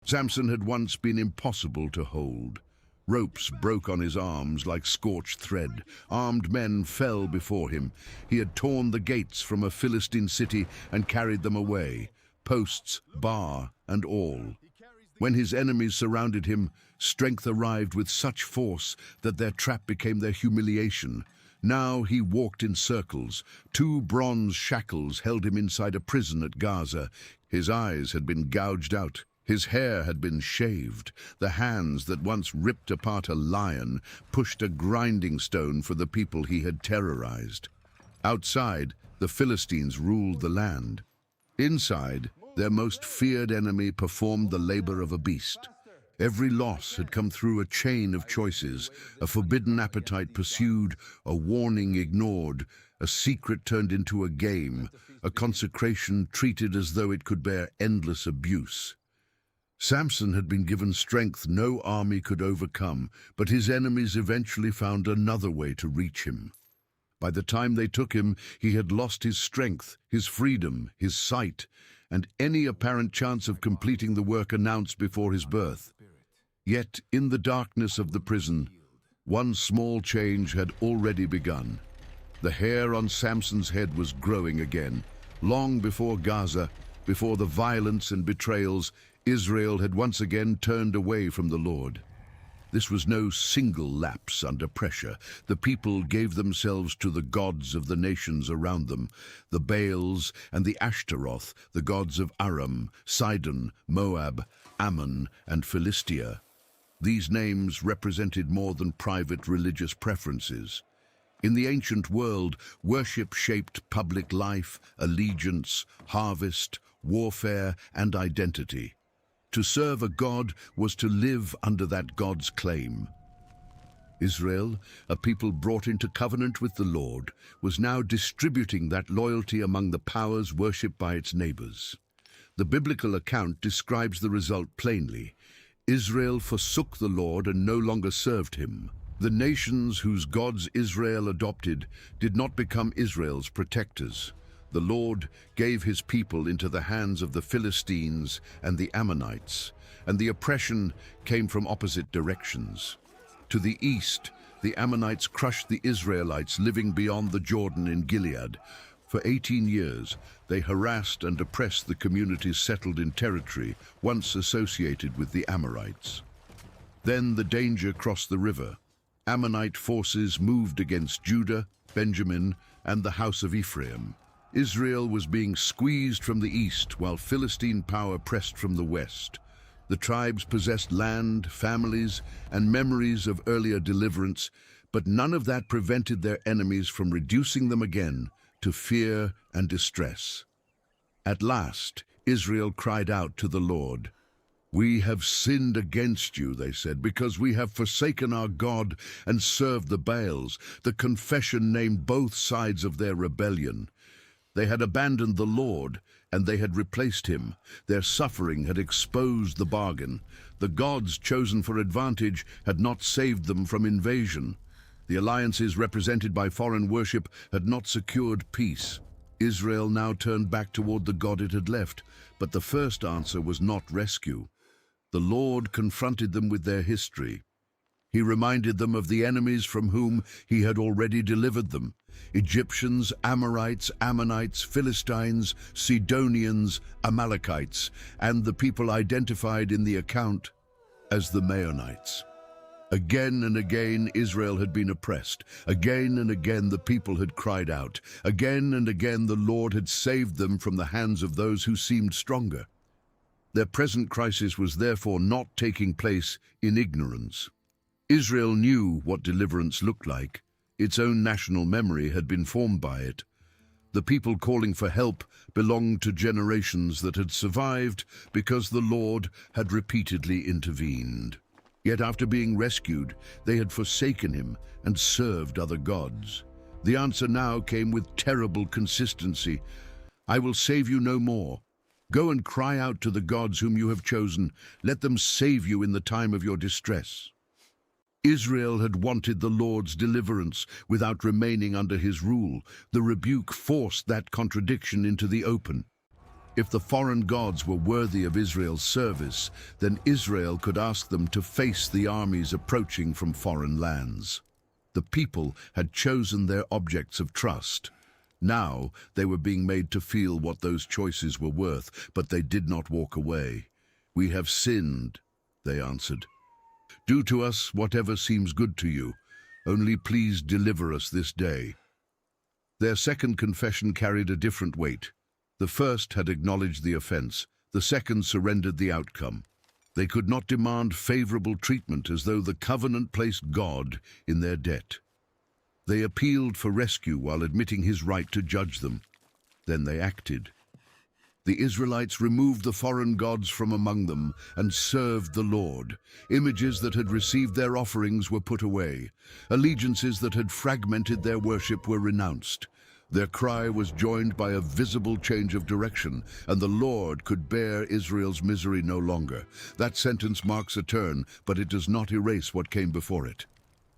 Samson had once been impossible to hold. Ropes broke on his arms like scorched thread. Armed men fell before him. He had torn the gates from a Philistine city and carried them away, posts, bar, and all. When his enemies surrounded him, strength arrived with such force that their trap became their humiliation. Now he walked in circles. 2 bronze shackles held him inside a prison at Gaza. His eyes had been gouged out. His hair had been shaved. The hands that once ripped apart a lion pushed a grinding stone for the people he had terrorized. Outside, the Philistines ruled the land. Inside, their most feared enemy performed the labor of a beast. Every loss had come through a chain of choices, a forbidden appetite pursued, a warning ignored, a secret turned into a game, a consecration treated as though it could bear endless abuse. Samson had been given strength no army could overcome, but his enemies eventually found another way to reach him. By the time they took him, he had lost his strength, his freedom, his sight, and any apparent chance of completing the work announced before his birth. Yet, in the darkness of the prison, one small change had already begun. The hair on Samson's head was growing again. Long before Gaza, before the violence and betrayals, Israel had once again turned away from the Lord. This was no single lapse under pressure. The people gave themselves to the gods of the nations around them, the Baals and the Ashtaroth, the gods of Aram, Sidon, Moab, Ammon, and Philistia. These names represented more than private religious preferences. In the ancient world, worship shaped public life, allegiance, harvest, warfare, and identity. To serve a god was to live under that god's claim. Israel, a people brought into covenant with the Lord, was now distributing that loyalty among the powers worshipped by its neighbors. The biblical account describes the result plainly. Israel forsook the Lord and no longer served him. The nations whose gods Israel adopted did not become Israel's protectors. The Lord gave his people into the hands of the Philistines and the Ammonites, and the oppression came from opposite directions. To the east, the Ammonites crushed the Israelites living beyond the Jordan in Gilead. For 18 years, they harassed and oppressed the communities settled in territory once associated with the Amorites. Then the danger crossed the river. Ammonite forces moved against Judah, Benjamin, and the house of Ephraim. Israel was being squeezed from the east while Philistine power pressed from the west. The tribes possessed land, families, and memories of earlier deliverance, but none of that prevented their enemies from reducing them again to fear and distress. At last, Israel cried out to the Lord. "We have sinned against you," they said, "because we have forsaken our God and served the Baals." The confession named both sides of their rebellion. They had abandoned the Lord, and they had replaced him. Their suffering had exposed the bargain. The gods chosen for advantage had not saved them from invasion. The alliances represented by foreign worship had not secured peace. Israel now turned back toward the God it had left, but the first answer was not rescue. The Lord confronted them with their history. He reminded them of the enemies from whom he had already delivered them: Egyptians, Amorites, Ammonites, Philistines, Sidonians, Amalekites, and the people identified in the account as the Maonites. Again and again Israel had been oppressed. Again and again the people had cried out. Again and again the Lord had saved them from the hands of those who seemed stronger. Their present crisis was therefore not taking place in ignorance. Israel knew what deliverance looked like. Its own national memory had been formed by it. The people calling for help belonged to generations that had survived because the Lord had repeatedly intervened. Yet after being rescued, they had forsaken him and served other gods. The answer now came with terrible consistency. "I will save you no more. Go and cry out to the gods whom you have chosen. Let them save you in the time of your distress." Israel had wanted the Lord's deliverance without remaining under his rule. The rebuke forced that contradiction into the open. If the foreign gods were worthy of Israel's service, then Israel could ask them to face the armies approaching from foreign lands. The people had chosen their objects of trust. Now they were being made to feel what those choices were worth, but they did not walk away. "We have sinned," they answered. "Do to us whatever seems good to you. Only please deliver us this day." Their second confession carried a different weight. The first had acknowledged the offense. The second surrendered the outcome. They could not demand favorable treatment as though the covenant placed God in their debt. They appealed for rescue while admitting his right to judge them. Then they acted. The Israelites removed the foreign gods from among them and served the Lord. Images that had received their offerings were put away. Allegiances that had fragmented their worship were renounced. Their cry was joined by a visible change of direction, and the Lord could bear Israel's misery no longer. That sentence marks a turn, but it does not erase what came before it.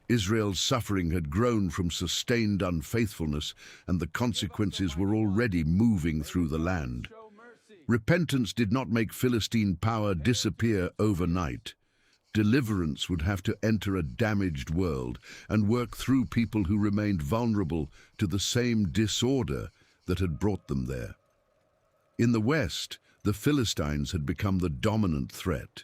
Israel's suffering had grown from sustained unfaithfulness, and the consequences were already moving through the land. Repentance did not make Philistine power disappear overnight. Deliverance would have to enter a damaged world and work through people who remained vulnerable to the same disorder that had brought them there. In the West, the Philistines had become the dominant threat.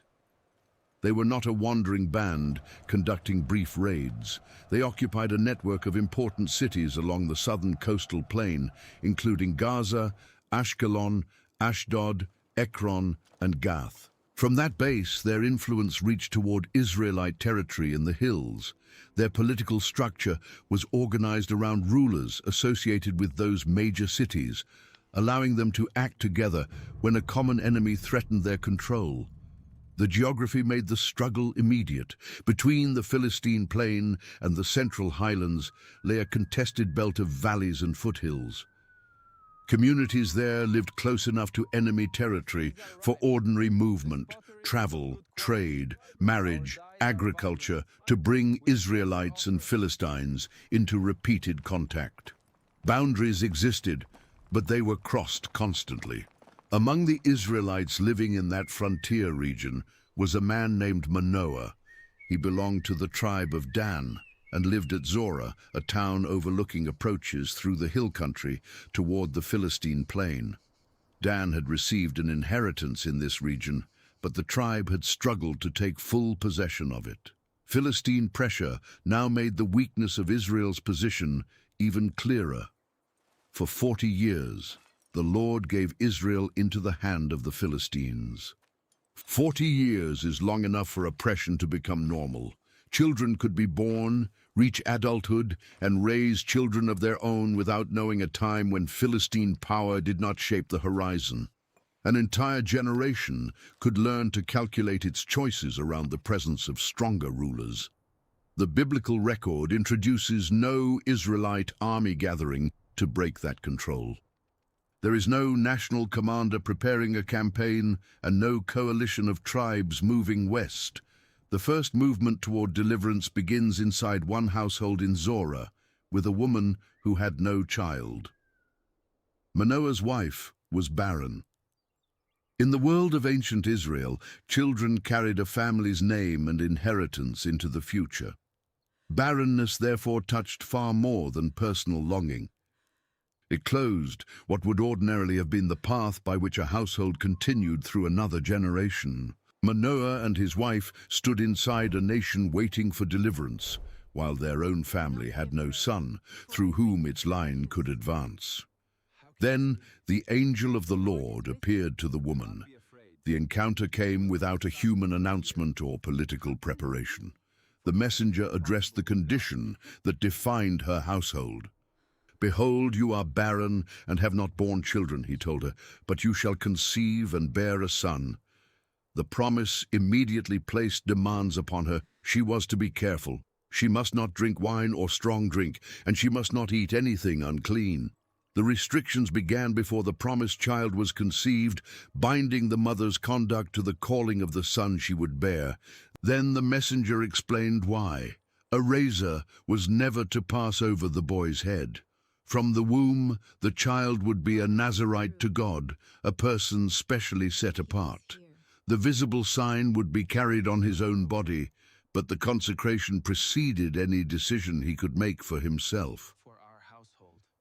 They were not a wandering band conducting brief raids. They occupied a network of important cities along the southern coastal plain, including Gaza, Ashkelon, Ashdod, Ekron, and Gath. From that base, their influence reached toward Israelite territory in the hills. Their political structure was organized around rulers associated with those major cities, allowing them to act together when a common enemy threatened their control. The geography made the struggle immediate. Between the Philistine plain and the central highlands lay a contested belt of valleys and foothills. Communities there lived close enough to enemy territory for ordinary movement, travel, trade, marriage, agriculture to bring Israelites and Philistines into repeated contact. Boundaries existed, but they were crossed constantly. Among the Israelites living in that frontier region was a man named Manoah. He belonged to the tribe of Dan and lived at Zorah, a town overlooking approaches through the hill country toward the Philistine plain. Dan had received an inheritance in this region, but the tribe had struggled to take full possession of it. Philistine pressure now made the weakness of Israel's position even clearer. For 40 years, the Lord gave Israel into the hand of the Philistines. 40 years is long enough for oppression to become normal. Children could be born, reach adulthood, and raise children of their own without knowing a time when Philistine power did not shape the horizon. An entire generation could learn to calculate its choices around the presence of stronger rulers. The biblical record introduces no Israelite army gathering to break that control. There is no national commander preparing a campaign and no coalition of tribes moving west. The first movement toward deliverance begins inside one household in Zorah, with a woman who had no child. Manoah's wife was barren. In the world of ancient Israel, children carried a family's name and inheritance into the future. Barrenness therefore touched far more than personal longing. It closed what would ordinarily have been the path by which a household continued through another generation. Manoah and his wife stood inside a nation waiting for deliverance, while their own family had no son through whom its line could advance. Then the angel of the Lord appeared to the woman. The encounter came without a human announcement or political preparation. The messenger addressed the condition that defined her household. "Behold, you are barren and have not borne children," he told her, "but you shall conceive and bear a son." The promise immediately placed demands upon her. She was to be careful. She must not drink wine or strong drink, and she must not eat anything unclean. The restrictions began before the promised child was conceived, binding the mother's conduct to the calling of the son she would bear. Then the messenger explained why. A razor was never to pass over the boy's head. From the womb, the child would be a Nazirite to God, a person specially set apart. The visible sign would be carried on his own body, but the consecration preceded any decision he could make for himself.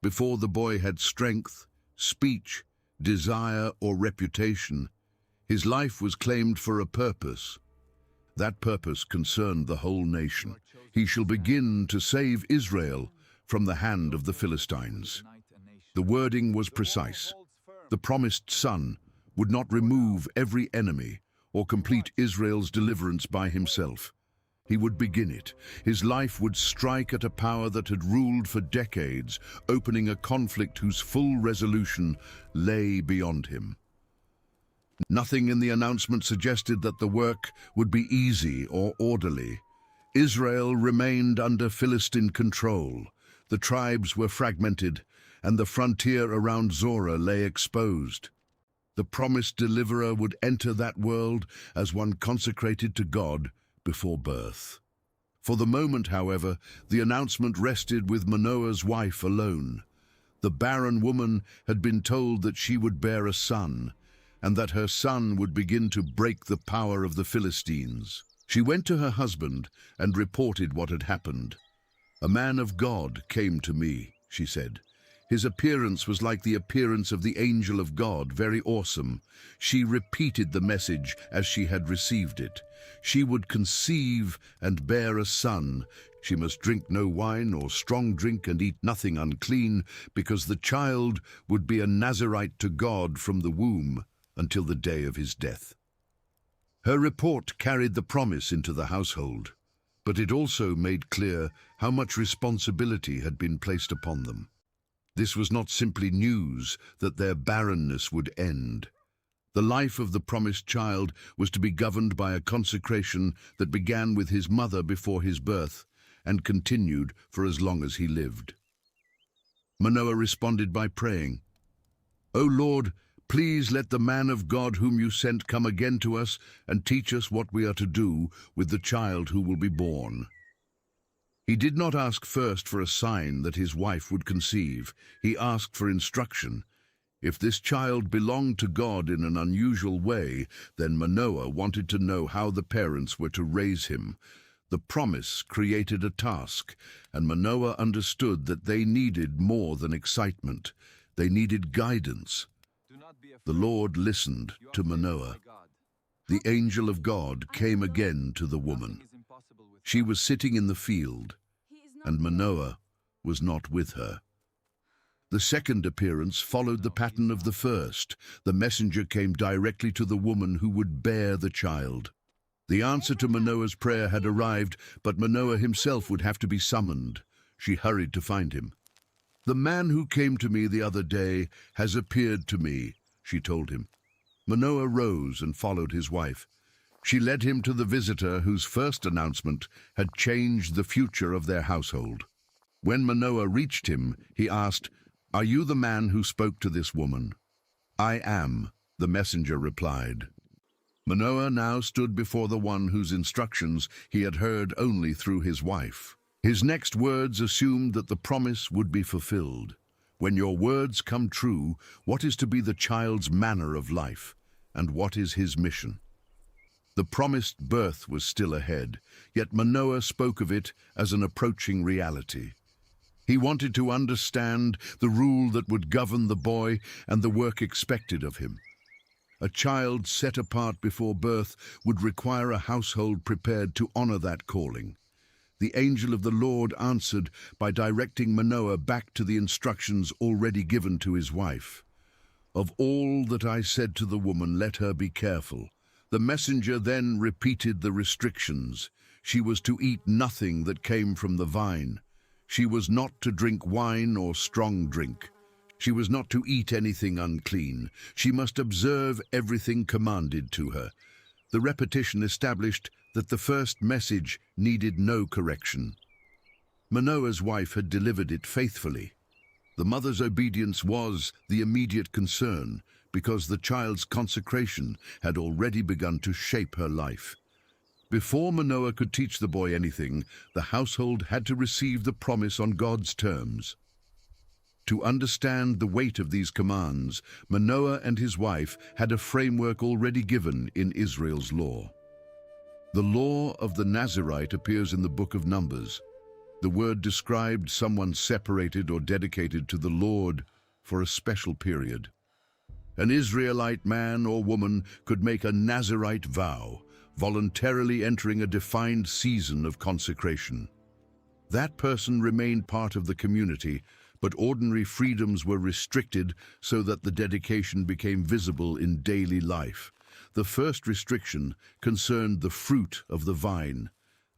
Before the boy had strength, speech, desire, or reputation, his life was claimed for a purpose. That purpose concerned the whole nation. He shall begin to save Israel from the hand of the Philistines. The wording was precise. The promised son would not remove every enemy or complete Israel's deliverance by himself. He would begin it. His life would strike at a power that had ruled for decades, opening a conflict whose full resolution lay beyond him. Nothing in the announcement suggested that the work would be easy or orderly. Israel remained under Philistine control. The tribes were fragmented, and the frontier around Zorah lay exposed. The promised deliverer would enter that world as one consecrated to God before birth. For the moment, however, the announcement rested with Manoah's wife alone. The barren woman had been told that she would bear a son, and that her son would begin to break the power of the Philistines. She went to her husband and reported what had happened. "A man of God came to me," she said. "His appearance was like the appearance of the angel of God, very awesome." She repeated the message as she had received it. She would conceive and bear a son. She must drink no wine or strong drink and eat nothing unclean, because the child would be a Nazirite to God from the womb until the day of his death. Her report carried the promise into the household, but it also made clear how much responsibility had been placed upon them. This was not simply news that their barrenness would end. The life of the promised child was to be governed by a consecration that began with his mother before his birth and continued for as long as he lived. Manoah responded by praying, "O Lord, please let the man of God whom you sent come again to us and teach us what we are to do with the child who will be born." He did not ask first for a sign that his wife would conceive. He asked for instruction. If this child belonged to God in an unusual way, then Manoah wanted to know how the parents were to raise him. The promise created a task, and Manoah understood that they needed more than excitement. They needed guidance. The Lord listened to Manoah. The angel of God came again to the woman. She was sitting in the field, and Manoah was not with her. The second appearance followed the pattern of the first. The messenger came directly to the woman who would bear the child. The answer to Manoah's prayer had arrived, but Manoah himself would have to be summoned. She hurried to find him. "The man who came to me the other day has appeared to me," she told him. Manoah rose and followed his wife. She led him to the visitor whose first announcement had changed the future of their household. When Manoah reached him, he asked, "Are you the man who spoke to this woman?" "I am," the messenger replied. Manoah now stood before the one whose instructions he had heard only through his wife. His next words assumed that the promise would be fulfilled. When your words come true, what is to be the child's manner of life, and what is his mission? The promised birth was still ahead, yet Manoah spoke of it as an approaching reality. He wanted to understand the rule that would govern the boy and the work expected of him. A child set apart before birth would require a household prepared to honor that calling. The angel of the Lord answered by directing Manoah back to the instructions already given to his wife. "Of all that I said to the woman, let her be careful." The messenger then repeated the restrictions. She was to eat nothing that came from the vine. She was not to drink wine or strong drink. She was not to eat anything unclean. She must observe everything commanded to her. The repetition established that the first message needed no correction. Manoah's wife had delivered it faithfully. The mother's obedience was the immediate concern, because the child's consecration had already begun to shape her life. Before Manoah could teach the boy anything, the household had to receive the promise on God's terms. To understand the weight of these commands, Manoah and his wife had a framework already given in Israel's law. The law of the Nazirite appears in the book of Numbers. The word described someone separated or dedicated to the Lord for a special period. An Israelite man or woman could make a Nazirite vow, voluntarily entering a defined season of consecration. That person remained part of the community, but ordinary freedoms were restricted so that the dedication became visible in daily life. The first restriction concerned the fruit of the vine.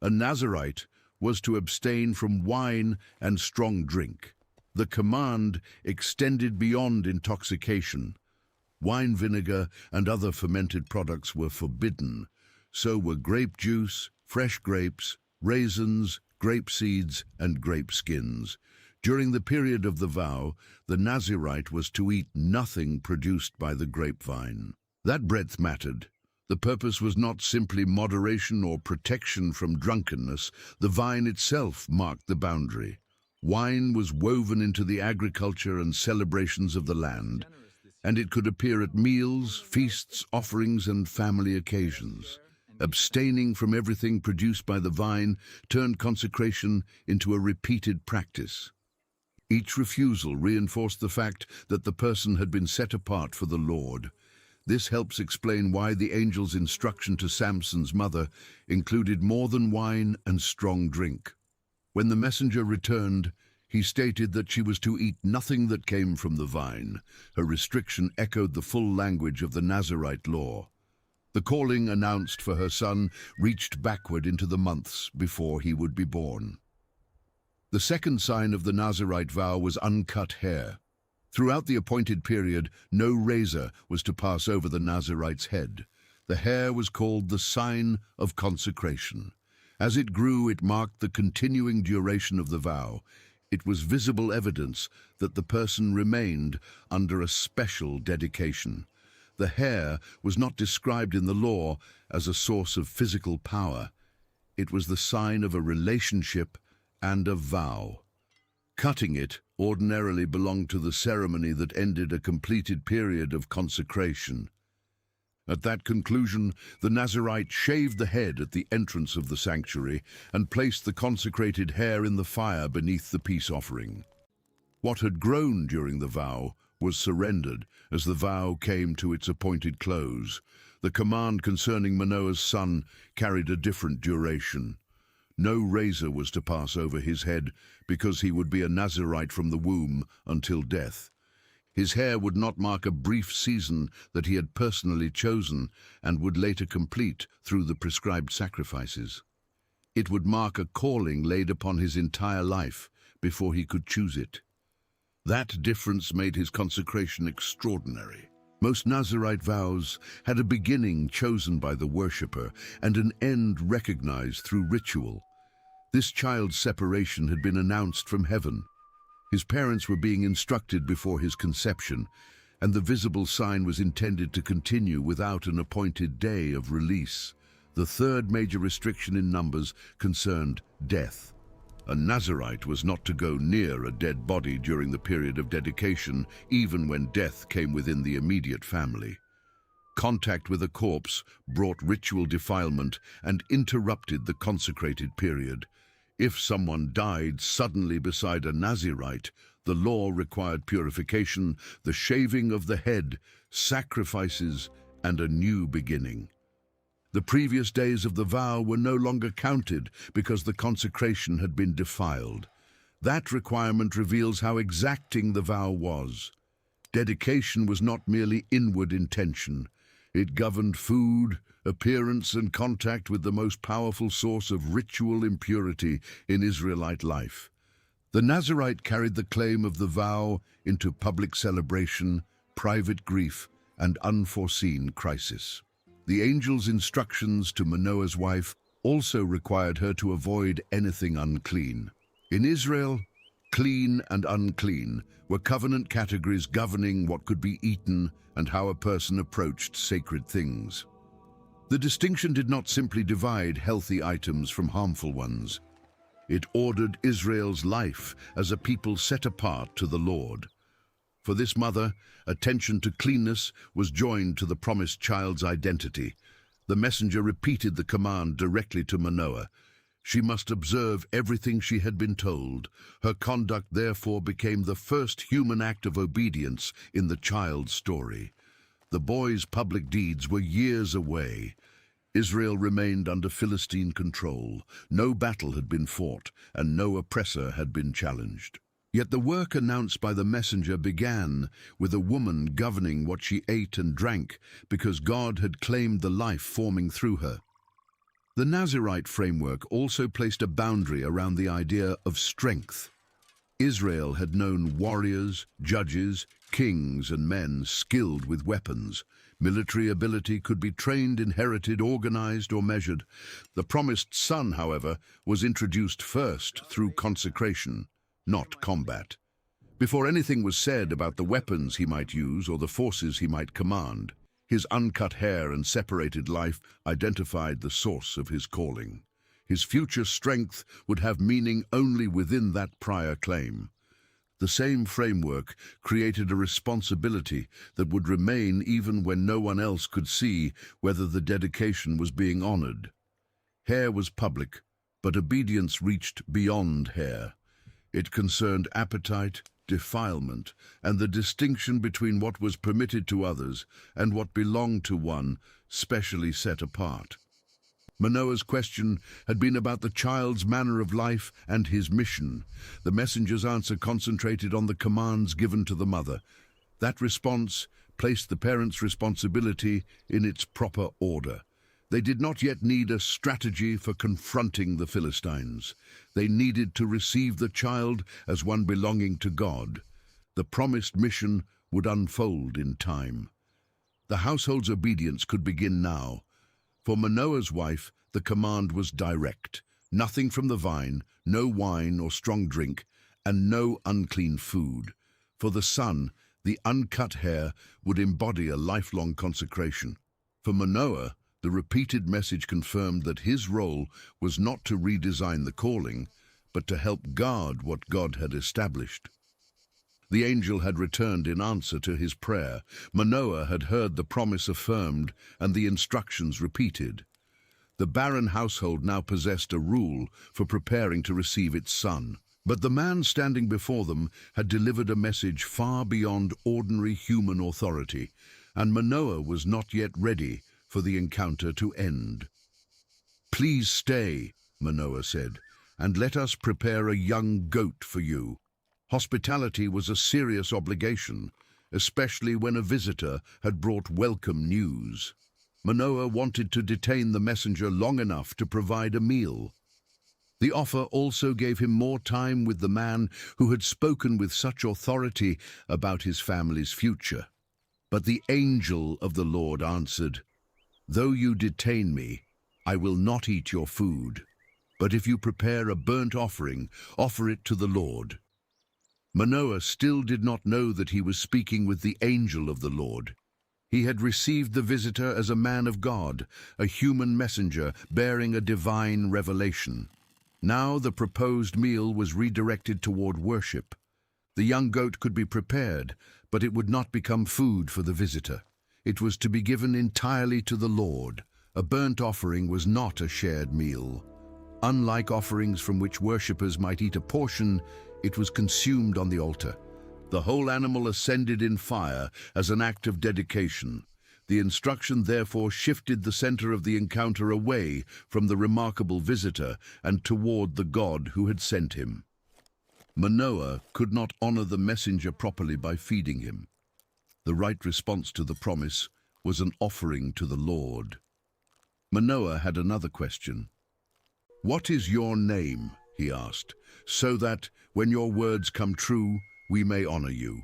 A Nazirite was to abstain from wine and strong drink. The command extended beyond intoxication. Wine vinegar and other fermented products were forbidden. So were grape juice, fresh grapes, raisins, grape seeds, and grape skins. During the period of the vow, the Nazirite was to eat nothing produced by the grapevine. That breadth mattered. The purpose was not simply moderation or protection from drunkenness. The vine itself marked the boundary. Wine was woven into the agriculture and celebrations of the land, and it could appear at meals, feasts, offerings, and family occasions. Abstaining from everything produced by the vine turned consecration into a repeated practice. Each refusal reinforced the fact that the person had been set apart for the Lord. This helps explain why the angel's instruction to Samson's mother included more than wine and strong drink. When the messenger returned, he stated that she was to eat nothing that came from the vine. Her restriction echoed the full language of the Nazirite law. The calling announced for her son reached backward into the months before he would be born. The second sign of the Nazirite vow was uncut hair. Throughout the appointed period, no razor was to pass over the Nazirite's head. The hair was called the sign of consecration. As it grew, it marked the continuing duration of the vow. It was visible evidence that the person remained under a special dedication. The hair was not described in the law as a source of physical power. It was the sign of a relationship and a vow. Cutting it ordinarily belonged to the ceremony that ended a completed period of consecration. At that conclusion, the Nazirite shaved the head at the entrance of the sanctuary and placed the consecrated hair in the fire beneath the peace offering. What had grown during the vow was surrendered as the vow came to its appointed close. The command concerning Manoah's son carried a different duration. No razor was to pass over his head because he would be a Nazirite from the womb until death. His hair would not mark a brief season that he had personally chosen and would later complete through the prescribed sacrifices. It would mark a calling laid upon his entire life before he could choose it. That difference made his consecration extraordinary. Most Nazirite vows had a beginning chosen by the worshipper and an end recognized through ritual. This child's separation had been announced from heaven. His parents were being instructed before his conception, and the visible sign was intended to continue without an appointed day of release. The third major restriction in Numbers concerned death. A Nazirite was not to go near a dead body during the period of dedication, even when death came within the immediate family. Contact with a corpse brought ritual defilement and interrupted the consecrated period. If someone died suddenly beside a Nazirite, the law required purification, the shaving of the head, sacrifices, and a new beginning. The previous days of the vow were no longer counted because the consecration had been defiled. That requirement reveals how exacting the vow was. Dedication was not merely inward intention. It governed food, appearance, and contact with the most powerful source of ritual impurity in Israelite life. The Nazirite carried the claim of the vow into public celebration, private grief, and unforeseen crisis. The angel's instructions to Manoah's wife also required her to avoid anything unclean. In Israel, clean and unclean were covenant categories governing what could be eaten and how a person approached sacred things. The distinction did not simply divide healthy items from harmful ones. It ordered Israel's life as a people set apart to the Lord. For this mother, attention to cleanness was joined to the promised child's identity. The messenger repeated the command directly to Manoah. She must observe everything she had been told. Her conduct therefore became the first human act of obedience in the child's story. The boy's public deeds were years away. Israel remained under Philistine control. No battle had been fought, and no oppressor had been challenged. Yet the work announced by the messenger began with a woman governing what she ate and drank, because God had claimed the life forming through her. The Nazirite framework also placed a boundary around the idea of strength. Israel had known warriors, judges, kings, and men skilled with weapons. Military ability could be trained, inherited, organized, or measured. The promised son, however, was introduced first through consecration, not combat. Before anything was said about the weapons he might use or the forces he might command, his uncut hair and separated life identified the source of his calling. His future strength would have meaning only within that prior claim. The same framework created a responsibility that would remain even when no one else could see whether the dedication was being honored. Hair was public, but obedience reached beyond hair. It concerned appetite, defilement, and the distinction between what was permitted to others and what belonged to one specially set apart. Manoah's question had been about the child's manner of life and his mission. The messenger's answer concentrated on the commands given to the mother. That response placed the parents' responsibility in its proper order. They did not yet need a strategy for confronting the Philistines. They needed to receive the child as one belonging to God. The promised mission would unfold in time. The household's obedience could begin now. For Manoah's wife, the command was direct. Nothing from the vine, no wine or strong drink, and no unclean food. For the son, the uncut hair would embody a lifelong consecration. For Manoah, the repeated message confirmed that his role was not to redesign the calling, but to help guard what God had established. The angel had returned in answer to his prayer. Manoah had heard the promise affirmed and the instructions repeated. The barren household now possessed a rule for preparing to receive its son. But the man standing before them had delivered a message far beyond ordinary human authority, and Manoah was not yet ready for the encounter to end. "Please stay," Manoah said, "and let us prepare a young goat for you." Hospitality was a serious obligation, especially when a visitor had brought welcome news. Manoah wanted to detain the messenger long enough to provide a meal. The offer also gave him more time with the man who had spoken with such authority about his family's future. But the angel of the Lord answered, "Though you detain me, I will not eat your food. But if you prepare a burnt offering, offer it to the Lord." Manoah still did not know that he was speaking with the angel of the Lord. He had received the visitor as a man of God, a human messenger bearing a divine revelation. Now the proposed meal was redirected toward worship. The young goat could be prepared, but it would not become food for the visitor. It was to be given entirely to the Lord. A burnt offering was not a shared meal. Unlike offerings from which worshippers might eat a portion, it was consumed on the altar. The whole animal ascended in fire as an act of dedication. The instruction therefore shifted the center of the encounter away from the remarkable visitor and toward the God who had sent him. Manoah could not honor the messenger properly by feeding him. The right response to the promise was an offering to the Lord. Manoah had another question. "What is your name?" he asked, "so that, when your words come true, we may honor you."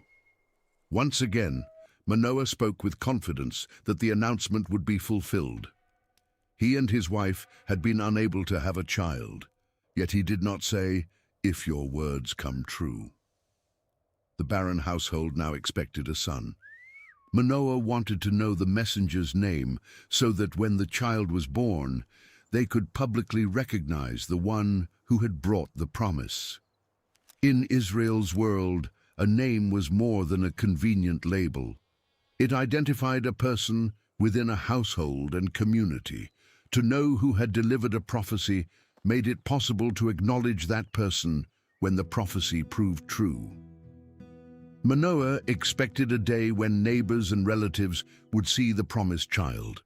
Once again, Manoah spoke with confidence that the announcement would be fulfilled. He and his wife had been unable to have a child, yet he did not say, "if your words come true." The barren household now expected a son. Manoah wanted to know the messenger's name so that when the child was born, they could publicly recognize the one who had brought the promise. In Israel's world, a name was more than a convenient label. It identified a person within a household and community. To know who had delivered a prophecy made it possible to acknowledge that person when the prophecy proved true. Manoah expected a day when neighbors and relatives would see the promised child,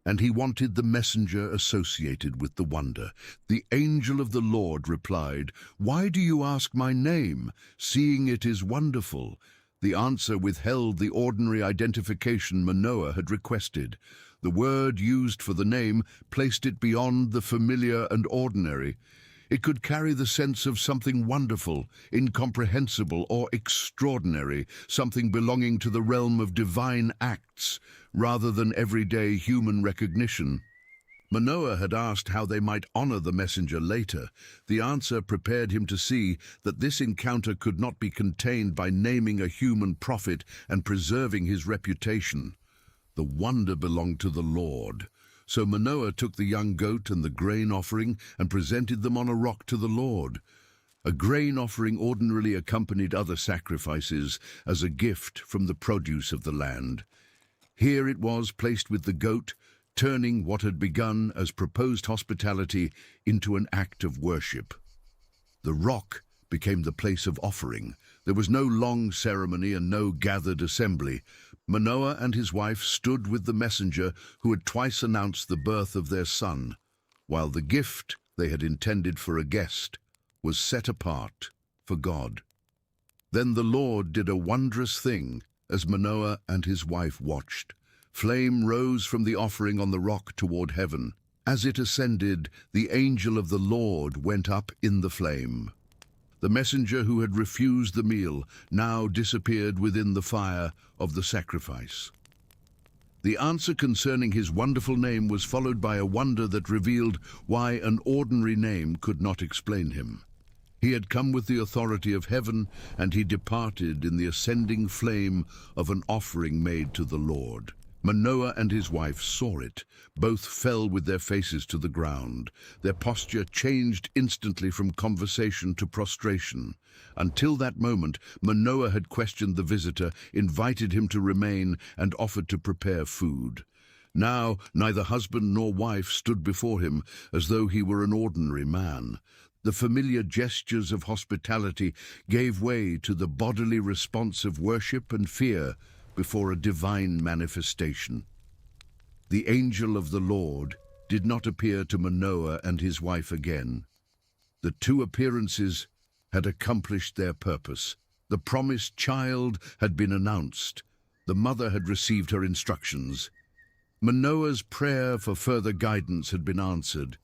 and he wanted the messenger associated with the wonder. The angel of the Lord replied, "Why do you ask my name, seeing it is wonderful?" The answer withheld the ordinary identification Manoah had requested. The word used for the name placed it beyond the familiar and ordinary. It could carry the sense of something wonderful, incomprehensible, or extraordinary, something belonging to the realm of divine acts, rather than everyday human recognition. Manoah had asked how they might honor the messenger later. The answer prepared him to see that this encounter could not be contained by naming a human prophet and preserving his reputation. The wonder belonged to the Lord. So Manoah took the young goat and the grain offering and presented them on a rock to the Lord. A grain offering ordinarily accompanied other sacrifices as a gift from the produce of the land. Here it was placed with the goat, turning what had begun as proposed hospitality into an act of worship. The rock became the place of offering. There was no long ceremony and no gathered assembly. Manoah and his wife stood with the messenger who had twice announced the birth of their son, while the gift they had intended for a guest was set apart for God. Then the Lord did a wondrous thing as Manoah and his wife watched. Flame rose from the offering on the rock toward heaven. As it ascended, the angel of the Lord went up in the flame. The messenger who had refused the meal now disappeared within the fire of the sacrifice. The answer concerning his wonderful name was followed by a wonder that revealed why an ordinary name could not explain him. He had come with the authority of heaven, and he departed in the ascending flame of an offering made to the Lord. Manoah and his wife saw it. Both fell with their faces to the ground. Their posture changed instantly from conversation to prostration. Until that moment, Manoah had questioned the visitor, invited him to remain, and offered to prepare food. Now, neither husband nor wife stood before him as though he were an ordinary man. The familiar gestures of hospitality gave way to the bodily response of worship and fear before a divine manifestation. The angel of the Lord did not appear to Manoah and his wife again. The two appearances had accomplished their purpose. The promised child had been announced. The mother had received her instructions. Manoah's prayer for further guidance had been answered.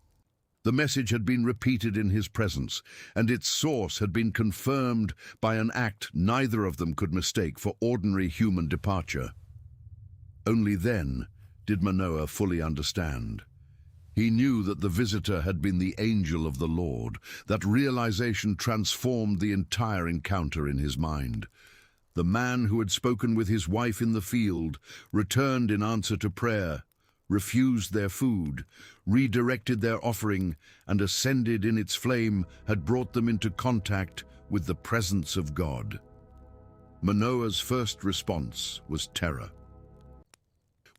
The message had been repeated in his presence, and its source had been confirmed by an act neither of them could mistake for ordinary human departure. Only then did Manoah fully understand. He knew that the visitor had been the angel of the Lord. That realization transformed the entire encounter in his mind. The man who had spoken with his wife in the field returned in answer to prayer, refused their food, redirected their offering, and ascended in its flame had brought them into contact with the presence of God. Manoah's first response was terror.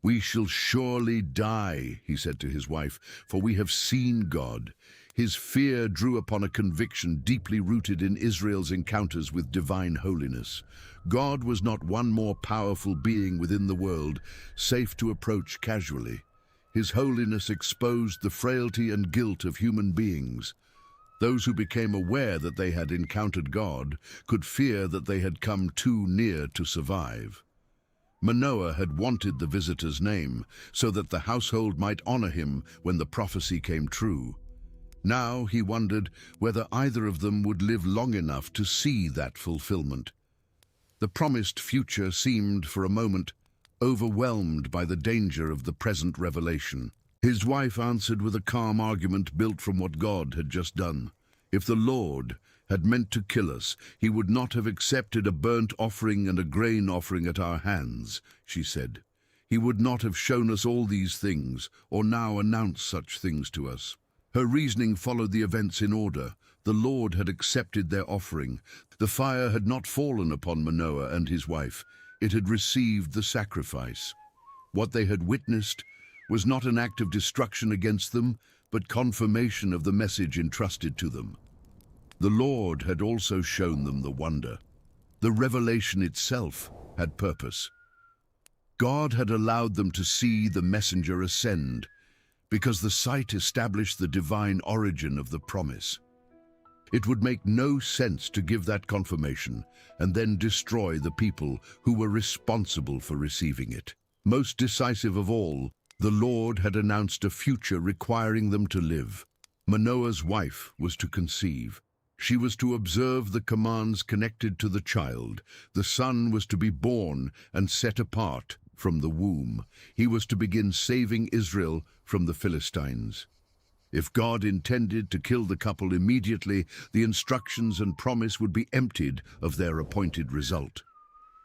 "We shall surely die," he said to his wife, "for we have seen God." His fear drew upon a conviction deeply rooted in Israel's encounters with divine holiness. God was not one more powerful being within the world, safe to approach casually. His holiness exposed the frailty and guilt of human beings. Those who became aware that they had encountered God could fear that they had come too near to survive. Manoah had wanted the visitor's name so that the household might honor him when the prophecy came true. Now he wondered whether either of them would live long enough to see that fulfillment. The promised future seemed, for a moment, overwhelmed by the danger of the present revelation. His wife answered with a calm argument built from what God had just done. If the Lord had meant to kill us, he would not have accepted a burnt offering and a grain offering at our hands, she said. He would not have shown us all these things, or now announced such things to us. Her reasoning followed the events in order. The Lord had accepted their offering. The fire had not fallen upon Manoah and his wife. It had received the sacrifice. What they had witnessed was not an act of destruction against them, but confirmation of the message entrusted to them. The Lord had also shown them the wonder. The revelation itself had purpose. God had allowed them to see the messenger ascend, because the sight established the divine origin of the promise. It would make no sense to give that confirmation and then destroy the people who were responsible for receiving it. Most decisive of all, the Lord had announced a future requiring them to live. Manoah's wife was to conceive. She was to observe the commands connected to the child. The son was to be born and set apart from the womb. He was to begin saving Israel from the Philistines. If God intended to kill the couple immediately, the instructions and promise would be emptied of their appointed result.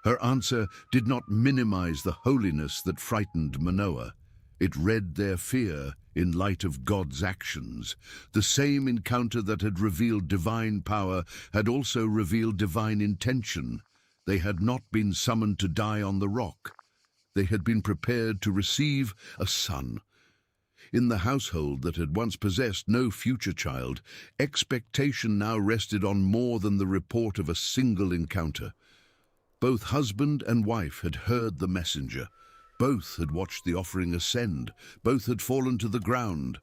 Her answer did not minimize the holiness that frightened Manoah. It read their fear in light of God's actions. The same encounter that had revealed divine power had also revealed divine intention. They had not been summoned to die on the rock. They had been prepared to receive a son. In the household that had once possessed no future child, expectation now rested on more than the report of a single encounter. Both husband and wife had heard the messenger. Both had watched the offering ascend. Both had fallen to the ground.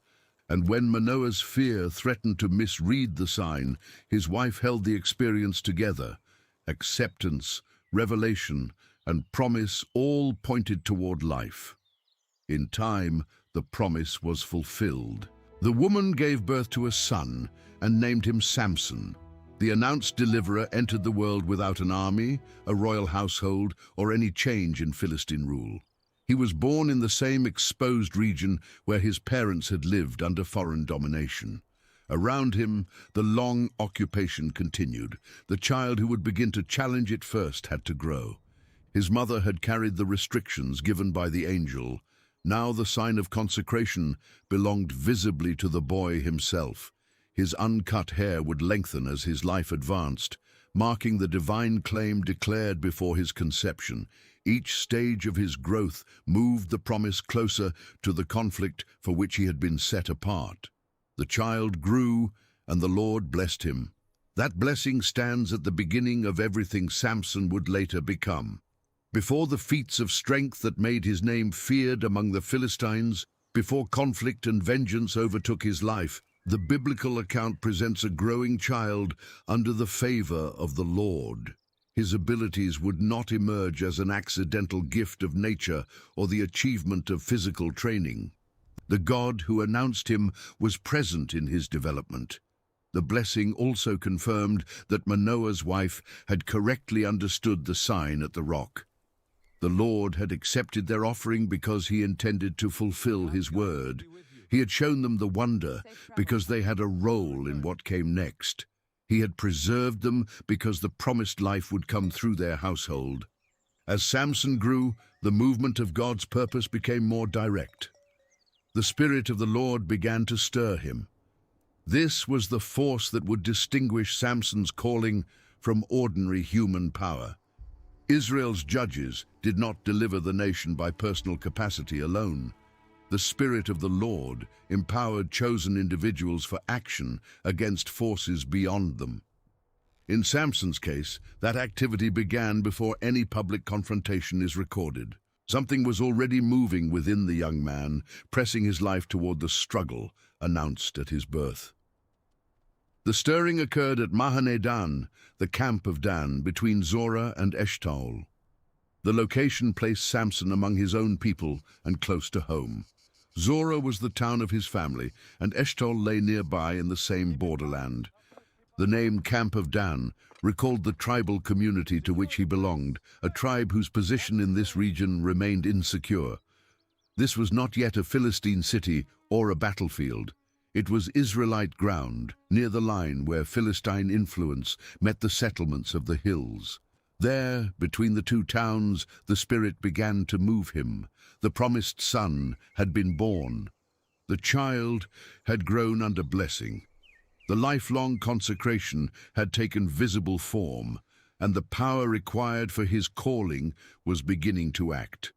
And when Manoah's fear threatened to misread the sign, his wife held the experience together. Acceptance, revelation, and promise all pointed toward life. In time, the promise was fulfilled. The woman gave birth to a son and named him Samson. The announced deliverer entered the world without an army, a royal household, or any change in Philistine rule. He was born in the same exposed region where his parents had lived under foreign domination. Around him, the long occupation continued. The child who would begin to challenge it first had to grow. His mother had carried the restrictions given by the angel. Now the sign of consecration belonged visibly to the boy himself. His uncut hair would lengthen as his life advanced, marking the divine claim declared before his conception. Each stage of his growth moved the promise closer to the conflict for which he had been set apart. The child grew, and the Lord blessed him. That blessing stands at the beginning of everything Samson would later become. Before the feats of strength that made his name feared among the Philistines, before conflict and vengeance overtook his life, the biblical account presents a growing child under the favor of the Lord. His abilities would not emerge as an accidental gift of nature or the achievement of physical training. The God who announced him was present in his development. The blessing also confirmed that Manoah's wife had correctly understood the sign at the rock. The Lord had accepted their offering because he intended to fulfill his word. He had shown them the wonder because they had a role in what came next. He had preserved them because the promised life would come through their household. As Samson grew, the movement of God's purpose became more direct. The Spirit of the Lord began to stir him. This was the force that would distinguish Samson's calling from ordinary human power. Israel's judges did not deliver the nation by personal capacity alone. The Spirit of the Lord empowered chosen individuals for action against forces beyond them. In Samson's case, that activity began before any public confrontation is recorded. Something was already moving within the young man, pressing his life toward the struggle announced at his birth. The stirring occurred at Mahane Dan, the camp of Dan, between Zorah and Eshtaol. The location placed Samson among his own people and close to home. Zorah was the town of his family, and Eshtaol lay nearby in the same borderland. The name Camp of Dan recalled the tribal community to which he belonged, a tribe whose position in this region remained insecure. This was not yet a Philistine city or a battlefield. It was Israelite ground, near the line where Philistine influence met the settlements of the hills. There, between the two towns, the Spirit began to move him. The promised son had been born. The child had grown under blessing. The lifelong consecration had taken visible form, and the power required for his calling was beginning to act.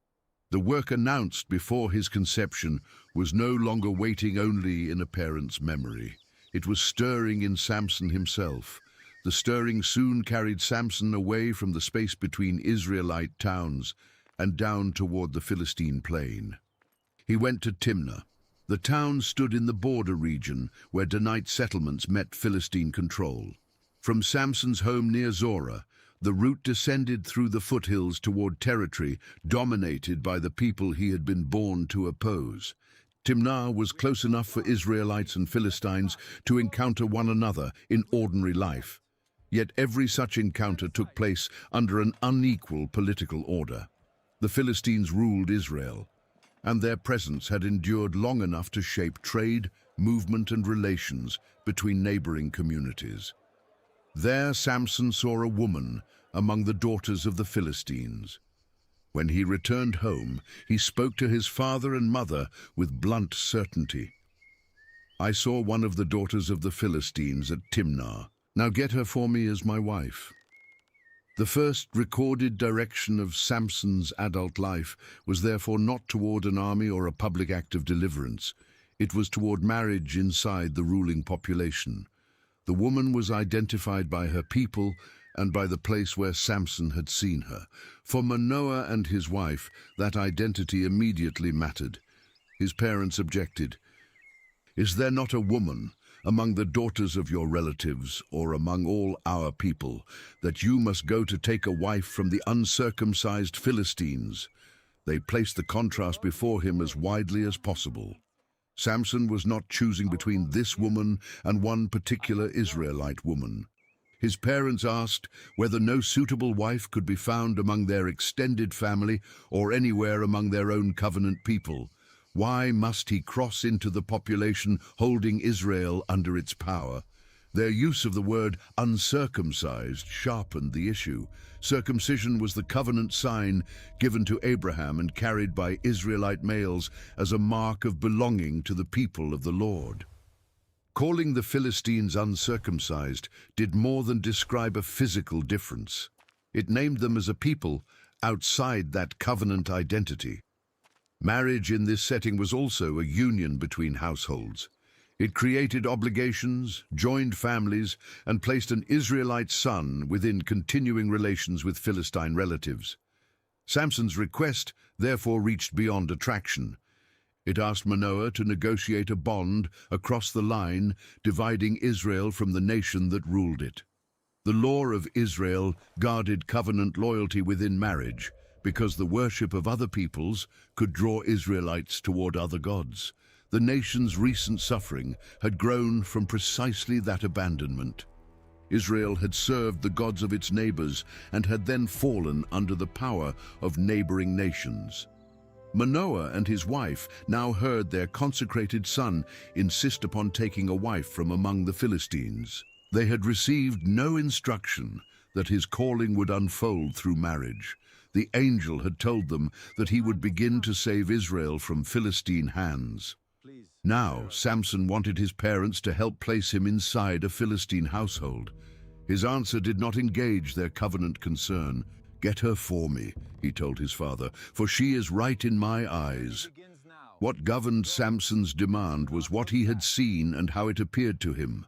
The work announced before his conception was no longer waiting only in a parent's memory. It was stirring in Samson himself. The stirring soon carried Samson away from the space between Israelite towns and down toward the Philistine plain. He went to Timnah. The town stood in the border region where Danite settlements met Philistine control. From Samson's home near Zorah, the route descended through the foothills toward territory dominated by the people he had been born to oppose. Timnah was close enough for Israelites and Philistines to encounter one another in ordinary life. Yet every such encounter took place under an unequal political order. The Philistines ruled Israel, and their presence had endured long enough to shape trade, movement, and relations between neighboring communities. There Samson saw a woman among the daughters of the Philistines. When he returned home, he spoke to his father and mother with blunt certainty. "I saw one of the daughters of the Philistines at Timnah. Now get her for me as my wife." The first recorded direction of Samson's adult life was therefore not toward an army or a public act of deliverance. It was toward marriage inside the ruling population. The woman was identified by her people and by the place where Samson had seen her. For Manoah and his wife, that identity immediately mattered. His parents objected. "Is there not a woman among the daughters of your relatives, or among all our people, that you must go to take a wife from the uncircumcised Philistines?" They placed the contrast before him as widely as possible. Samson was not choosing between this woman and one particular Israelite woman. His parents asked whether no suitable wife could be found among their extended family or anywhere among their own covenant people. Why must he cross into the population holding Israel under its power? Their use of the word uncircumcised sharpened the issue. Circumcision was the covenant sign given to Abraham and carried by Israelite males as a mark of belonging to the people of the Lord. Calling the Philistines uncircumcised did more than describe a physical difference. It named them as a people outside that covenant identity. Marriage in this setting was also a union between households. It created obligations, joined families, and placed an Israelite son within continuing relations with Philistine relatives. Samson's request therefore reached beyond attraction. It asked Manoah to negotiate a bond across the line, dividing Israel from the nation that ruled it. The law of Israel guarded covenant loyalty within marriage, because the worship of other peoples could draw Israelites toward other gods. The nation's recent suffering had grown from precisely that abandonment. Israel had served the gods of its neighbors and had then fallen under the power of neighboring nations. Manoah and his wife now heard their consecrated son insist upon taking a wife from among the Philistines. They had received no instruction that his calling would unfold through marriage. The angel had told them that he would begin to save Israel from Philistine hands. Now, Samson wanted his parents to help place him inside a Philistine household. His answer did not engage their covenant concern. "Get her for me," he told his father, "for she is right in my eyes." What governed Samson's demand was what he had seen and how it appeared to him.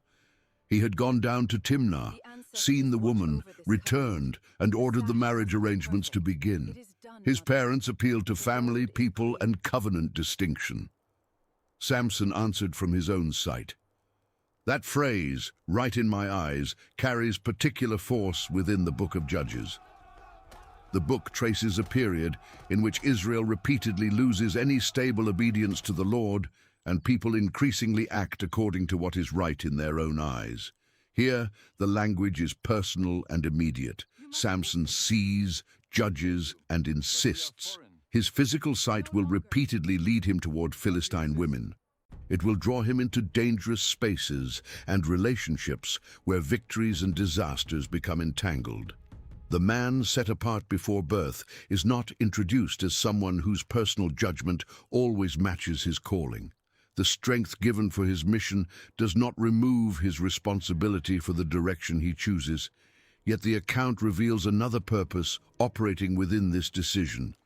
He had gone down to Timnah, seen the woman, returned, and ordered the marriage arrangements to begin. His parents appealed to family, people, and covenant distinction. Samson answered from his own sight. That phrase, "right in my eyes," carries particular force within the book of Judges. The book traces a period in which Israel repeatedly loses any stable obedience to the Lord, and people increasingly act according to what is right in their own eyes. Here, the language is personal and immediate. Samson sees, judges, and insists. His physical sight will repeatedly lead him toward Philistine women. It will draw him into dangerous spaces and relationships where victories and disasters become entangled. The man set apart before birth is not introduced as someone whose personal judgment always matches his calling. The strength given for his mission does not remove his responsibility for the direction he chooses, yet the account reveals another purpose operating within this decision.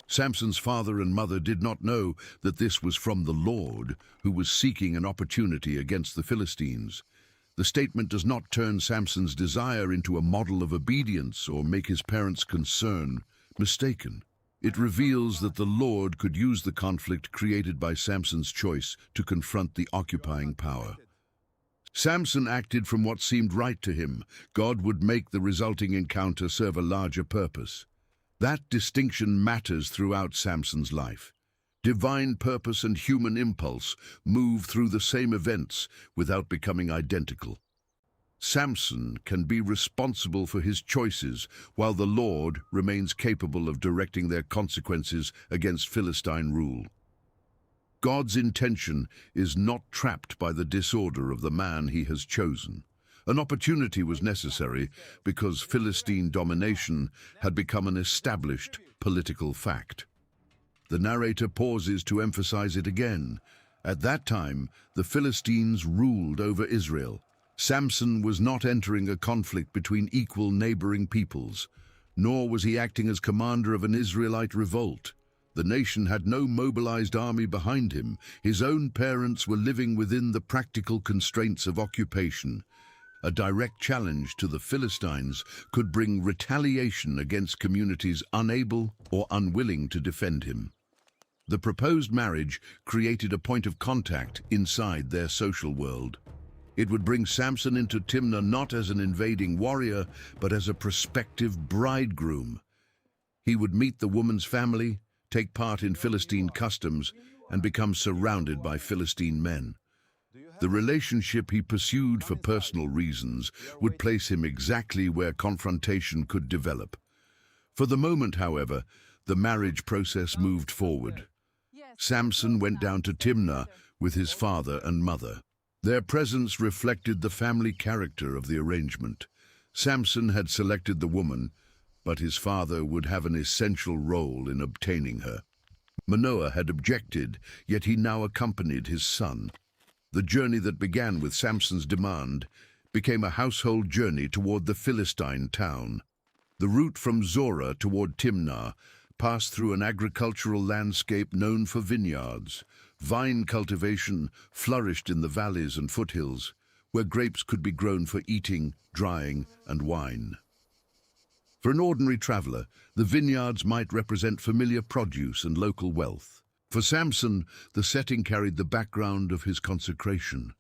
Samson's father and mother did not know that this was from the Lord, who was seeking an opportunity against the Philistines. The statement does not turn Samson's desire into a model of obedience or make his parents' concern mistaken. It reveals that the Lord could use the conflict created by Samson's choice to confront the occupying power. Samson acted from what seemed right to him. God would make the resulting encounter serve a larger purpose. That distinction matters throughout Samson's life. Divine purpose and human impulse move through the same events without becoming identical. Samson can be responsible for his choices, while the Lord remains capable of directing their consequences against Philistine rule. God's intention is not trapped by the disorder of the man he has chosen. An opportunity was necessary because Philistine domination had become an established political fact. The narrator pauses to emphasize it again. At that time, the Philistines ruled over Israel. Samson was not entering a conflict between equal neighboring peoples, nor was he acting as commander of an Israelite revolt. The nation had no mobilized army behind him. His own parents were living within the practical constraints of occupation. A direct challenge to the Philistines could bring retaliation against communities unable or unwilling to defend him. The proposed marriage created a point of contact inside their social world. It would bring Samson into Timnah not as an invading warrior, but as a prospective bridegroom. He would meet the woman's family, take part in Philistine customs, and become surrounded by Philistine men. The relationship he pursued for personal reasons would place him exactly where confrontation could develop. For the moment, however, the marriage process moved forward. Samson went down to Timnah with his father and mother. Their presence reflected the family character of the arrangement. Samson had selected the woman, but his father would have an essential role in obtaining her. Manoah had objected, yet he now accompanied his son. The journey that began with Samson's demand became a household journey toward the Philistine town. The route from Zorah toward Timnah passed through an agricultural landscape known for vineyards. Vine cultivation flourished in the valleys and foothills, where grapes could be grown for eating, drying, and wine. For an ordinary traveler, the vineyards might represent familiar produce and local wealth. For Samson, the setting carried the background of his consecration.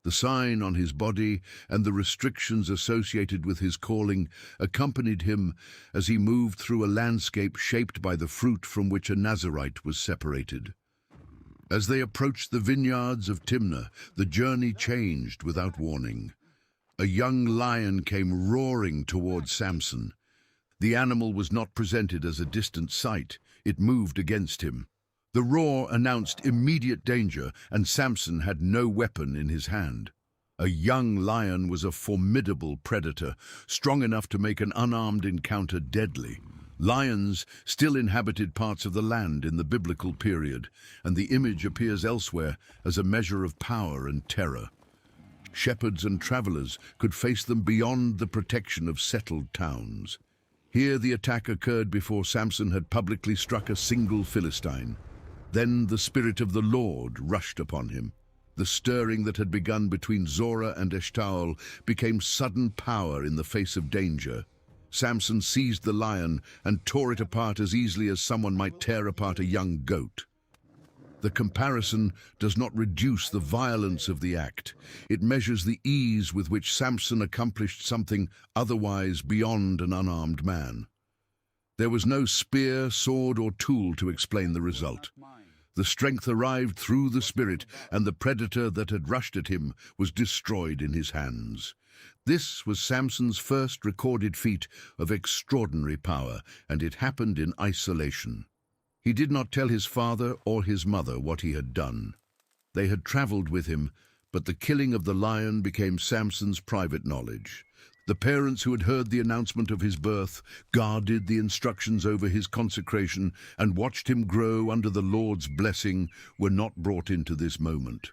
The sign on his body and the restrictions associated with his calling accompanied him as he moved through a landscape shaped by the fruit from which a Nazirite was separated. As they approached the vineyards of Timnah, the journey changed without warning. A young lion came roaring toward Samson. The animal was not presented as a distant sight. It moved against him. The roar announced immediate danger, and Samson had no weapon in his hand. A young lion was a formidable predator, strong enough to make an unarmed encounter deadly. Lions still inhabited parts of the land in the biblical period, and the image appears elsewhere as a measure of power and terror. Shepherds and travelers could face them beyond the protection of settled towns. Here the attack occurred before Samson had publicly struck a single Philistine. Then the Spirit of the Lord rushed upon him. The stirring that had begun between Zorah and Eshtaol became sudden power in the face of danger. Samson seized the lion and tore it apart as easily as someone might tear apart a young goat. The comparison does not reduce the violence of the act. It measures the ease with which Samson accomplished something otherwise beyond an unarmed man. There was no spear, sword, or tool to explain the result. The strength arrived through the Spirit, and the predator that had rushed at him was destroyed in his hands. This was Samson's first recorded feat of extraordinary power, and it happened in isolation. He did not tell his father or his mother what he had done. They had traveled with him, but the killing of the lion became Samson's private knowledge. The parents who had heard the announcement of his birth guarded the instructions over his consecration and watched him grow under the Lord's blessing were not brought into this moment.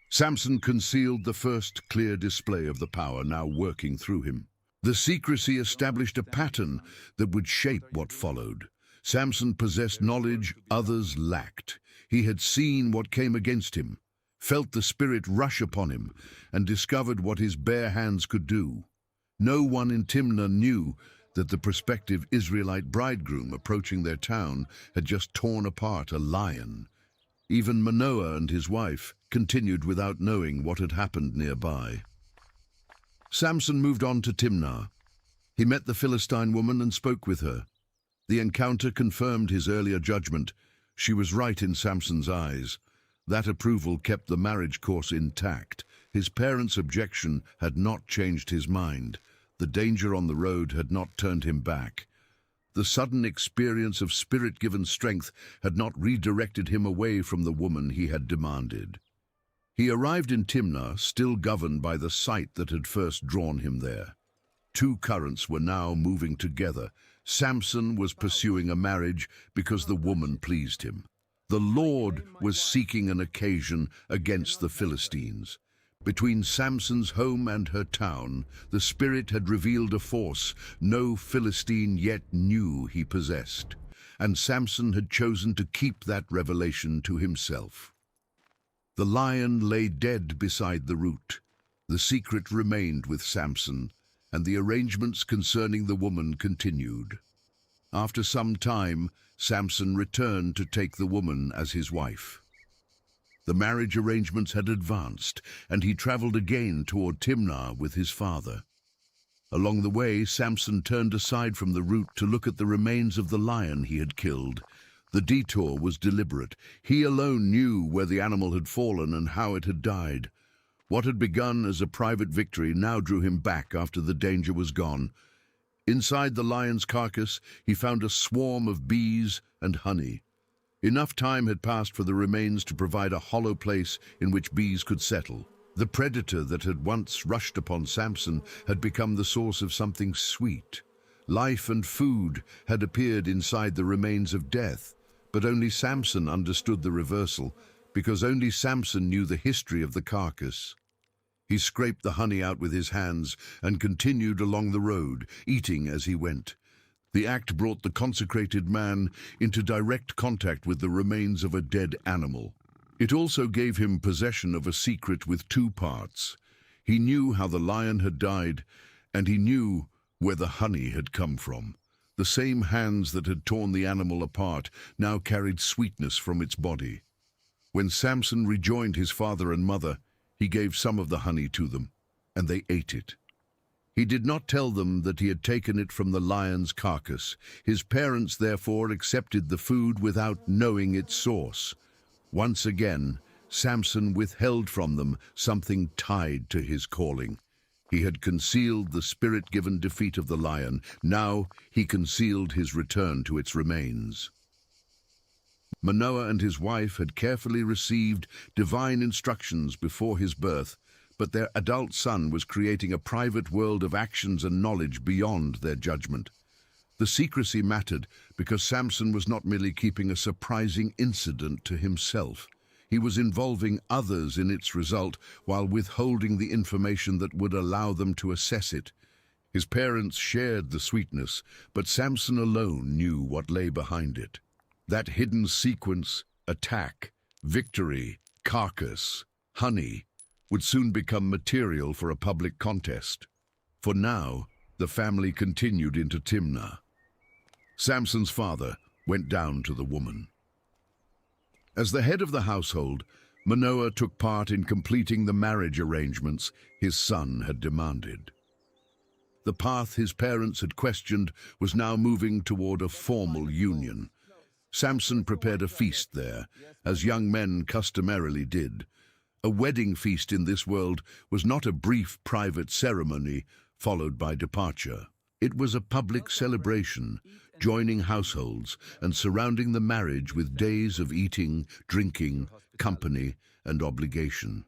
Samson concealed the first clear display of the power now working through him. The secrecy established a pattern that would shape what followed. Samson possessed knowledge others lacked. He had seen what came against him, felt the Spirit rush upon him, and discovered what his bare hands could do. No one in Timnah knew that the prospective Israelite bridegroom approaching their town had just torn apart a lion. Even Manoah and his wife continued without knowing what had happened nearby. Samson moved on to Timnah. He met the Philistine woman and spoke with her. The encounter confirmed his earlier judgment. She was right in Samson's eyes. That approval kept the marriage course intact. His parents' objection had not changed his mind. The danger on the road had not turned him back. The sudden experience of Spirit-given strength had not redirected him away from the woman he had demanded. He arrived in Timnah, still governed by the sight that had first drawn him there. Two currents were now moving together. Samson was pursuing a marriage because the woman pleased him. The Lord was seeking an occasion against the Philistines. Between Samson's home and her town, the Spirit had revealed a force no Philistine yet knew he possessed, and Samson had chosen to keep that revelation to himself. The lion lay dead beside the root. The secret remained with Samson, and the arrangements concerning the woman continued. After some time, Samson returned to take the woman as his wife. The marriage arrangements had advanced, and he traveled again toward Timnah with his father. Along the way, Samson turned aside from the route to look at the remains of the lion he had killed. The detour was deliberate. He alone knew where the animal had fallen and how it had died. What had begun as a private victory now drew him back after the danger was gone. Inside the lion's carcass, he found a swarm of bees and honey. Enough time had passed for the remains to provide a hollow place in which bees could settle. The predator that had once rushed upon Samson had become the source of something sweet. Life and food had appeared inside the remains of death, but only Samson understood the reversal, because only Samson knew the history of the carcass. He scraped the honey out with his hands and continued along the road, eating as he went. The act brought the consecrated man into direct contact with the remains of a dead animal. It also gave him possession of a secret with two parts. He knew how the lion had died, and he knew where the honey had come from. The same hands that had torn the animal apart now carried sweetness from its body. When Samson rejoined his father and mother, he gave some of the honey to them, and they ate it. He did not tell them that he had taken it from the lion's carcass. His parents, therefore, accepted the food without knowing its source. Once again, Samson withheld from them something tied to his calling. He had concealed the Spirit-given defeat of the lion. Now he concealed his return to its remains. Manoah and his wife had carefully received divine instructions before his birth, but their adult son was creating a private world of actions and knowledge beyond their judgment. The secrecy mattered because Samson was not merely keeping a surprising incident to himself. He was involving others in its result while withholding the information that would allow them to assess it. His parents shared the sweetness, but Samson alone knew what lay behind it. That hidden sequence, attack, victory, carcass, honey, would soon become material for a public contest. For now, the family continued into Timnah. Samson's father went down to the woman. As the head of the household, Manoah took part in completing the marriage arrangements his son had demanded. The path his parents had questioned was now moving toward a formal union. Samson prepared a feast there, as young men customarily did. A wedding feast in this world was not a brief private ceremony followed by departure. It was a public celebration, joining households and surrounding the marriage with days of eating, drinking, company, and obligation.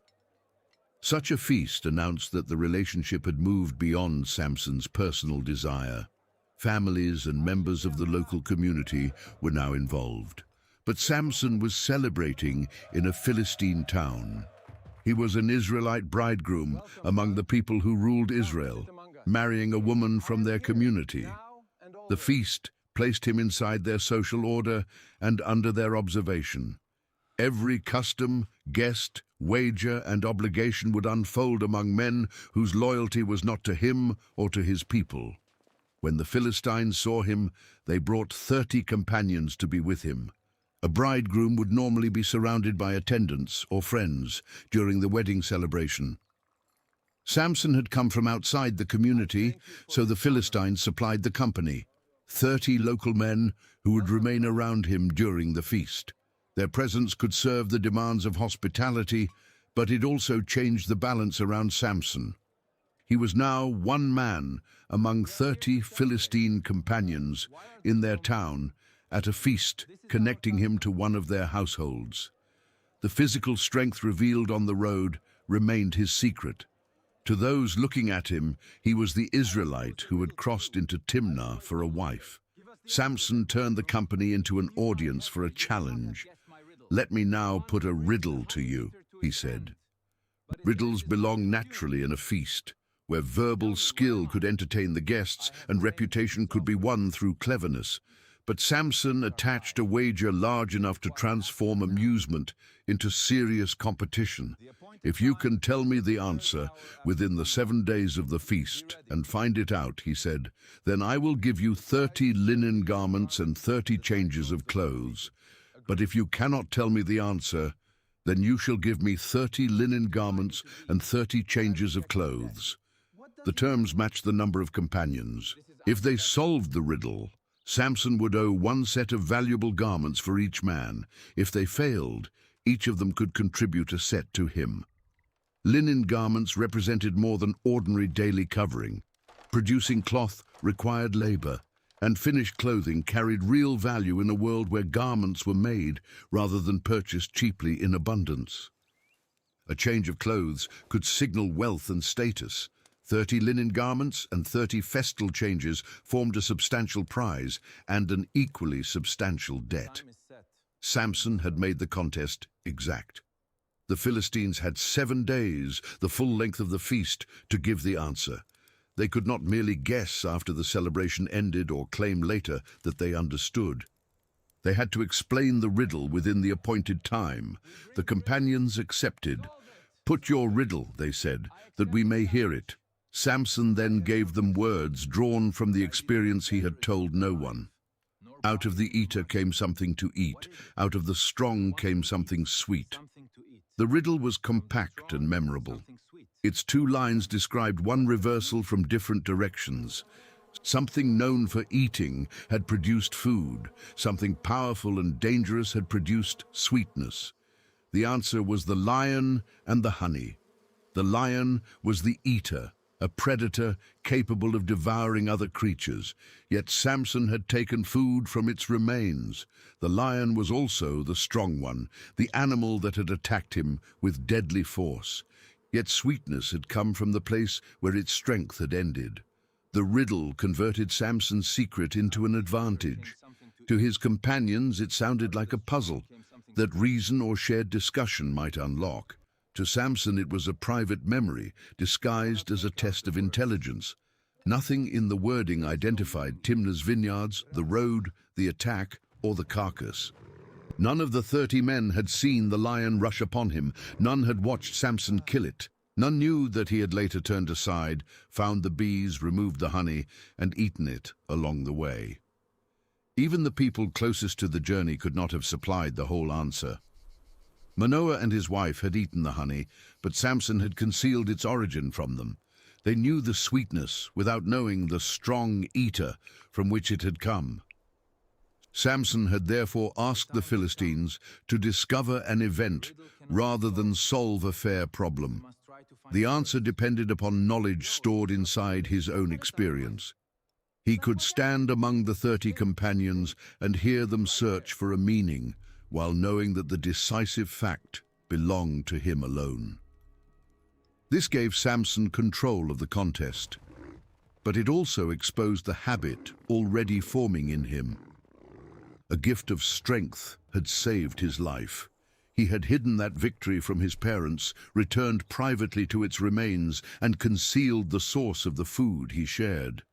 Such a feast announced that the relationship had moved beyond Samson's personal desire. Families and members of the local community were now involved. But Samson was celebrating in a Philistine town. He was an Israelite bridegroom among the people who ruled Israel, marrying a woman from their community. The feast placed him inside their social order and under their observation. Every custom, guest, wager, and obligation would unfold among men whose loyalty was not to him or to his people. When the Philistines saw him, they brought 30 companions to be with him. A bridegroom would normally be surrounded by attendants or friends during the wedding celebration. Samson had come from outside the community, so the Philistines supplied the company, 30 local men who would remain around him during the feast. Their presence could serve the demands of hospitality, but it also changed the balance around Samson. He was now one man among 30 Philistine companions in their town at a feast connecting him to one of their households. The physical strength revealed on the road remained his secret. To those looking at him, he was the Israelite who had crossed into Timnah for a wife. Samson turned the company into an audience for a challenge. "Let me now put a riddle to you," he said. Riddles belong naturally in a feast, where verbal skill could entertain the guests and reputation could be won through cleverness. But Samson attached a wager large enough to transform amusement into serious competition. "If you can tell me the answer within the 7 days of the feast and find it out," he said, "then I will give you 30 linen garments and 30 changes of clothes. But if you cannot tell me the answer, then you shall give me 30 linen garments and 30 changes of clothes." The terms matched the number of companions. If they solved the riddle, Samson would owe 1 set of valuable garments for each man. If they failed, each of them could contribute a set to him. Linen garments represented more than ordinary daily covering. Producing cloth required labor, and finished clothing carried real value in a world where garments were made rather than purchased cheaply in abundance. A change of clothes could signal wealth and status. 30 linen garments and 30 festal changes formed a substantial prize and an equally substantial debt. Samson had made the contest exact. The Philistines had 7 days, the full length of the feast, to give the answer. They could not merely guess after the celebration ended or claim later that they understood. They had to explain the riddle within the appointed time. The companions accepted. "Put your riddle," they said, "that we may hear it." Samson then gave them words drawn from the experience he had told no one. "Out of the eater came something to eat. Out of the strong came something sweet." The riddle was compact and memorable. Its 2 lines described one reversal from different directions. Something known for eating had produced food. Something powerful and dangerous had produced sweetness. The answer was the lion and the honey. The lion was the eater, a predator capable of devouring other creatures, yet Samson had taken food from its remains. The lion was also the strong one, the animal that had attacked him with deadly force. Yet sweetness had come from the place where its strength had ended. The riddle converted Samson's secret into an advantage. To his companions, it sounded like a puzzle that reason or shared discussion might unlock. To Samson, it was a private memory, disguised as a test of intelligence. Nothing in the wording identified Timnah's vineyards, the road, the attack, or the carcass. None of the 30 men had seen the lion rush upon him. None had watched Samson kill it. None knew that he had later turned aside, found the bees, removed the honey, and eaten it along the way. Even the people closest to the journey could not have supplied the whole answer. Manoah and his wife had eaten the honey, but Samson had concealed its origin from them. They knew the sweetness without knowing the strong eater from which it had come. Samson had therefore asked the Philistines to discover an event rather than solve a fair problem. The answer depended upon knowledge stored inside his own experience. He could stand among the 30 companions and hear them search for a meaning, while knowing that the decisive fact belonged to him alone. This gave Samson control of the contest, but it also exposed the habit already forming in him. A gift of strength had saved his life. He had hidden that victory from his parents, returned privately to its remains, and concealed the source of the food he shared.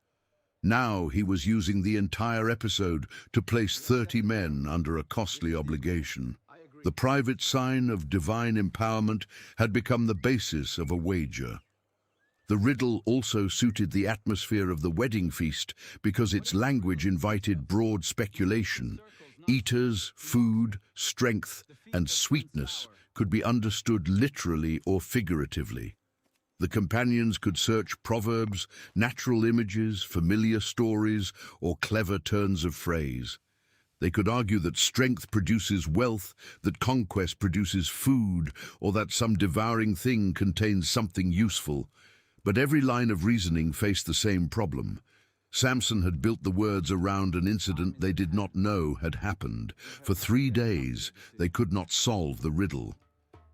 Now he was using the entire episode to place 30 men under a costly obligation. The private sign of divine empowerment had become the basis of a wager. The riddle also suited the atmosphere of the wedding feast because its language invited broad speculation. Eaters, food, strength, and sweetness could be understood literally or figuratively. The companions could search proverbs, natural images, familiar stories, or clever turns of phrase. They could argue that strength produces wealth, that conquest produces food, or that some devouring thing contains something useful. But every line of reasoning faced the same problem. Samson had built the words around an incident they did not know had happened. For 3 days, they could not solve the riddle.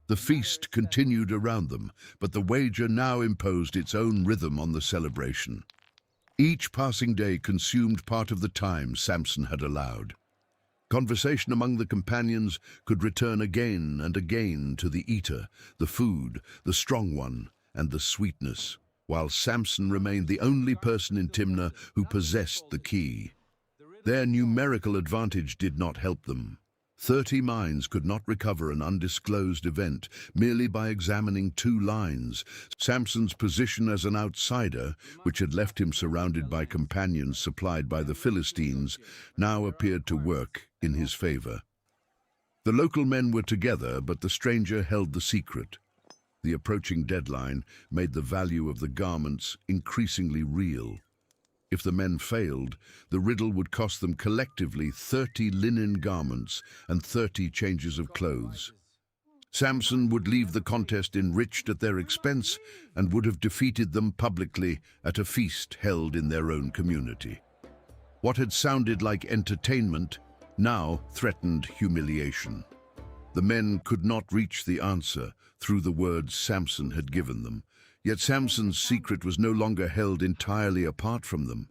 The feast continued around them, but the wager now imposed its own rhythm on the celebration. Each passing day consumed part of the time Samson had allowed. Conversation among the companions could return again and again to the eater, the food, the strong one, and the sweetness, while Samson remained the only person in Timnah who possessed the key. Their numerical advantage did not help them. 30 minds could not recover an undisclosed event merely by examining 2 lines. Samson's position as an outsider, which had left him surrounded by companions supplied by the Philistines, now appeared to work in his favor. The local men were together, but the stranger held the secret. The approaching deadline made the value of the garments increasingly real. If the men failed, the riddle would cost them collectively 30 linen garments and 30 changes of clothes. Samson would leave the contest enriched at their expense and would have defeated them publicly at a feast held in their own community. What had sounded like entertainment now threatened humiliation. The men could not reach the answer through the words Samson had given them. Yet Samson's secret was no longer held entirely apart from them.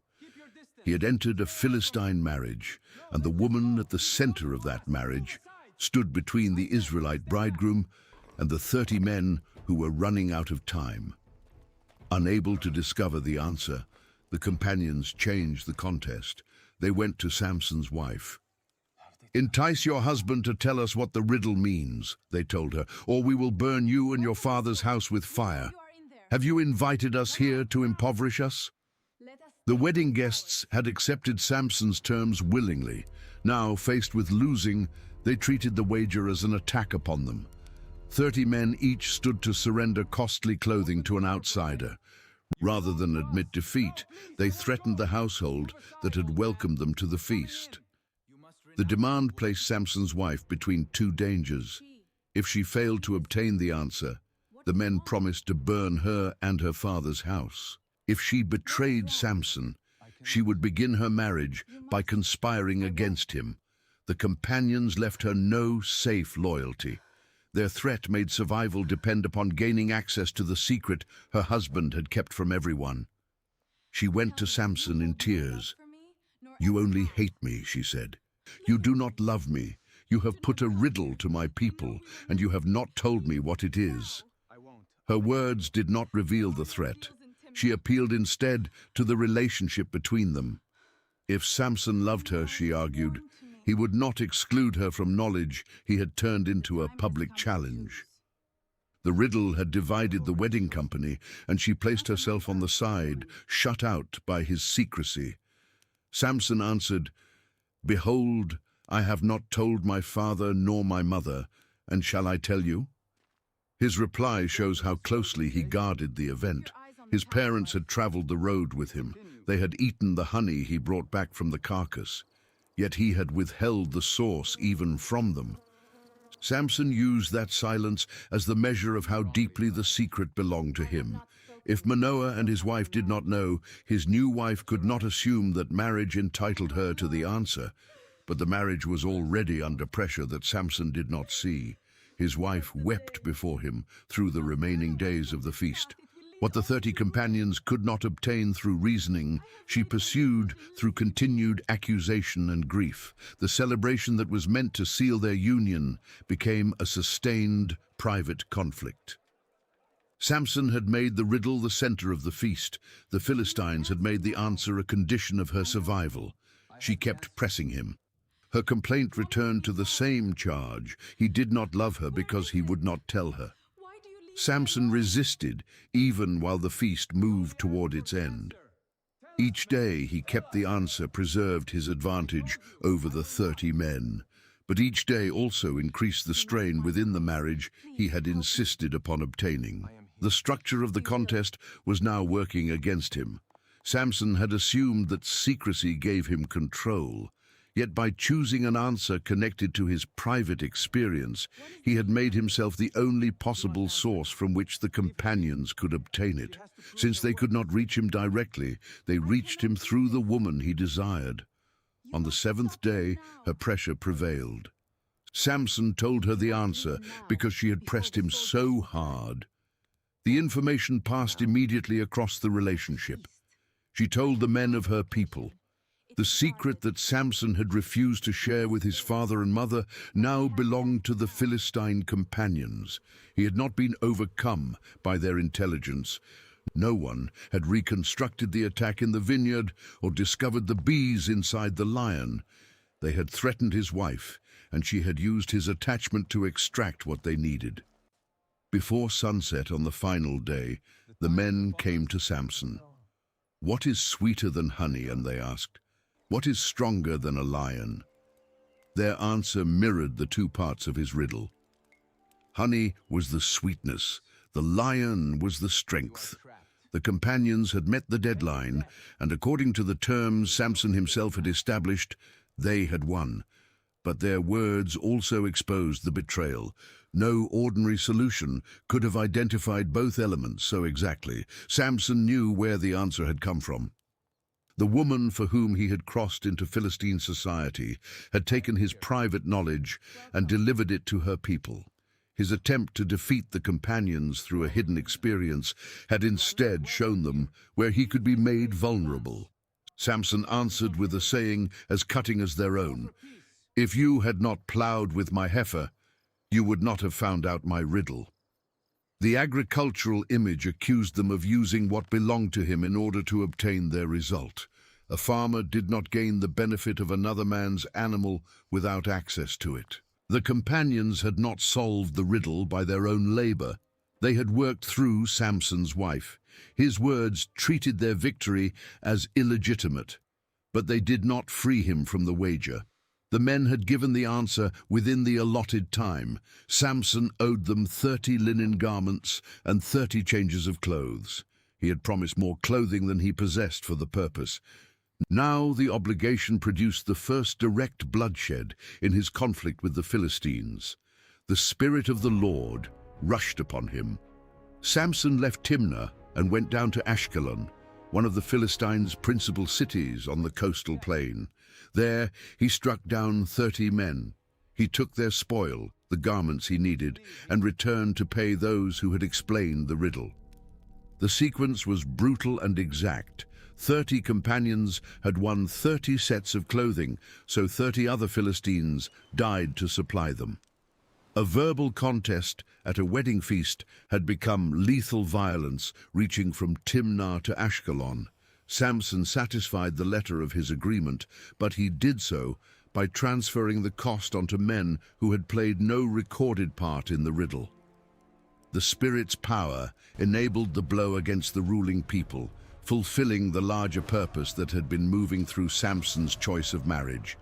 He had entered a Philistine marriage, and the woman at the center of that marriage stood between the Israelite bridegroom and the 30 men who were running out of time. Unable to discover the answer, the companions changed the contest. They went to Samson's wife. "Entice your husband to tell us what the riddle means," they told her, "or we will burn you and your father's house with fire. Have you invited us here to impoverish us?" The wedding guests had accepted Samson's terms willingly. Now, faced with losing, they treated the wager as an attack upon them. 30 men each stood to surrender costly clothing to an outsider. Rather than admit defeat, they threatened the household that had welcomed them to the feast. The demand placed Samson's wife between 2 dangers. If she failed to obtain the answer, the men promised to burn her and her father's house. If she betrayed Samson, she would begin her marriage by conspiring against him. The companions left her no safe loyalty. Their threat made survival depend upon gaining access to the secret her husband had kept from everyone. She went to Samson in tears. "You only hate me," she said. "You do not love me. You have put a riddle to my people, and you have not told me what it is." Her words did not reveal the threat. She appealed instead to the relationship between them. If Samson loved her, she argued, he would not exclude her from knowledge he had turned into a public challenge. The riddle had divided the wedding company, and she placed herself on the side, shut out by his secrecy. Samson answered, "Behold, I have not told my father nor my mother, and shall I tell you?" His reply shows how closely he guarded the event. His parents had traveled the road with him. They had eaten the honey he brought back from the carcass. Yet he had withheld the source even from them. Samson used that silence as the measure of how deeply the secret belonged to him. If Manoah and his wife did not know, his new wife could not assume that marriage entitled her to the answer. But the marriage was already under pressure that Samson did not see. His wife wept before him through the remaining days of the feast. What the 30 companions could not obtain through reasoning, she pursued through continued accusation and grief. The celebration that was meant to seal their union became a sustained, private conflict. Samson had made the riddle the center of the feast. The Philistines had made the answer a condition of her survival. She kept pressing him. Her complaint returned to the same charge. He did not love her because he would not tell her. Samson resisted, even while the feast moved toward its end. Each day he kept the answer, preserved his advantage over the 30 men. But each day also increased the strain within the marriage he had insisted upon obtaining. The structure of the contest was now working against him. Samson had assumed that secrecy gave him control. Yet by choosing an answer connected to his private experience, he had made himself the only possible source from which the companions could obtain it. Since they could not reach him directly, they reached him through the woman he desired. On the 7th day, her pressure prevailed. Samson told her the answer because she had pressed him so hard. The information passed immediately across the relationship. She told the men of her people. The secret that Samson had refused to share with his father and mother now belonged to the Philistine companions. He had not been overcome by their intelligence. No one had reconstructed the attack in the vineyard or discovered the bees inside the lion. They had threatened his wife, and she had used his attachment to extract what they needed. Before sunset on the final day, the men came to Samson. "What is sweeter than honey?" and they asked. "What is stronger than a lion?" Their answer mirrored the two parts of his riddle. Honey was the sweetness, the lion was the strength. The companions had met the deadline, and according to the terms Samson himself had established, they had won. But their words also exposed the betrayal. No ordinary solution could have identified both elements so exactly. Samson knew where the answer had come from. The woman for whom he had crossed into Philistine society had taken his private knowledge and delivered it to her people. His attempt to defeat the companions through a hidden experience had instead shown them where he could be made vulnerable. Samson answered with a saying as cutting as their own. "If you had not plowed with my heifer, you would not have found out my riddle." The agricultural image accused them of using what belonged to him in order to obtain their result. A farmer did not gain the benefit of another man's animal without access to it. The companions had not solved the riddle by their own labor. They had worked through Samson's wife. His words treated their victory as illegitimate, but they did not free him from the wager. The men had given the answer within the allotted time. Samson owed them 30 linen garments and 30 changes of clothes. He had promised more clothing than he possessed for the purpose. Now the obligation produced the first direct bloodshed in his conflict with the Philistines. The Spirit of the Lord rushed upon him. Samson left Timnah and went down to Ashkelon, one of the Philistines' principal cities on the coastal plain. There he struck down 30 men. He took their spoil, the garments he needed, and returned to pay those who had explained the riddle. The sequence was brutal and exact. 30 companions had won 30 sets of clothing, so 30 other Philistines died to supply them. A verbal contest at a wedding feast had become lethal violence, reaching from Timnah to Ashkelon. Samson satisfied the letter of his agreement, but he did so by transferring the cost onto men who had played no recorded part in the riddle. The Spirit's power enabled the blow against the ruling people, fulfilling the larger purpose that had been moving through Samson's choice of marriage.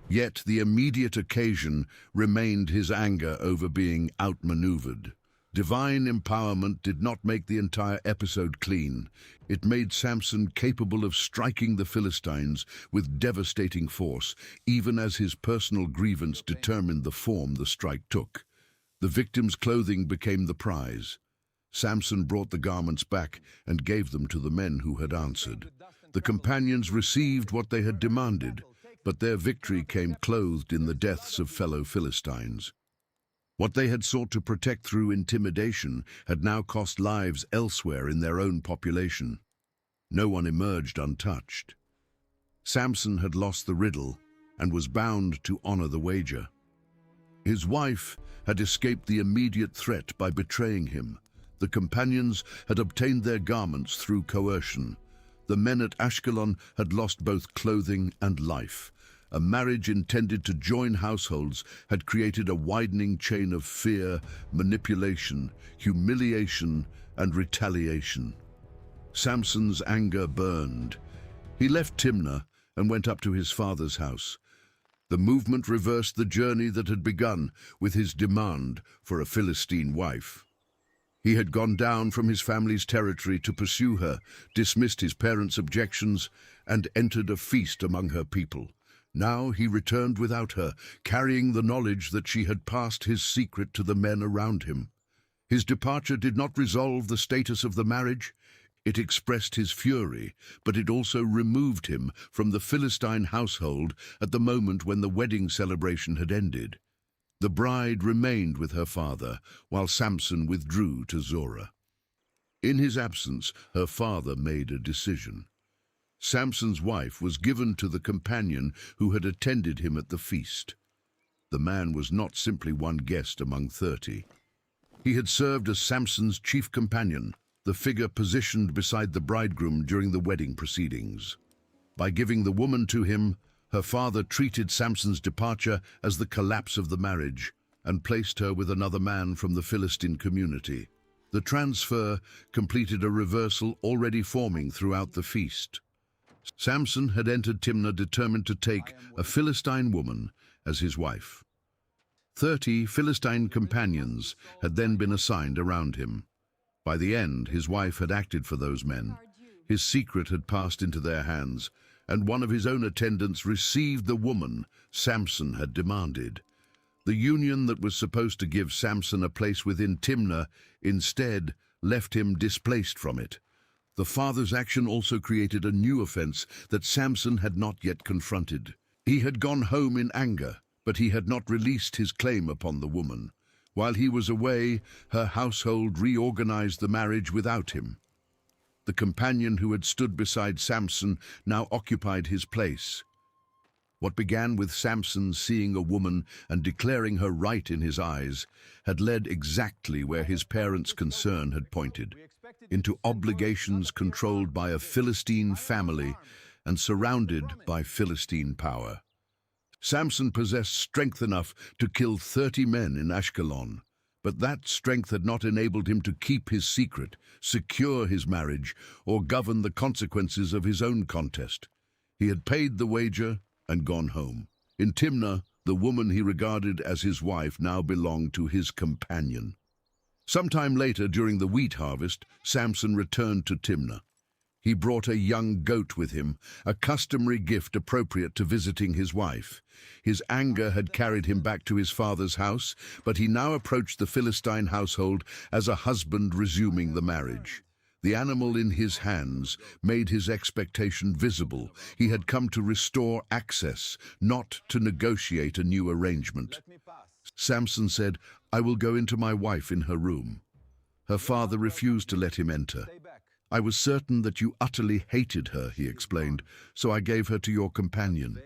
Yet the immediate occasion remained his anger over being outmaneuvered. Divine empowerment did not make the entire episode clean. It made Samson capable of striking the Philistines with devastating force, even as his personal grievance determined the form the strike took. The victim's clothing became the prize. Samson brought the garments back and gave them to the men who had answered. The companions received what they had demanded, but their victory came clothed in the deaths of fellow Philistines. What they had sought to protect through intimidation had now cost lives elsewhere in their own population. No one emerged untouched. Samson had lost the riddle and was bound to honor the wager. His wife had escaped the immediate threat by betraying him. The companions had obtained their garments through coercion. The men at Ashkelon had lost both clothing and life. A marriage intended to join households had created a widening chain of fear, manipulation, humiliation, and retaliation. Samson's anger burned. He left Timnah and went up to his father's house. The movement reversed the journey that had begun with his demand for a Philistine wife. He had gone down from his family's territory to pursue her, dismissed his parents' objections, and entered a feast among her people. Now he returned without her, carrying the knowledge that she had passed his secret to the men around him. His departure did not resolve the status of the marriage. It expressed his fury, but it also removed him from the Philistine household at the moment when the wedding celebration had ended. The bride remained with her father, while Samson withdrew to Zorah. In his absence, her father made a decision. Samson's wife was given to the companion who had attended him at the feast. The man was not simply one guest among 30. He had served as Samson's chief companion, the figure positioned beside the bridegroom during the wedding proceedings. By giving the woman to him, her father treated Samson's departure as the collapse of the marriage and placed her with another man from the Philistine community. The transfer completed a reversal already forming throughout the feast. Samson had entered Timnah determined to take a Philistine woman as his wife. 30 Philistine companions had then been assigned around him. By the end, his wife had acted for those men. His secret had passed into their hands, and one of his own attendants received the woman Samson had demanded. The union that was supposed to give Samson a place within Timnah instead left him displaced from it. The father's action also created a new offense that Samson had not yet confronted. He had gone home in anger, but he had not released his claim upon the woman. While he was away, her household reorganized the marriage without him. The companion who had stood beside Samson now occupied his place. What began with Samson seeing a woman and declaring her right in his eyes had led exactly where his parents' concern had pointed, into obligations controlled by a Philistine family and surrounded by Philistine power. Samson possessed strength enough to kill 30 men in Ashkelon, but that strength had not enabled him to keep his secret, secure his marriage, or govern the consequences of his own contest. He had paid the wager and gone home. In Timnah, the woman he regarded as his wife now belonged to his companion. Sometime later, during the wheat harvest, Samson returned to Timnah. He brought a young goat with him, a customary gift appropriate to visiting his wife. His anger had carried him back to his father's house, but he now approached the Philistine household as a husband resuming the marriage. The animal in his hands made his expectation visible. He had come to restore access, not to negotiate a new arrangement. Samson said, "I will go into my wife in her room." Her father refused to let him enter. "I was certain that you utterly hated her," he explained, "so I gave her to your companion."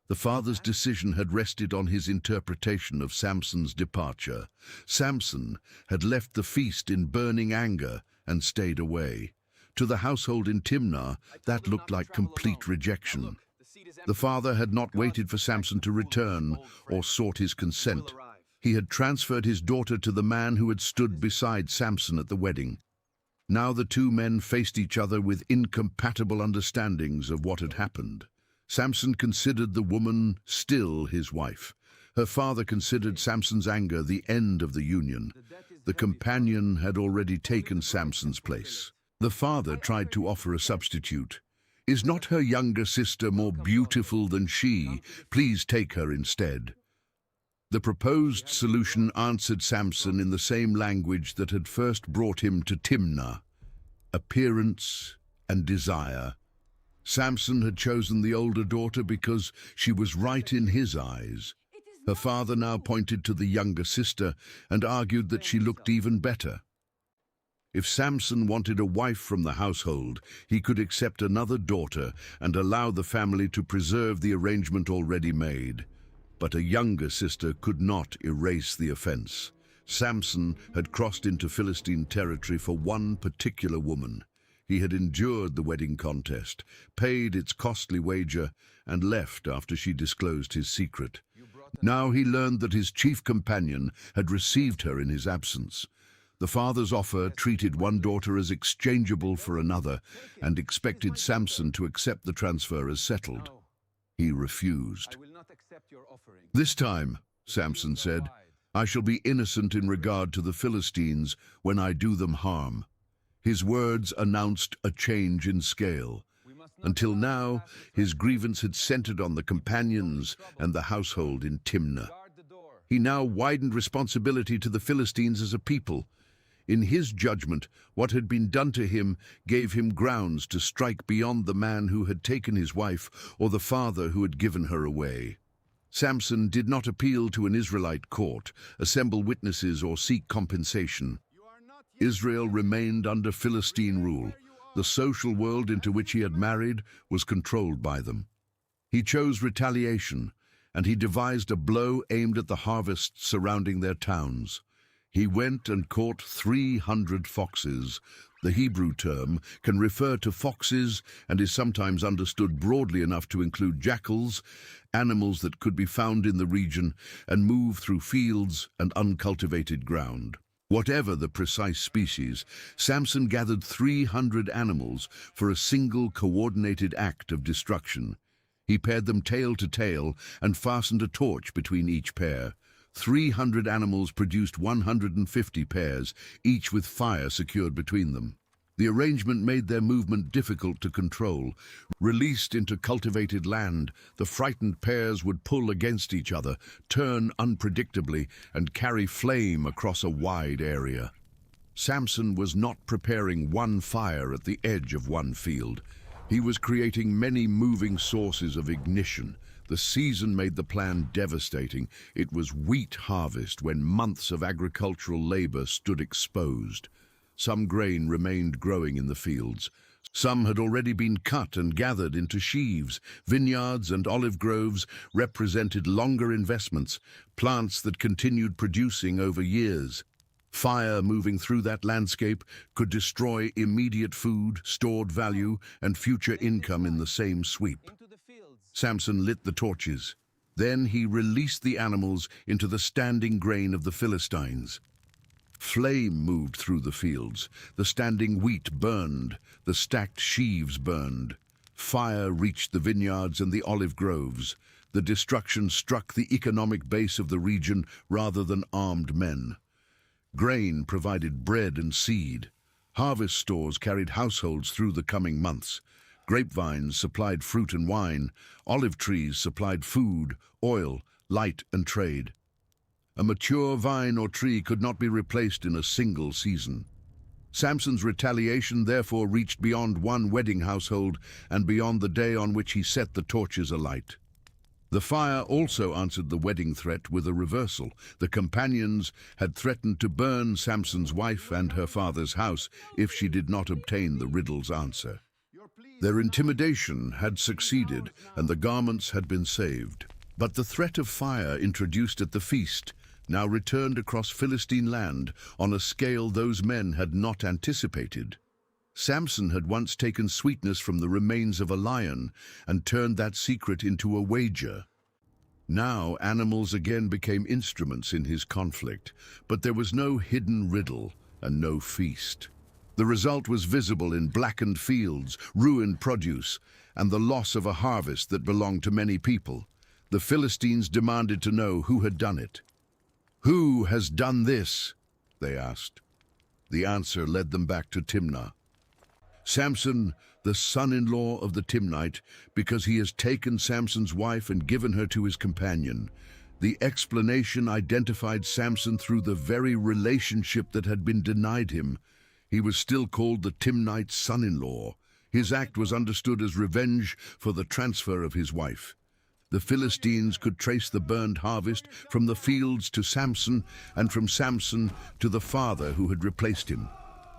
The father's decision had rested on his interpretation of Samson's departure. Samson had left the feast in burning anger and stayed away. To the household in Timnah, that looked like complete rejection. The father had not waited for Samson to return or sought his consent. He had transferred his daughter to the man who had stood beside Samson at the wedding. Now the two men faced each other with incompatible understandings of what had happened. Samson considered the woman still his wife. Her father considered Samson's anger the end of the union. The companion had already taken Samson's place. The father tried to offer a substitute. "Is not her younger sister more beautiful than she? Please take her instead." The proposed solution answered Samson in the same language that had first brought him to Timnah: appearance and desire. Samson had chosen the older daughter because she was right in his eyes. Her father now pointed to the younger sister and argued that she looked even better. If Samson wanted a wife from the household, he could accept another daughter and allow the family to preserve the arrangement already made. But a younger sister could not erase the offense. Samson had crossed into Philistine territory for one particular woman. He had endured the wedding contest, paid its costly wager, and left after she disclosed his secret. Now he learned that his chief companion had received her in his absence. The father's offer treated one daughter as exchangeable for another and expected Samson to accept the transfer as settled. He refused. "This time," Samson said, "I shall be innocent in regard to the Philistines when I do them harm." His words announced a change in scale. Until now, his grievance had centered on the companions and the household in Timnah. He now widened responsibility to the Philistines as a people. In his judgment, what had been done to him gave him grounds to strike beyond the man who had taken his wife or the father who had given her away. Samson did not appeal to an Israelite court, assemble witnesses, or seek compensation. Israel remained under Philistine rule. The social world into which he had married was controlled by them. He chose retaliation, and he devised a blow aimed at the harvests surrounding their towns. He went and caught 300 foxes. The Hebrew term can refer to foxes and is sometimes understood broadly enough to include jackals, animals that could be found in the region and move through fields and uncultivated ground. Whatever the precise species, Samson gathered 300 animals for a single coordinated act of destruction. He paired them tail to tail and fastened a torch between each pair. 300 animals produced 150 pairs, each with fire secured between them. The arrangement made their movement difficult to control. Released into cultivated land, the frightened pairs would pull against each other, turn unpredictably, and carry flame across a wide area. Samson was not preparing one fire at the edge of one field. He was creating many moving sources of ignition. The season made the plan devastating. It was wheat harvest when months of agricultural labor stood exposed. Some grain remained growing in the fields. Some had already been cut and gathered into sheaves. Vineyards and olive groves represented longer investments, plants that continued producing over years. Fire moving through that landscape could destroy immediate food, stored value, and future income in the same sweep. Samson lit the torches. Then he released the animals into the standing grain of the Philistines. Flame moved through the fields. The standing wheat burned. The stacked sheaves burned. Fire reached the vineyards and the olive groves. The destruction struck the economic base of the region rather than armed men. Grain provided bread and seed. Harvest stores carried households through the coming months. Grapevines supplied fruit and wine. Olive trees supplied food, oil, light, and trade. A mature vine or tree could not be replaced in a single season. Samson's retaliation therefore reached beyond one wedding household and beyond the day on which he set the torches alight. The fire also answered the wedding threat with a reversal. The companions had threatened to burn Samson's wife and her father's house if she did not obtain the riddle's answer. Their intimidation had succeeded, and the garments had been saved. But the threat of fire introduced at the feast now returned across Philistine land on a scale those men had not anticipated. Samson had once taken sweetness from the remains of a lion and turned that secret into a wager. Now animals again became instruments in his conflict, but there was no hidden riddle and no feast. The result was visible in blackened fields, ruined produce, and the loss of a harvest that belonged to many people. The Philistines demanded to know who had done it. "Who has done this?" they asked. The answer led them back to Timnah. "Samson, the son-in-law of the Timnite, because he has taken Samson's wife and given her to his companion." The explanation identified Samson through the very relationship that had been denied him. He was still called the Timnite's son-in-law. His act was understood as revenge for the transfer of his wife. The Philistines could trace the burned harvest from the fields to Samson, and from Samson to the father who had replaced him.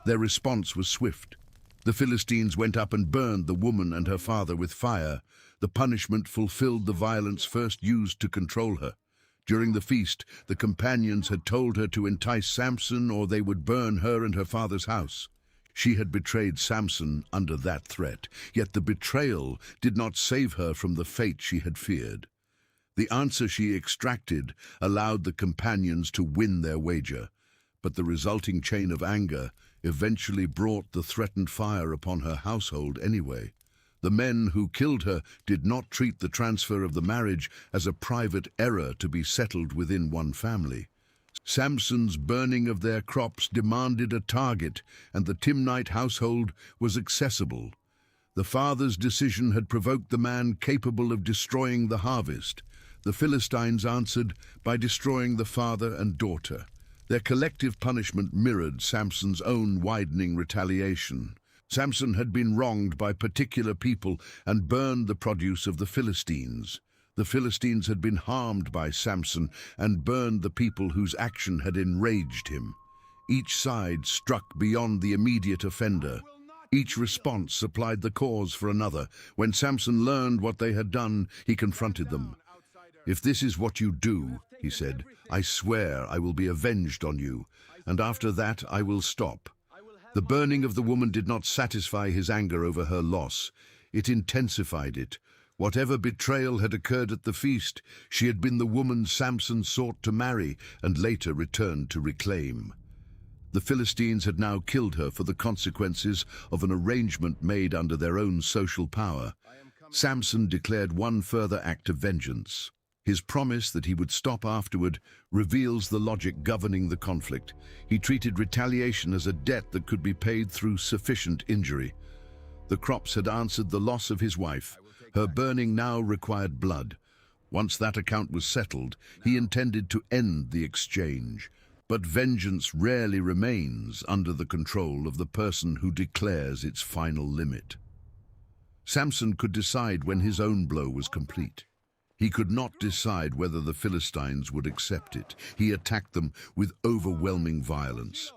Their response was swift. The Philistines went up and burned the woman and her father with fire. The punishment fulfilled the violence first used to control her. During the feast, the companions had told her to entice Samson or they would burn her and her father's house. She had betrayed Samson under that threat, yet the betrayal did not save her from the fate she had feared. The answer she extracted allowed the companions to win their wager, but the resulting chain of anger eventually brought the threatened fire upon her household anyway. The men who killed her did not treat the transfer of the marriage as a private error to be settled within one family. Samson's burning of their crops demanded a target, and the Timnite household was accessible. The father's decision had provoked the man capable of destroying the harvest. The Philistines answered by destroying the father and daughter. Their collective punishment mirrored Samson's own widening retaliation. Samson had been wronged by particular people and burned the produce of the Philistines. The Philistines had been harmed by Samson and burned the people whose action had enraged him. Each side struck beyond the immediate offender. Each response supplied the cause for another. When Samson learned what they had done, he confronted them. "If this is what you do," he said, "I swear I will be avenged on you, and after that I will stop." The burning of the woman did not satisfy his anger over her loss. It intensified it. Whatever betrayal had occurred at the feast, she had been the woman Samson sought to marry and later returned to reclaim. The Philistines had now killed her for the consequences of an arrangement made under their own social power. Samson declared one further act of vengeance. His promise that he would stop afterward reveals the logic governing the conflict. He treated retaliation as a debt that could be paid through sufficient injury. The crops had answered the loss of his wife. Her burning now required blood. Once that account was settled, he intended to end the exchange. But vengeance rarely remains under the control of the person who declares its final limit. Samson could decide when his own blow was complete. He could not decide whether the Philistines would accept it. He attacked them with overwhelming violence.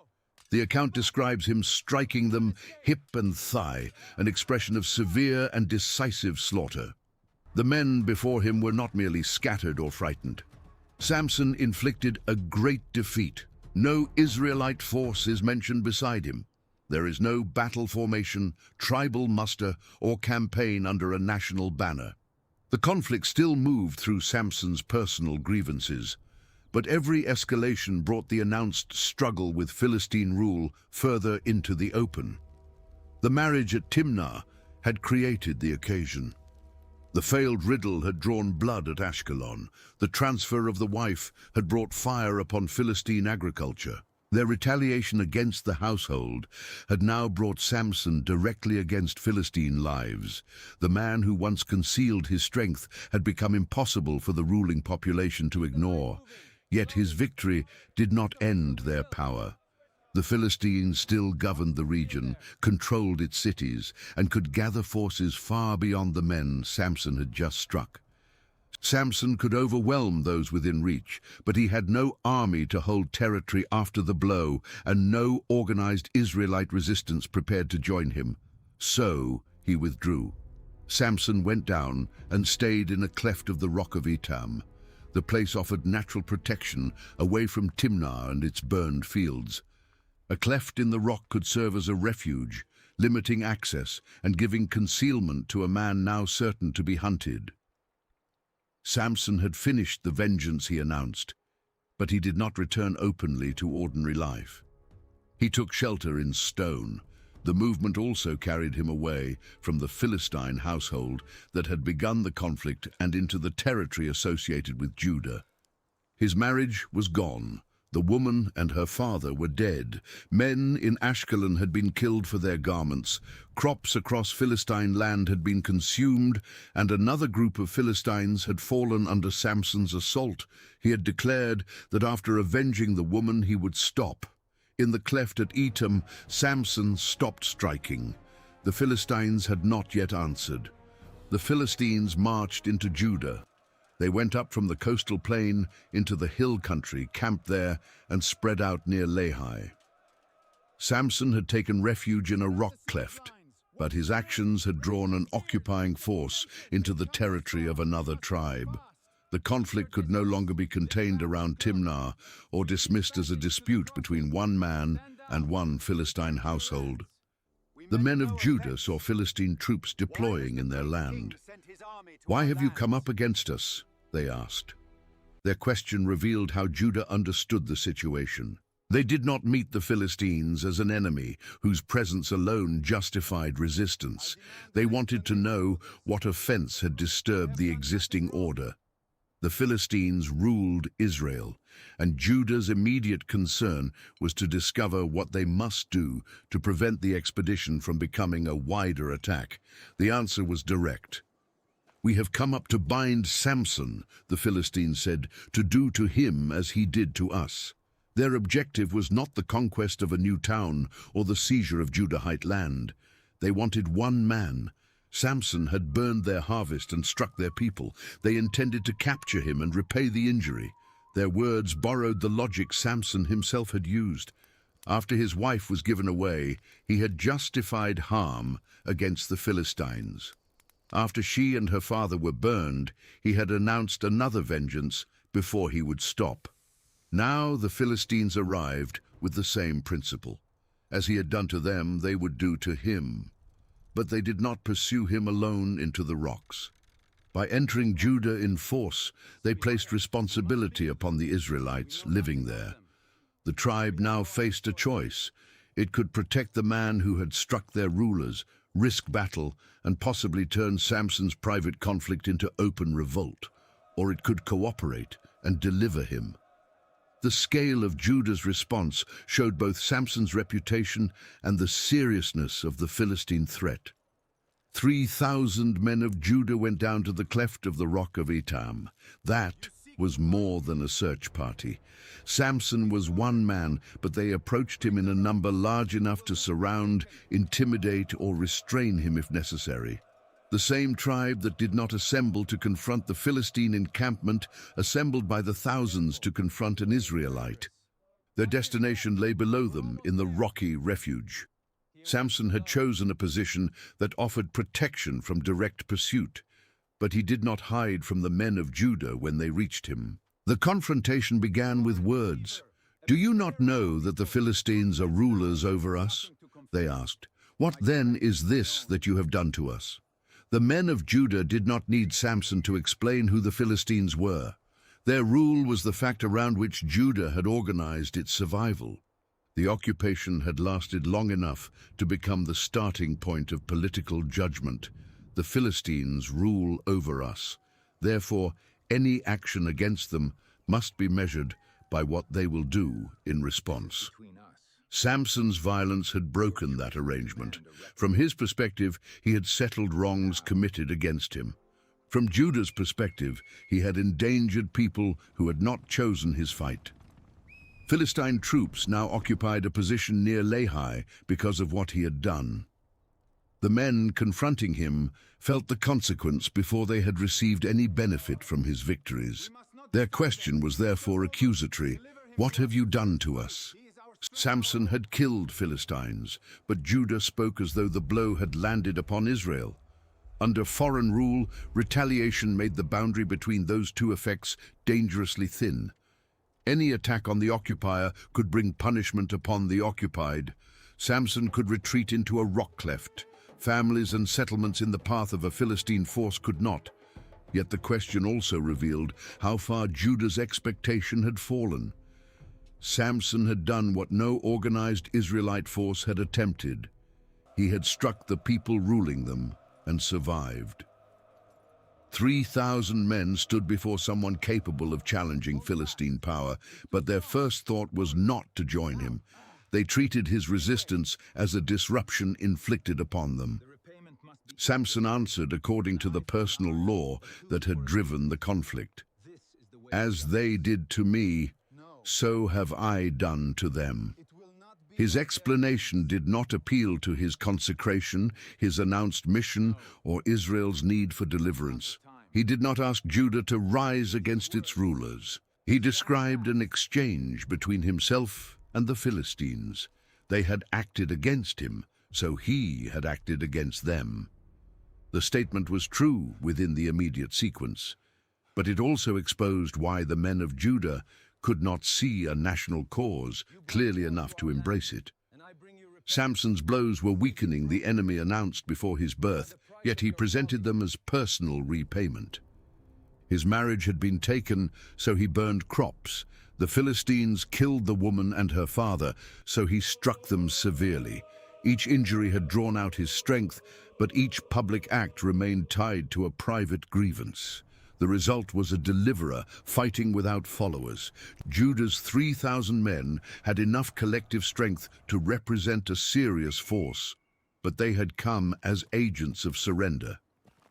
The account describes him striking them hip and thigh, an expression of severe and decisive slaughter. The men before him were not merely scattered or frightened. Samson inflicted a great defeat. No Israelite force is mentioned beside him. There is no battle formation, tribal muster, or campaign under a national banner. The conflict still moved through Samson's personal grievances, but every escalation brought the announced struggle with Philistine rule further into the open. The marriage at Timnah had created the occasion. The failed riddle had drawn blood at Ashkelon. The transfer of the wife had brought fire upon Philistine agriculture. Their retaliation against the household had now brought Samson directly against Philistine lives. The man who once concealed his strength had become impossible for the ruling population to ignore. Yet his victory did not end their power. The Philistines still governed the region, controlled its cities, and could gather forces far beyond the men Samson had just struck. Samson could overwhelm those within reach, but he had no army to hold territory after the blow, and no organized Israelite resistance prepared to join him. So he withdrew. Samson went down and stayed in a cleft of the rock of Etam. The place offered natural protection away from Timnah and its burned fields. A cleft in the rock could serve as a refuge, limiting access and giving concealment to a man now certain to be hunted. Samson had finished the vengeance he announced, but he did not return openly to ordinary life. He took shelter in stone. The movement also carried him away from the Philistine household that had begun the conflict and into the territory associated with Judah. His marriage was gone. The woman and her father were dead. Men in Ashkelon had been killed for their garments. Crops across Philistine land had been consumed, and another group of Philistines had fallen under Samson's assault. He had declared that after avenging the woman he would stop. In the cleft at Etam, Samson stopped striking. The Philistines had not yet answered. The Philistines marched into Judah. They went up from the coastal plain into the hill country, camped there, and spread out near Lehi. Samson had taken refuge in a rock cleft, but his actions had drawn an occupying force into the territory of another tribe. The conflict could no longer be contained around Timnah or dismissed as a dispute between one man and one Philistine household. The men of Judah saw Philistine troops deploying in their land. "Why have you come up against us?" they asked. Their question revealed how Judah understood the situation. They did not meet the Philistines as an enemy whose presence alone justified resistance. They wanted to know what offense had disturbed the existing order. The Philistines ruled Israel, and Judah's immediate concern was to discover what they must do to prevent the expedition from becoming a wider attack. The answer was direct. "We have come up to bind Samson," the Philistines said, "to do to him as he did to us." Their objective was not the conquest of a new town or the seizure of Judahite land. They wanted one man. Samson had burned their harvest and struck their people. They intended to capture him and repay the injury. Their words borrowed the logic Samson himself had used. After his wife was given away, he had justified harm against the Philistines. After she and her father were burned, he had announced another vengeance before he would stop. Now the Philistines arrived with the same principle. As he had done to them, they would do to him. But they did not pursue him alone into the rocks. By entering Judah in force, they placed responsibility upon the Israelites living there. The tribe now faced a choice. It could protect the man who had struck their rulers, risk battle, and possibly turn Samson's private conflict into open revolt, or it could cooperate and deliver him. The scale of Judah's response showed both Samson's reputation and the seriousness of the Philistine threat. 3,000 men of Judah went down to the cleft of the rock of Etam. That was more than a search party. Samson was one man, but they approached him in a number large enough to surround, intimidate, or restrain him if necessary. The same tribe that did not assemble to confront the Philistine encampment assembled by the thousands to confront an Israelite. Their destination lay below them in the rocky refuge. Samson had chosen a position that offered protection from direct pursuit, but he did not hide from the men of Judah when they reached him. The confrontation began with words. "Do you not know that the Philistines are rulers over us?" they asked. "What then is this that you have done to us?" The men of Judah did not need Samson to explain who the Philistines were. Their rule was the fact around which Judah had organized its survival. The occupation had lasted long enough to become the starting point of political judgment. The Philistines rule over us. Therefore, any action against them must be measured by what they will do in response. Samson's violence had broken that arrangement. From his perspective, he had settled wrongs committed against him. From Judah's perspective, he had endangered people who had not chosen his fight. Philistine troops now occupied a position near Lehi because of what he had done. The men confronting him felt the consequence before they had received any benefit from his victories. Their question was therefore accusatory. "What have you done to us?" Samson had killed Philistines, but Judah spoke as though the blow had landed upon Israel. Under foreign rule, retaliation made the boundary between those two effects dangerously thin. Any attack on the occupier could bring punishment upon the occupied. Samson could retreat into a rock cleft. Families and settlements in the path of a Philistine force could not. Yet the question also revealed how far Judah's expectation had fallen. Samson had done what no organized Israelite force had attempted. He had struck the people ruling them and survived. 3,000 men stood before someone capable of challenging Philistine power, but their first thought was not to join him. They treated his resistance as a disruption inflicted upon them. Samson answered according to the personal law that had driven the conflict. "As they did to me, so have I done to them." His explanation did not appeal to his consecration, his announced mission, or Israel's need for deliverance. He did not ask Judah to rise against its rulers. He described an exchange between himself and the Philistines. They had acted against him, so he had acted against them. The statement was true within the immediate sequence, but it also exposed why the men of Judah could not see a national cause clearly enough to embrace it. Samson's blows were weakening the enemy announced before his birth, yet he presented them as personal repayment. His marriage had been taken, so he burned crops. The Philistines killed the woman and her father, so he struck them severely. Each injury had drawn out his strength, but each public act remained tied to a private grievance. The result was a deliverer fighting without followers. Judah's 3,000 men had enough collective strength to represent a serious force, but they had come as agents of surrender.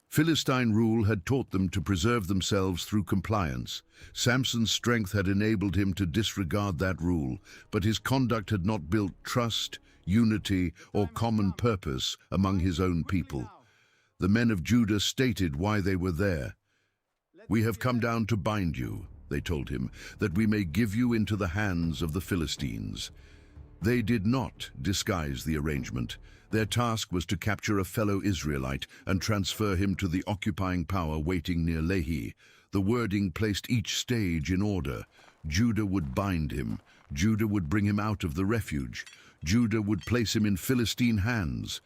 Philistine rule had taught them to preserve themselves through compliance. Samson's strength had enabled him to disregard that rule, but his conduct had not built trust, unity, or common purpose among his own people. The men of Judah stated why they were there. "We have come down to bind you," they told him, "that we may give you into the hands of the Philistines." They did not disguise the arrangement. Their task was to capture a fellow Israelite and transfer him to the occupying power waiting near Lehi. The wording placed each stage in order. Judah would bind him. Judah would bring him out of the refuge. Judah would place him in Philistine hands.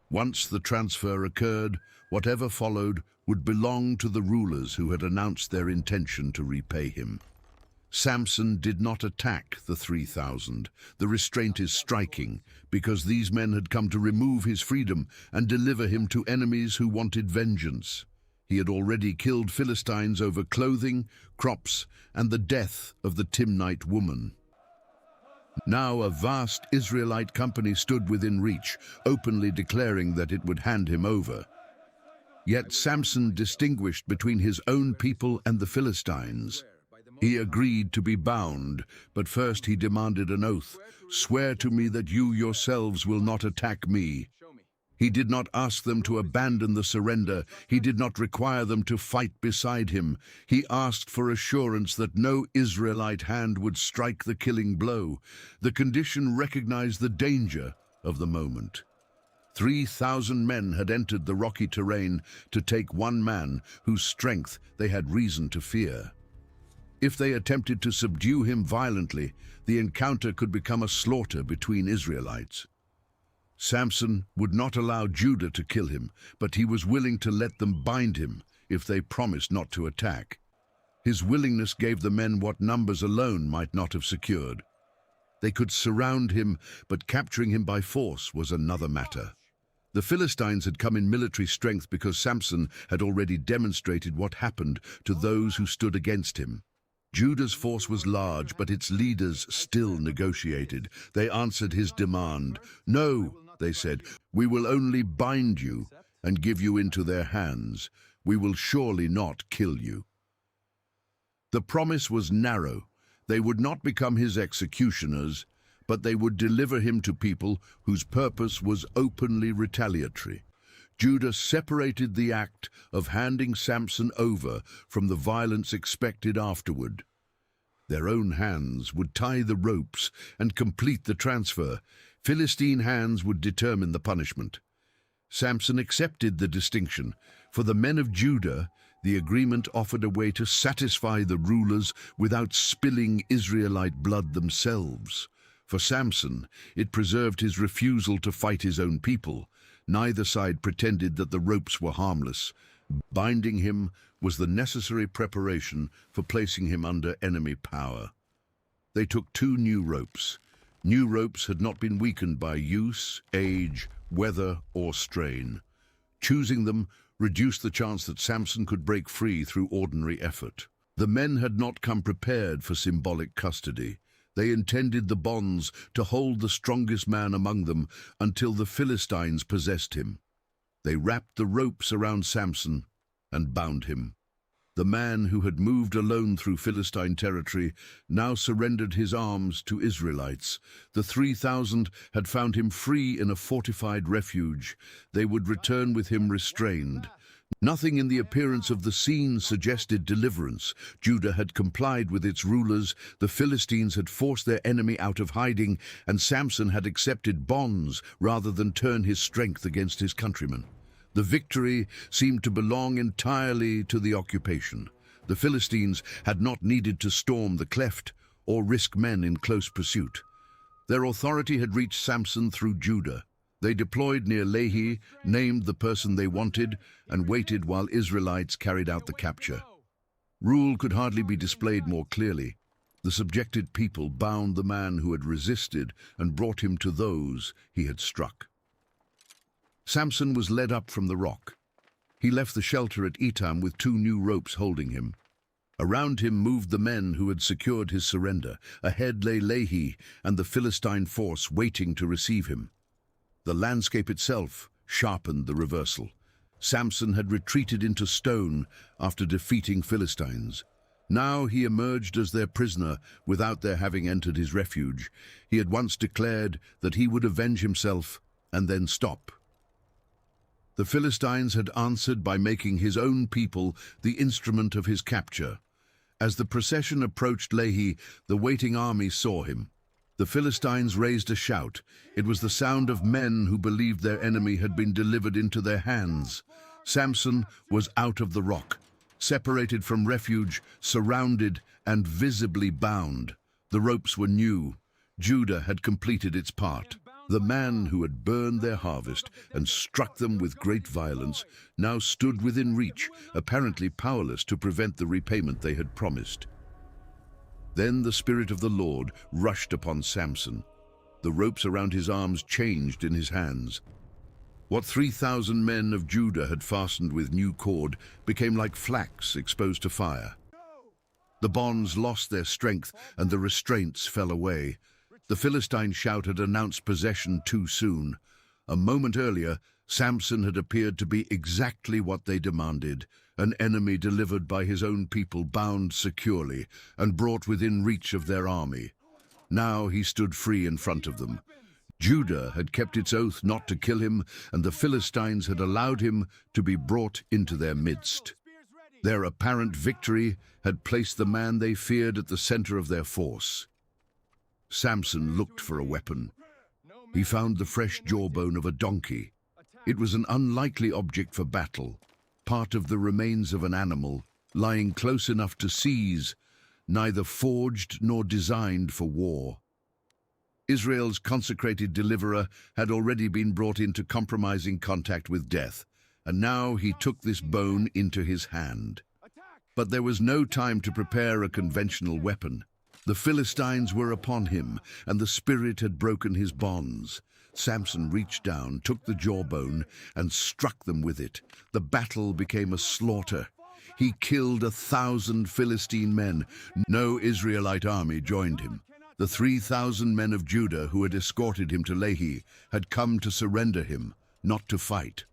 Once the transfer occurred, whatever followed would belong to the rulers who had announced their intention to repay him. Samson did not attack the 3,000. The restraint is striking, because these men had come to remove his freedom and deliver him to enemies who wanted vengeance. He had already killed Philistines over clothing, crops, and the death of the Timnite woman. Now a vast Israelite company stood within reach, openly declaring that it would hand him over. Yet Samson distinguished between his own people and the Philistines. He agreed to be bound, but first he demanded an oath. "Swear to me that you yourselves will not attack me." He did not ask them to abandon the surrender. He did not require them to fight beside him. He asked for assurance that no Israelite hand would strike the killing blow. The condition recognized the danger of the moment. 3,000 men had entered the rocky terrain to take one man whose strength they had reason to fear. If they attempted to subdue him violently, the encounter could become a slaughter between Israelites. Samson would not allow Judah to kill him, but he was willing to let them bind him if they promised not to attack. His willingness gave the men what numbers alone might not have secured. They could surround him, but capturing him by force was another matter. The Philistines had come in military strength because Samson had already demonstrated what happened to those who stood against him. Judah's force was large, but its leaders still negotiated. They answered his demand. "No," they said, "we will only bind you and give you into their hands. We will surely not kill you." The promise was narrow. They would not become his executioners, but they would deliver him to people whose purpose was openly retaliatory. Judah separated the act of handing Samson over from the violence expected afterward. Their own hands would tie the ropes and complete the transfer. Philistine hands would determine the punishment. Samson accepted the distinction. For the men of Judah, the agreement offered a way to satisfy the rulers without spilling Israelite blood themselves. For Samson, it preserved his refusal to fight his own people. Neither side pretended that the ropes were harmless. Binding him was the necessary preparation for placing him under enemy power. They took 2 new ropes. New ropes had not been weakened by use, age, weather, or strain. Choosing them reduced the chance that Samson could break free through ordinary effort. The men had not come prepared for symbolic custody. They intended the bonds to hold the strongest man among them until the Philistines possessed him. They wrapped the ropes around Samson and bound him. The man who had moved alone through Philistine territory now surrendered his arms to Israelites. The 3,000 had found him free in a fortified refuge. They would return with him restrained. Nothing in the appearance of the scene suggested deliverance. Judah had complied with its rulers, the Philistines had forced their enemy out of hiding, and Samson had accepted bonds rather than turn his strength against his countrymen. The victory seemed to belong entirely to the occupation. The Philistines had not needed to storm the cleft or risk men in close pursuit. Their authority had reached Samson through Judah. They deployed near Lehi, named the person they wanted, and waited while Israelites carried out the capture. Rule could hardly be displayed more clearly. The subjected people bound the man who had resisted and brought him to those he had struck. Samson was led up from the rock. He left the shelter at Etam with 2 new ropes holding him. Around him moved the men who had secured his surrender. Ahead lay Lehi and the Philistine force waiting to receive him. The landscape itself sharpened the reversal. Samson had retreated into stone after defeating Philistines. Now he emerged as their prisoner without their having entered his refuge. He had once declared that he would avenge himself and then stop. The Philistines had answered by making his own people the instrument of his capture. As the procession approached Lehi, the waiting army saw him. The Philistines raised a shout. It was the sound of men who believed their enemy had been delivered into their hands. Samson was out of the rock, separated from refuge, surrounded and visibly bound. The ropes were new. Judah had completed its part. The man who had burned their harvest and struck them with great violence now stood within reach, apparently powerless to prevent the repayment they had promised. Then the Spirit of the Lord rushed upon Samson. The ropes around his arms changed in his hands. What 3,000 men of Judah had fastened with new cord became like flax exposed to fire. The bonds lost their strength and the restraints fell away. The Philistine shout had announced possession too soon. A moment earlier, Samson had appeared to be exactly what they demanded, an enemy delivered by his own people, bound securely and brought within reach of their army. Now he stood free in front of them. Judah had kept its oath not to kill him, and the Philistines had allowed him to be brought into their midst. Their apparent victory had placed the man they feared at the center of their force. Samson looked for a weapon. He found the fresh jawbone of a donkey. It was an unlikely object for battle, part of the remains of an animal, lying close enough to seize, neither forged nor designed for war. Israel's consecrated deliverer had already been brought into compromising contact with death, and now he took this bone into his hand. But there was no time to prepare a conventional weapon. The Philistines were upon him, and the Spirit had broken his bonds. Samson reached down, took the jawbone, and struck them with it. The battle became a slaughter. He killed 1,000 Philistine men. No Israelite army joined him. The 3,000 men of Judah who had escorted him to Lehi had come to surrender him, not to fight.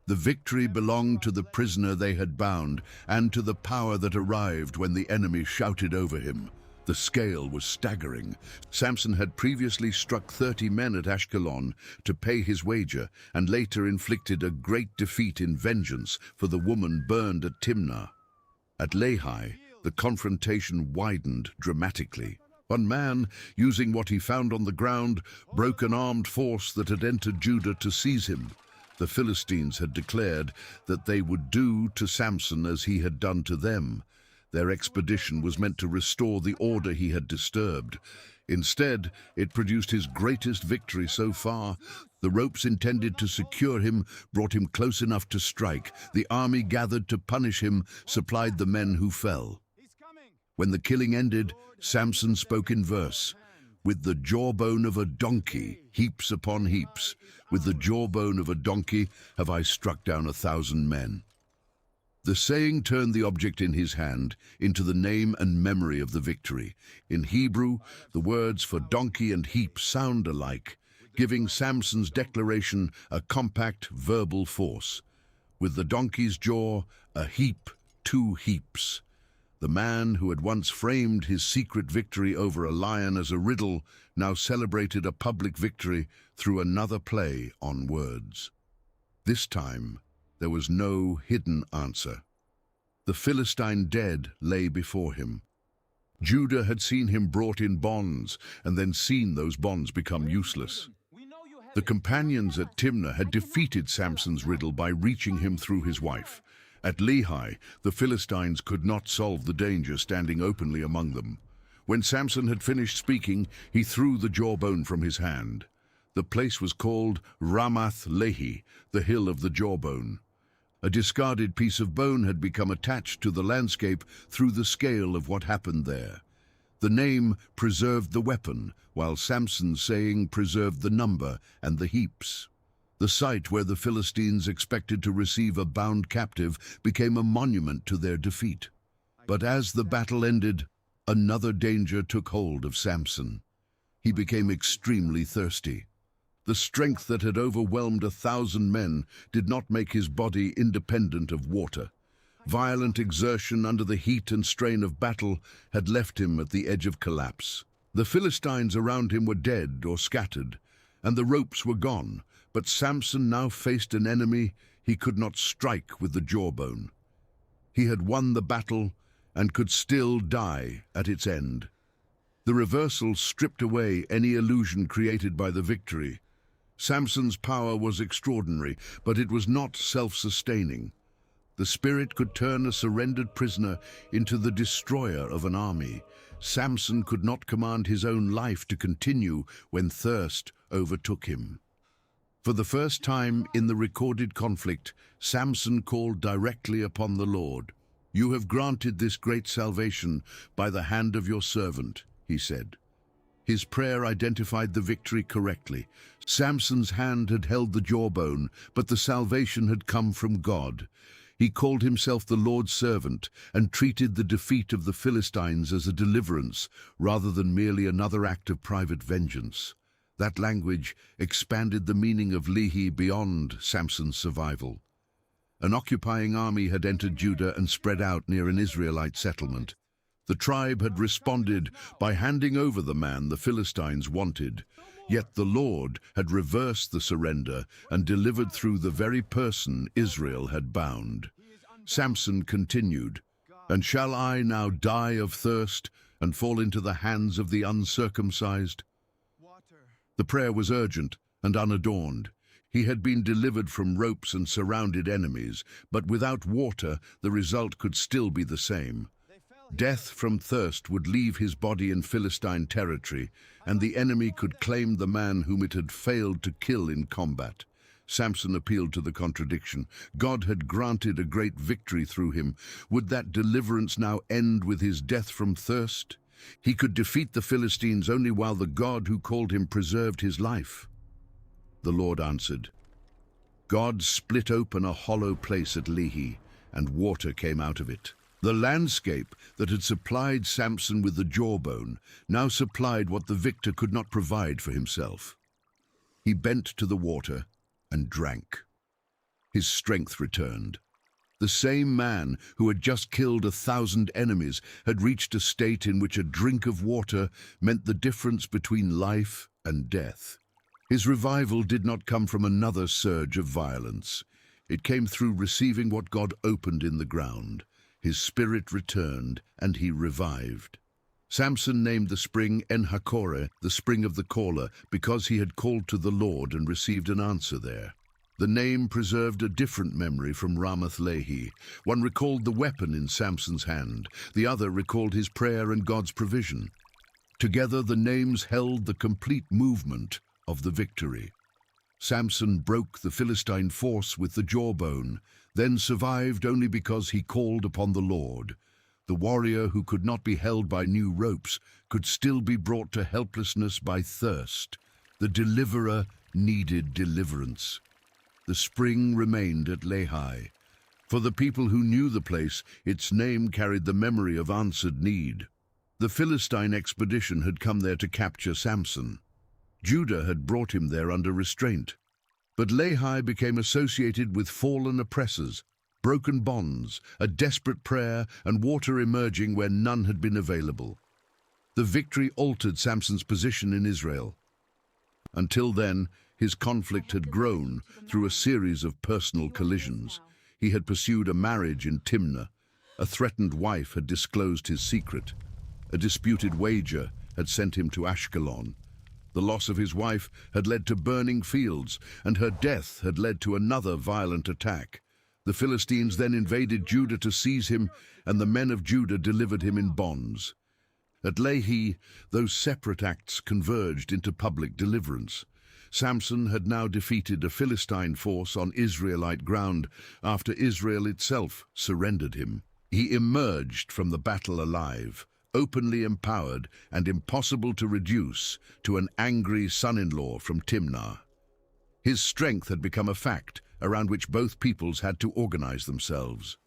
The victory belonged to the prisoner they had bound, and to the power that arrived when the enemy shouted over him. The scale was staggering. Samson had previously struck 30 men at Ashkelon to pay his wager, and later inflicted a great defeat in vengeance for the woman burned at Timnah. At Lehi, the confrontation widened dramatically. One man, using what he found on the ground, broke an armed force that had entered Judah to seize him. The Philistines had declared that they would do to Samson as he had done to them. Their expedition was meant to restore the order he had disturbed. Instead, it produced his greatest victory so far. The ropes intended to secure him brought him close enough to strike. The army gathered to punish him supplied the men who fell. When the killing ended, Samson spoke in verse. With the jawbone of a donkey, heaps upon heaps. With the jawbone of a donkey have I struck down 1,000 men. The saying turned the object in his hand into the name and memory of the victory. In Hebrew, the words for donkey and heap sound alike, giving Samson's declaration a compact verbal force. With the donkey's jaw, a heap, 2 heaps. The man who had once framed his secret victory over a lion as a riddle now celebrated a public victory through another play on words. This time, There was no hidden answer. The Philistine dead lay before him. Judah had seen him brought in bonds, and then seen those bonds become useless. The companions at Timnah had defeated Samson's riddle by reaching him through his wife. At Lehi, the Philistines could not solve the danger standing openly among them. When Samson had finished speaking, he threw the jawbone from his hand. The place was called Ramath Lehi, the hill of the jawbone. A discarded piece of bone had become attached to the landscape through the scale of what happened there. The name preserved the weapon, while Samson's saying preserved the number and the heaps. The site where the Philistines expected to receive a bound captive became a monument to their defeat. But as the battle ended, another danger took hold of Samson. He became extremely thirsty. The strength that had overwhelmed 1,000 men did not make his body independent of water. Violent exertion under the heat and strain of battle had left him at the edge of collapse. The Philistines around him were dead or scattered, and the ropes were gone, but Samson now faced an enemy he could not strike with the jawbone. He had won the battle and could still die at its end. The reversal stripped away any illusion created by the victory. Samson's power was extraordinary, but it was not self-sustaining. The spirit could turn a surrendered prisoner into the destroyer of an army. Samson could not command his own life to continue when thirst overtook him. For the first time in the recorded conflict, Samson called directly upon the Lord. "You have granted this great salvation by the hand of your servant," he said. His prayer identified the victory correctly. Samson's hand had held the jawbone, but the salvation had come from God. He called himself the Lord's servant and treated the defeat of the Philistines as a deliverance rather than merely another act of private vengeance. That language expanded the meaning of Lehi beyond Samson's survival. An occupying army had entered Judah and spread out near an Israelite settlement. The tribe had responded by handing over the man the Philistines wanted, yet the Lord had reversed the surrender and delivered through the very person Israel had bound. Samson continued, "And shall I now die of thirst and fall into the hands of the uncircumcised?" The prayer was urgent and unadorned. He had been delivered from ropes and surrounded enemies, but without water the result could still be the same. Death from thirst would leave his body in Philistine territory, and the enemy could claim the man whom it had failed to kill in combat. Samson appealed to the contradiction. God had granted a great victory through him. Would that deliverance now end with his death from thirst? He could defeat the Philistines only while the God who called him preserved his life. The Lord answered. God split open a hollow place at Lehi, and water came out of it. The landscape that had supplied Samson with the jawbone now supplied what the victor could not provide for himself. He bent to the water and drank. His strength returned. The same man who had just killed 1,000 enemies had reached a state in which a drink of water meant the difference between life and death. His revival did not come from another surge of violence. It came through receiving what God opened in the ground. His spirit returned, and he revived. Samson named the spring En-Hakkore, the spring of the caller, because he had called to the Lord and received an answer there. The name preserved a different memory from Ramath Lehi. One recalled the weapon in Samson's hand. The other recalled his prayer and God's provision. Together, the names held the complete movement of the victory. Samson broke the Philistine force with the jawbone, then survived only because he called upon the Lord. The warrior who could not be held by new ropes could still be brought to helplessness by thirst. The deliverer needed deliverance. The spring remained at Lehi. For the people who knew the place, its name carried the memory of answered need. The Philistine expedition had come there to capture Samson. Judah had brought him there under restraint. But Lehi became associated with fallen oppressors, broken bonds, a desperate prayer, and water emerging where none had been available. The victory altered Samson's position in Israel. Until then, His conflict had grown through a series of personal collisions. He had pursued a marriage in Timnah. A threatened wife had disclosed his secret. A disputed wager had sent him to Ashkelon. The loss of his wife had led to burning fields, and her death had led to another violent attack. The Philistines then invaded Judah to seize him, and the men of Judah delivered him in bonds. At Lehi, those separate acts converged into public deliverance. Samson had now defeated a Philistine force on Israelite ground after Israel itself surrendered him. He emerged from the battle alive, openly empowered and impossible to reduce to an angry son-in-law from Timnah. His strength had become a fact around which both peoples had to organize themselves.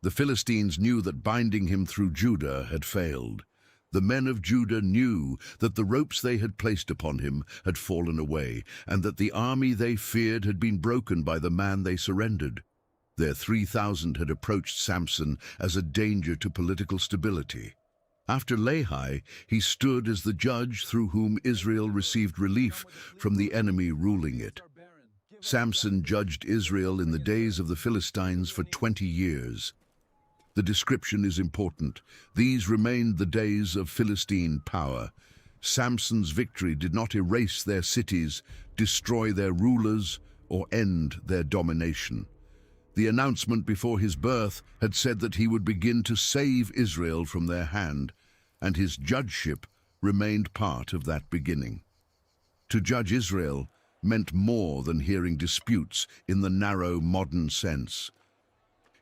The Philistines knew that binding him through Judah had failed. The men of Judah knew that the ropes they had placed upon him had fallen away, and that the army they feared had been broken by the man they surrendered. Their 3,000 had approached Samson as a danger to political stability. After Lehi, he stood as the judge through whom Israel received relief from the enemy ruling it. Samson judged Israel in the days of the Philistines for 20 years. The description is important. These remained the days of Philistine power. Samson's victory did not erase their cities, destroy their rulers, or end their domination. The announcement before his birth had said that he would begin to save Israel from their hand, and his judgeship remained part of that beginning. To judge Israel meant more than hearing disputes in the narrow modern sense.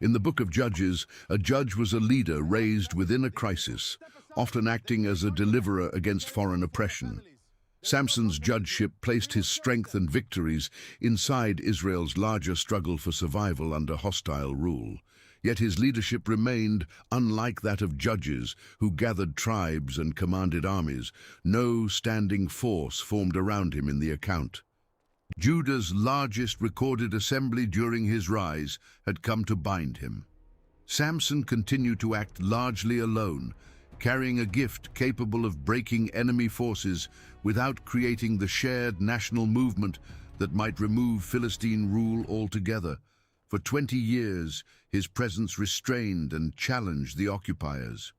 In the book of Judges, a judge was a leader raised within a crisis, often acting as a deliverer against foreign oppression. Samson's judgeship placed his strength and victories inside Israel's larger struggle for survival under hostile rule. Yet his leadership remained unlike that of judges who gathered tribes and commanded armies. No standing force formed around him in the account. Judah's largest recorded assembly during his rise had come to bind him. Samson continued to act largely alone, carrying a gift capable of breaking enemy forces without creating the shared national movement that might remove Philistine rule altogether. For 20 years, his presence restrained and challenged the occupiers.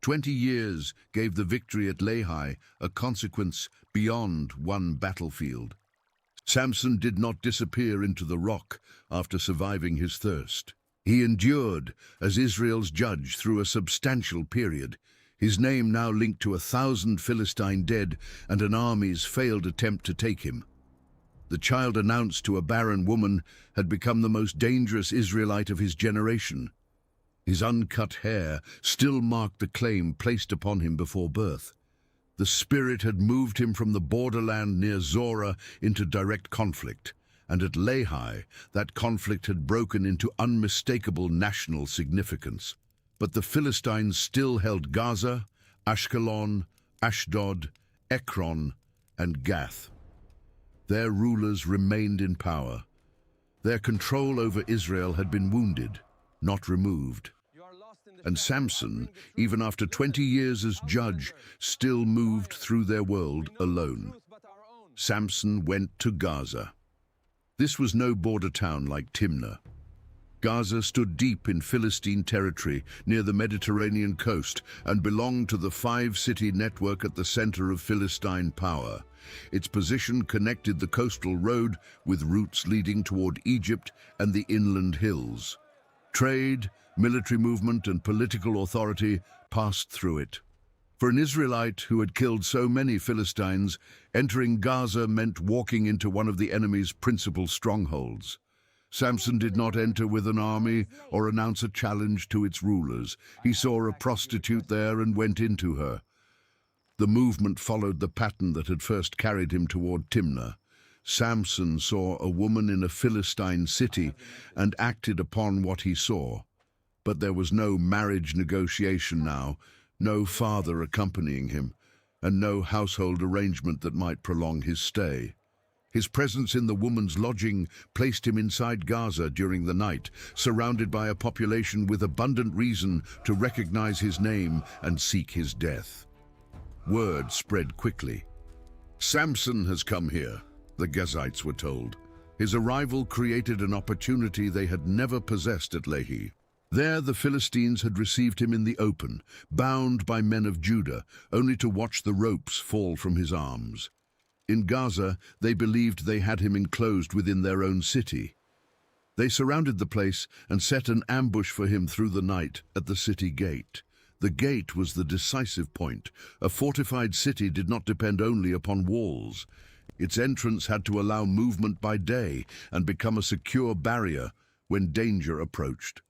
20 years gave the victory at Lehi a consequence beyond one battlefield. Samson did not disappear into the rock after surviving his thirst. He endured as Israel's judge through a substantial period, his name now linked to 1,000 Philistine dead and an army's failed attempt to take him. The child announced to a barren woman had become the most dangerous Israelite of his generation. His uncut hair still marked the claim placed upon him before birth. The spirit had moved him from the borderland near Zorah into direct conflict, and at Lehi, that conflict had broken into unmistakable national significance. But the Philistines still held Gaza, Ashkelon, Ashdod, Ekron, and Gath. Their rulers remained in power. Their control over Israel had been wounded, not removed. And Samson, even after 20 years as judge, still moved through their world alone. Samson went to Gaza. This was no border town like Timnah. Gaza stood deep in Philistine territory near the Mediterranean coast and belonged to the 5-city network at the center of Philistine power. Its position connected the coastal road with routes leading toward Egypt and the inland hills. Trade, military movement, and political authority passed through it. For an Israelite who had killed so many Philistines, entering Gaza meant walking into one of the enemy's principal strongholds. Samson did not enter with an army or announce a challenge to its rulers. He saw a prostitute there and went into her. The movement followed the pattern that had first carried him toward Timnah. Samson saw a woman in a Philistine city and acted upon what he saw. But there was no marriage negotiation now, no father accompanying him, and no household arrangement that might prolong his stay. His presence in the woman's lodging placed him inside Gaza during the night, surrounded by a population with abundant reason to recognize his name and seek his death. Word spread quickly. "Samson has come here." the Gazites were told. His arrival created an opportunity they had never possessed at Lehi. There the Philistines had received him in the open, bound by men of Judah, only to watch the ropes fall from his arms. In Gaza, they believed they had him enclosed within their own city. They surrounded the place and set an ambush for him through the night at the city gate. The gate was the decisive point. A fortified city did not depend only upon walls. Its entrance had to allow movement by day and become a secure barrier when danger approached.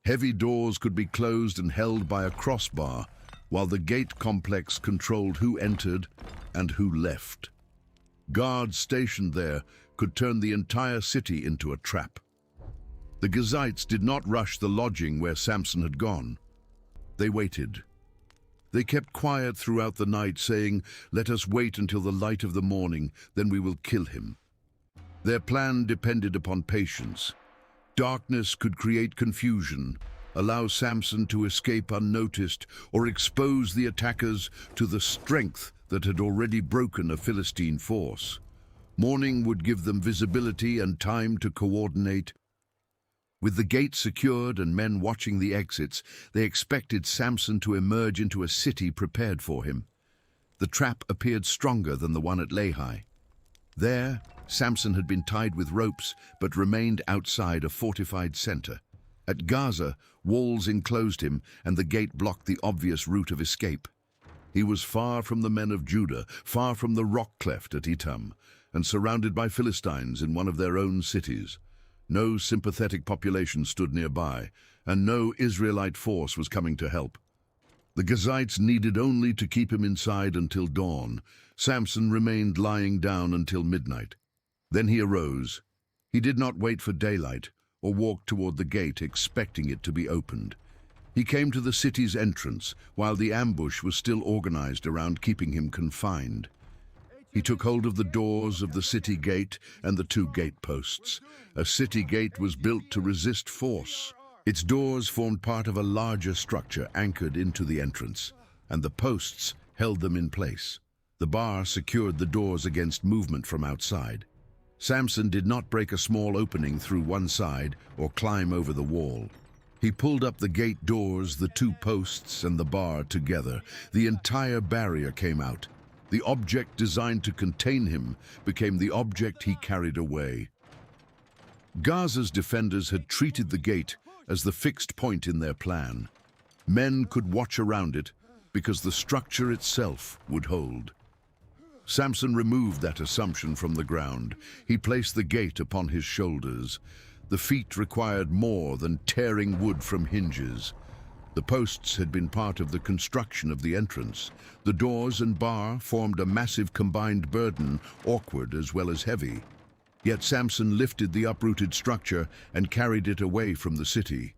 Heavy doors could be closed and held by a crossbar, while the gate complex controlled who entered and who left. Guards stationed there could turn the entire city into a trap. The Gazites did not rush the lodging where Samson had gone. They waited. They kept quiet throughout the night, saying, "Let us wait until the light of the morning, then we will kill him." Their plan depended upon patience. Darkness could create confusion, allow Samson to escape unnoticed, or expose the attackers to the strength that had already broken a Philistine force. Morning would give them visibility and time to coordinate. With the gate secured and men watching the exits, they expected Samson to emerge into a city prepared for him. The trap appeared stronger than the one at Lehi. There, Samson had been tied with ropes, but remained outside a fortified center. At Gaza, walls enclosed him, and the gate blocked the obvious route of escape. He was far from the men of Judah, far from the rock cleft at Etam, and surrounded by Philistines in one of their own cities. No sympathetic population stood nearby, and no Israelite force was coming to help. The Gazites needed only to keep him inside until dawn. Samson remained lying down until midnight. Then he arose. He did not wait for daylight or walk toward the gate expecting it to be opened. He came to the city's entrance while the ambush was still organized around keeping him confined. He took hold of the doors of the city gate and the two gate posts. A city gate was built to resist force. Its doors formed part of a larger structure anchored into the entrance, and the posts held them in place. The bar secured the doors against movement from outside. Samson did not break a small opening through one side or climb over the wall. He pulled up the gate doors, the two posts, and the bar together. The entire barrier came out. The object designed to contain him became the object he carried away. Gaza's defenders had treated the gate as the fixed point in their plan. Men could watch around it because the structure itself would hold. Samson removed that assumption from the ground. He placed the gate upon his shoulders. The feat required more than tearing wood from hinges. The posts had been part of the construction of the entrance. The doors and bar formed a massive combined burden, awkward as well as heavy. Yet Samson lifted the uprooted structure and carried it away from the city.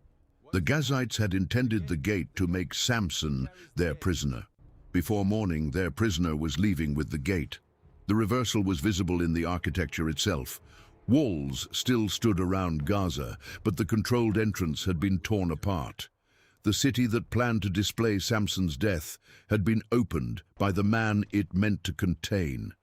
The Gazites had intended the gate to make Samson their prisoner. Before morning, their prisoner was leaving with the gate. The reversal was visible in the architecture itself. Walls still stood around Gaza, but the controlled entrance had been torn apart. The city that planned to display Samson's death had been opened by the man it meant to contain.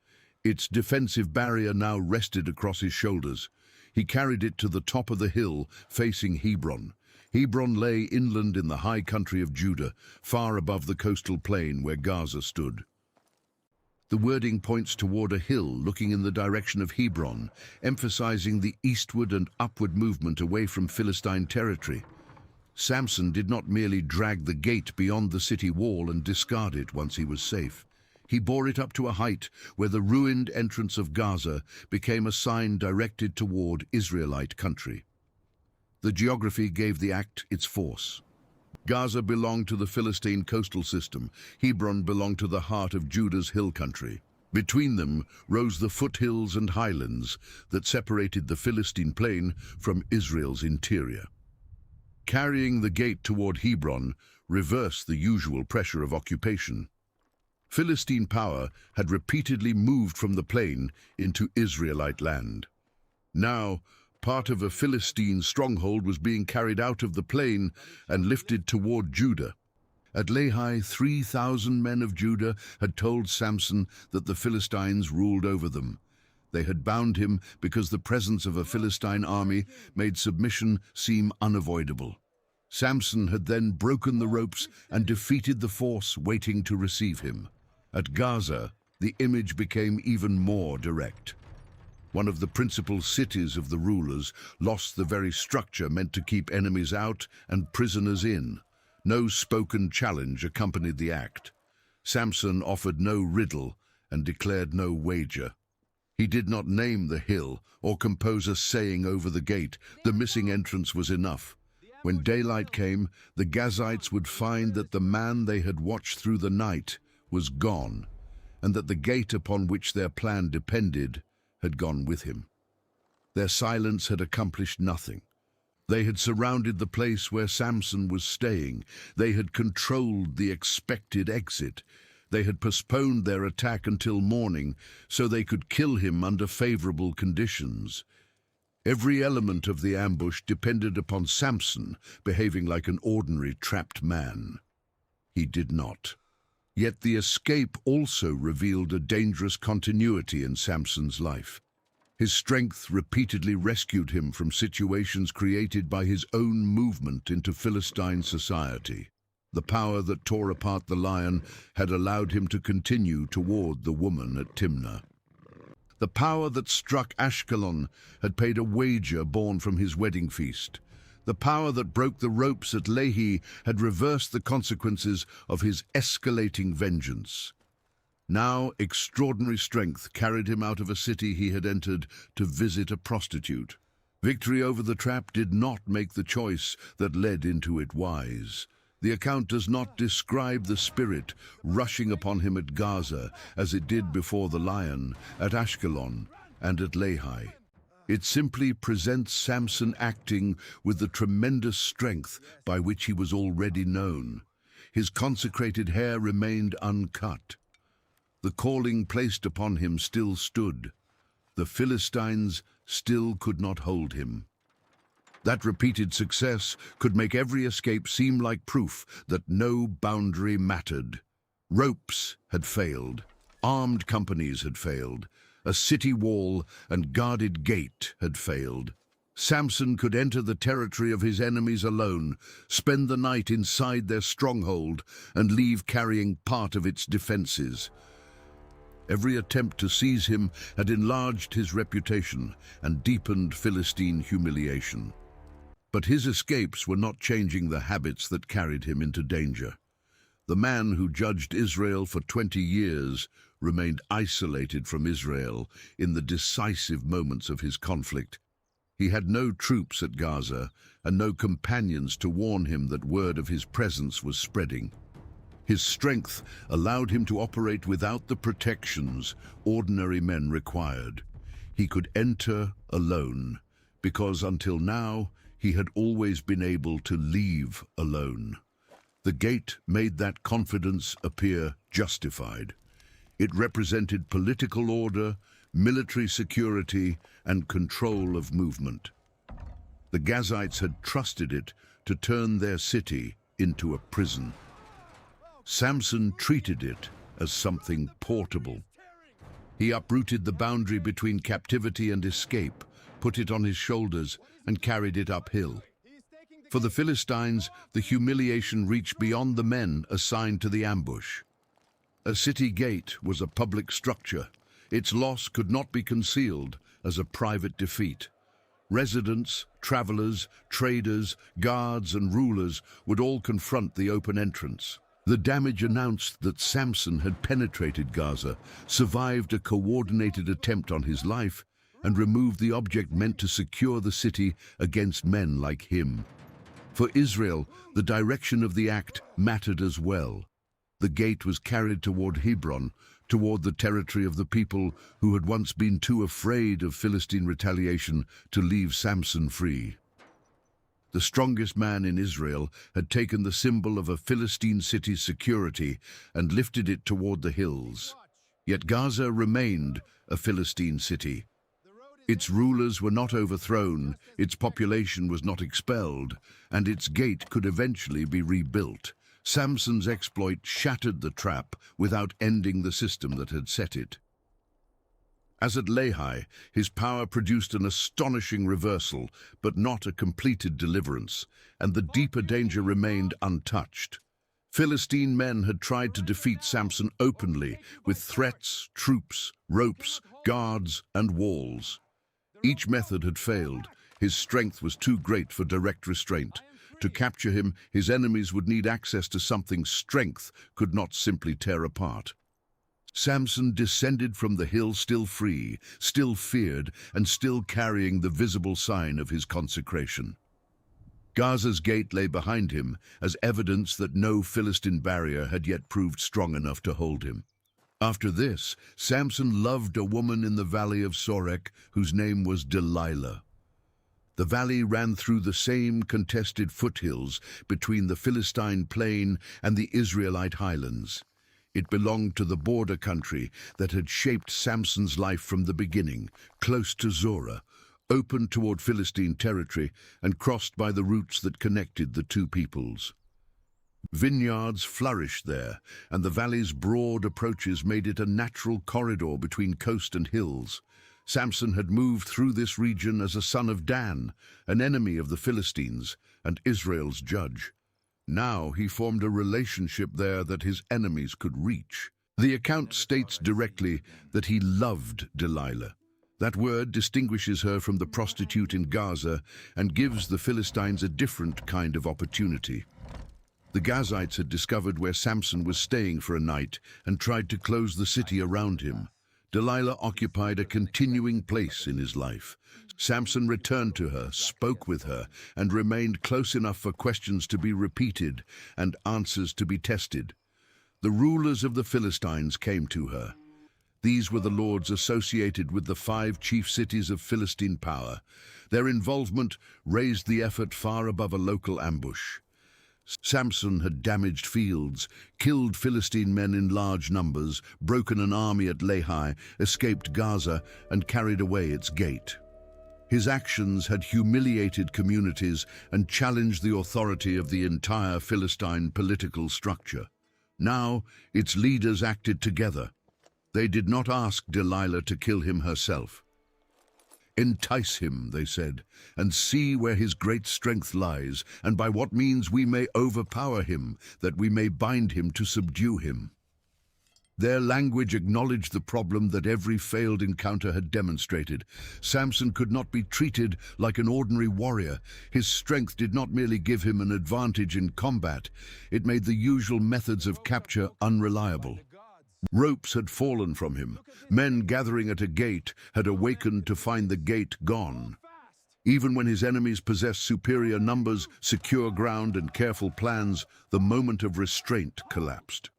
Its defensive barrier now rested across his shoulders. He carried it to the top of the hill facing Hebron. Hebron lay inland in the high country of Judah, far above the coastal plain where Gaza stood. The wording points toward a hill looking in the direction of Hebron, emphasizing the eastward and upward movement away from Philistine territory. Samson did not merely drag the gate beyond the city wall and discard it once he was safe. He bore it up to a height where the ruined entrance of Gaza became a sign directed toward Israelite country. The geography gave the act its force. Gaza belonged to the Philistine coastal system. Hebron belonged to the heart of Judah's hill country. Between them rose the foothills and highlands that separated the Philistine plain from Israel's interior. Carrying the gate toward Hebron reversed the usual pressure of occupation. Philistine power had repeatedly moved from the plain into Israelite land. Now, part of a Philistine stronghold was being carried out of the plain and lifted toward Judah. At Lehi, 3,000 men of Judah had told Samson that the Philistines ruled over them. They had bound him because the presence of a Philistine army made submission seem unavoidable. Samson had then broken the ropes and defeated the force waiting to receive him. At Gaza, the image became even more direct. One of the principal cities of the rulers lost the very structure meant to keep enemies out and prisoners in. No spoken challenge accompanied the act. Samson offered no riddle and declared no wager. He did not name the hill or compose a saying over the gate. The missing entrance was enough. When daylight came, the Gazites would find that the man they had watched through the night was gone, and that the gate upon which their plan depended had gone with him. Their silence had accomplished nothing. They had surrounded the place where Samson was staying. They had controlled the expected exit. They had postponed their attack until morning so they could kill him under favorable conditions. Every element of the ambush depended upon Samson behaving like an ordinary trapped man. He did not. Yet the escape also revealed a dangerous continuity in Samson's life. His strength repeatedly rescued him from situations created by his own movement into Philistine society. The power that tore apart the lion had allowed him to continue toward the woman at Timnah. The power that struck Ashkelon had paid a wager born from his wedding feast. The power that broke the ropes at Lehi had reversed the consequences of his escalating vengeance. Now extraordinary strength carried him out of a city he had entered to visit a prostitute. Victory over the trap did not make the choice that led into it wise. The account does not describe the spirit rushing upon him at Gaza as it did before the lion, at Ashkelon, and at Lehi. It simply presents Samson acting with the tremendous strength by which he was already known. His consecrated hair remained uncut. The calling placed upon him still stood. The Philistines still could not hold him. That repeated success could make every escape seem like proof that no boundary mattered. Ropes had failed. Armed companies had failed. A city wall and guarded gate had failed. Samson could enter the territory of his enemies alone, spend the night inside their stronghold, and leave carrying part of its defenses. Every attempt to seize him had enlarged his reputation and deepened Philistine humiliation. But his escapes were not changing the habits that carried him into danger. The man who judged Israel for 20 years remained isolated from Israel in the decisive moments of his conflict. He had no troops at Gaza and no companions to warn him that word of his presence was spreading. His strength allowed him to operate without the protections ordinary men required. He could enter alone, because until now he had always been able to leave alone. The gate made that confidence appear justified. It represented political order, military security, and control of movement. The Gazites had trusted it to turn their city into a prison. Samson treated it as something portable. He uprooted the boundary between captivity and escape, put it on his shoulders, and carried it uphill. For the Philistines, the humiliation reached beyond the men assigned to the ambush. A city gate was a public structure. Its loss could not be concealed as a private defeat. Residents, travelers, traders, guards, and rulers would all confront the open entrance. The damage announced that Samson had penetrated Gaza, survived a coordinated attempt on his life, and removed the object meant to secure the city against men like him. For Israel, the direction of the act mattered as well. The gate was carried toward Hebron, toward the territory of the people who had once been too afraid of Philistine retaliation to leave Samson free. The strongest man in Israel had taken the symbol of a Philistine city's security and lifted it toward the hills. Yet Gaza remained a Philistine city. Its rulers were not overthrown, its population was not expelled, and its gate could eventually be rebuilt. Samson's exploit shattered the trap without ending the system that had set it. As at Lehi, his power produced an astonishing reversal, but not a completed deliverance, and the deeper danger remained untouched. Philistine men had tried to defeat Samson openly with threats, troops, ropes, guards, and walls. Each method had failed. His strength was too great for direct restraint. To capture him, his enemies would need access to something strength could not simply tear apart. Samson descended from the hill still free, still feared, and still carrying the visible sign of his consecration. Gaza's gate lay behind him as evidence that no Philistine barrier had yet proved strong enough to hold him. After this, Samson loved a woman in the valley of Sorek whose name was Delilah. The valley ran through the same contested foothills between the Philistine plain and the Israelite highlands. It belonged to the border country that had shaped Samson's life from the beginning, close to Zorah, open toward Philistine territory and crossed by the routes that connected the two peoples. Vineyards flourished there, and the valley's broad approaches made it a natural corridor between coast and hills. Samson had moved through this region as a son of Dan, an enemy of the Philistines and Israel's judge. Now he formed a relationship there that his enemies could reach. The account states directly that he loved Delilah. That word distinguishes her from the prostitute in Gaza and gives the Philistines a different kind of opportunity. The Gazites had discovered where Samson was staying for a night and tried to close the city around him. Delilah occupied a continuing place in his life. Samson returned to her, spoke with her, and remained close enough for questions to be repeated and answers to be tested. The rulers of the Philistines came to her. These were the lords associated with the 5 chief cities of Philistine power. Their involvement raised the effort far above a local ambush. Samson had damaged fields, killed Philistine men in large numbers, broken an army at Lehi, escaped Gaza, and carried away its gate. His actions had humiliated communities and challenged the authority of the entire Philistine political structure. Now, its leaders acted together. They did not ask Delilah to kill him herself. "Entice him," they said, "and see where his great strength lies, and by what means we may overpower him, that we may bind him to subdue him." Their language acknowledged the problem that every failed encounter had demonstrated. Samson could not be treated like an ordinary warrior. His strength did not merely give him an advantage in combat, it made the usual methods of capture unreliable. Ropes had fallen from him. Men gathering at a gate had awakened to find the gate gone. Even when his enemies possessed superior numbers, secure ground, and careful plans, the moment of restraint collapsed.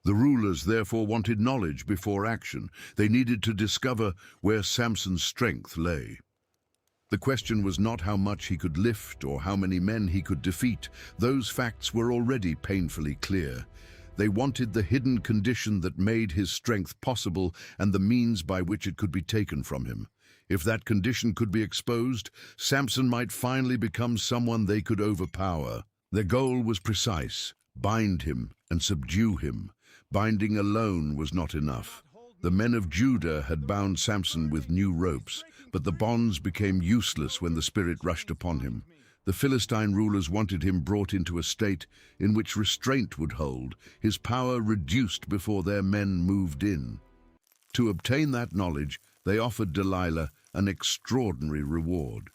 The rulers therefore wanted knowledge before action. They needed to discover where Samson's strength lay. The question was not how much he could lift or how many men he could defeat. Those facts were already painfully clear. They wanted the hidden condition that made his strength possible and the means by which it could be taken from him. If that condition could be exposed, Samson might finally become someone they could overpower. Their goal was precise: bind him and subdue him. Binding alone was not enough. The men of Judah had bound Samson with new ropes, but the bonds became useless when the Spirit rushed upon him. The Philistine rulers wanted him brought into a state in which restraint would hold, his power reduced before their men moved in. To obtain that knowledge, they offered Delilah an extraordinary reward.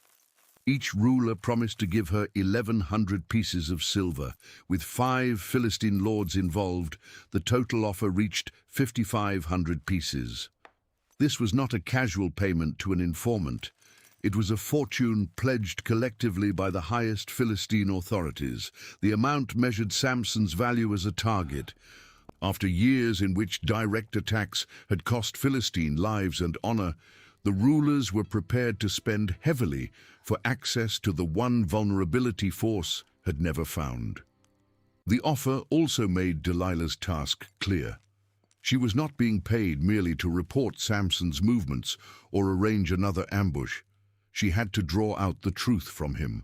Each ruler promised to give her 1,100 pieces of silver. With 5 Philistine lords involved, the total offer reached 5,500 pieces. This was not a casual payment to an informant. It was a fortune pledged collectively by the highest Philistine authorities. The amount measured Samson's value as a target. After years in which direct attacks had cost Philistine lives and honor, the rulers were prepared to spend heavily for access to the one vulnerability force had never found. The offer also made Delilah's task clear. She was not being paid merely to report Samson's movements or arrange another ambush. She had to draw out the truth from him.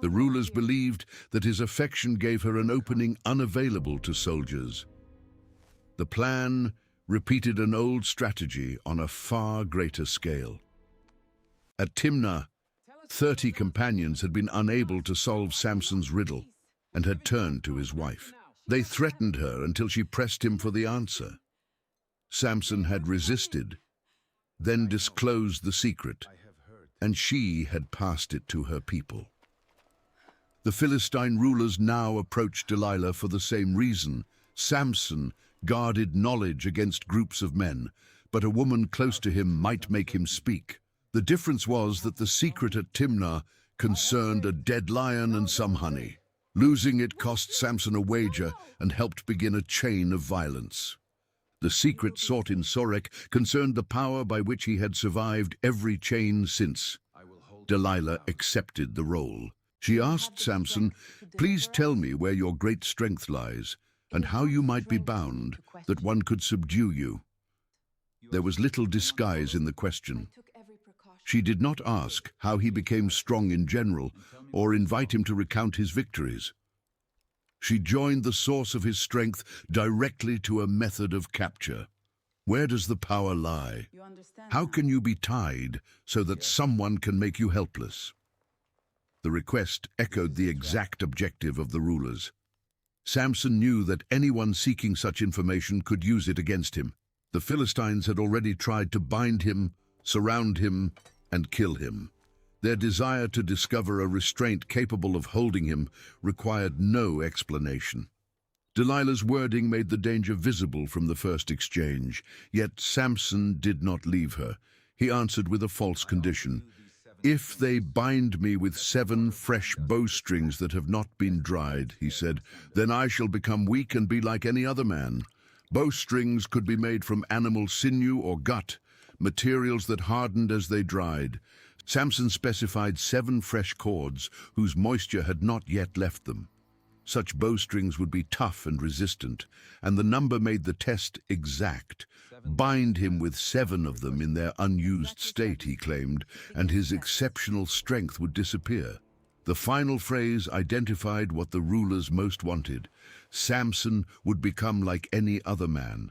The rulers believed that his affection gave her an opening unavailable to soldiers. The plan repeated an old strategy on a far greater scale. At Timnah, 30 companions had been unable to solve Samson's riddle and had turned to his wife. They threatened her until she pressed him for the answer. Samson had resisted, then disclosed the secret, and she had passed it to her people. The Philistine rulers now approached Delilah for the same reason. Samson guarded knowledge against groups of men, but a woman close to him might make him speak. The difference was that the secret at Timnah concerned a dead lion and some honey. Losing it cost Samson a wager and helped begin a chain of violence. The secret sought in Sorek concerned the power by which he had survived every chain since. Delilah accepted the role. She asked Samson, "Please tell me where your great strength lies, and how you might be bound, that one could subdue you." There was little disguise in the question. She did not ask how he became strong in general, or invite him to recount his victories. She joined the source of his strength directly to a method of capture. Where does the power lie? How can you be tied so that someone can make you helpless? The request echoed the exact objective of the rulers. Samson knew that anyone seeking such information could use it against him. The Philistines had already tried to bind him, surround him, and kill him. Their desire to discover a restraint capable of holding him required no explanation. Delilah's wording made the danger visible from the first exchange, yet Samson did not leave her. He answered with a false condition. "If they bind me with 7 fresh bowstrings that have not been dried," he said, "then I shall become weak and be like any other man." Bowstrings could be made from animal sinew or gut, materials that hardened as they dried. Samson specified 7 fresh cords whose moisture had not yet left them. Such bowstrings would be tough and resistant, and the number made the test exact. Bind him with 7 of them in their unused state, he claimed, and his exceptional strength would disappear. The final phrase identified what the rulers most wanted. Samson would become like any other man.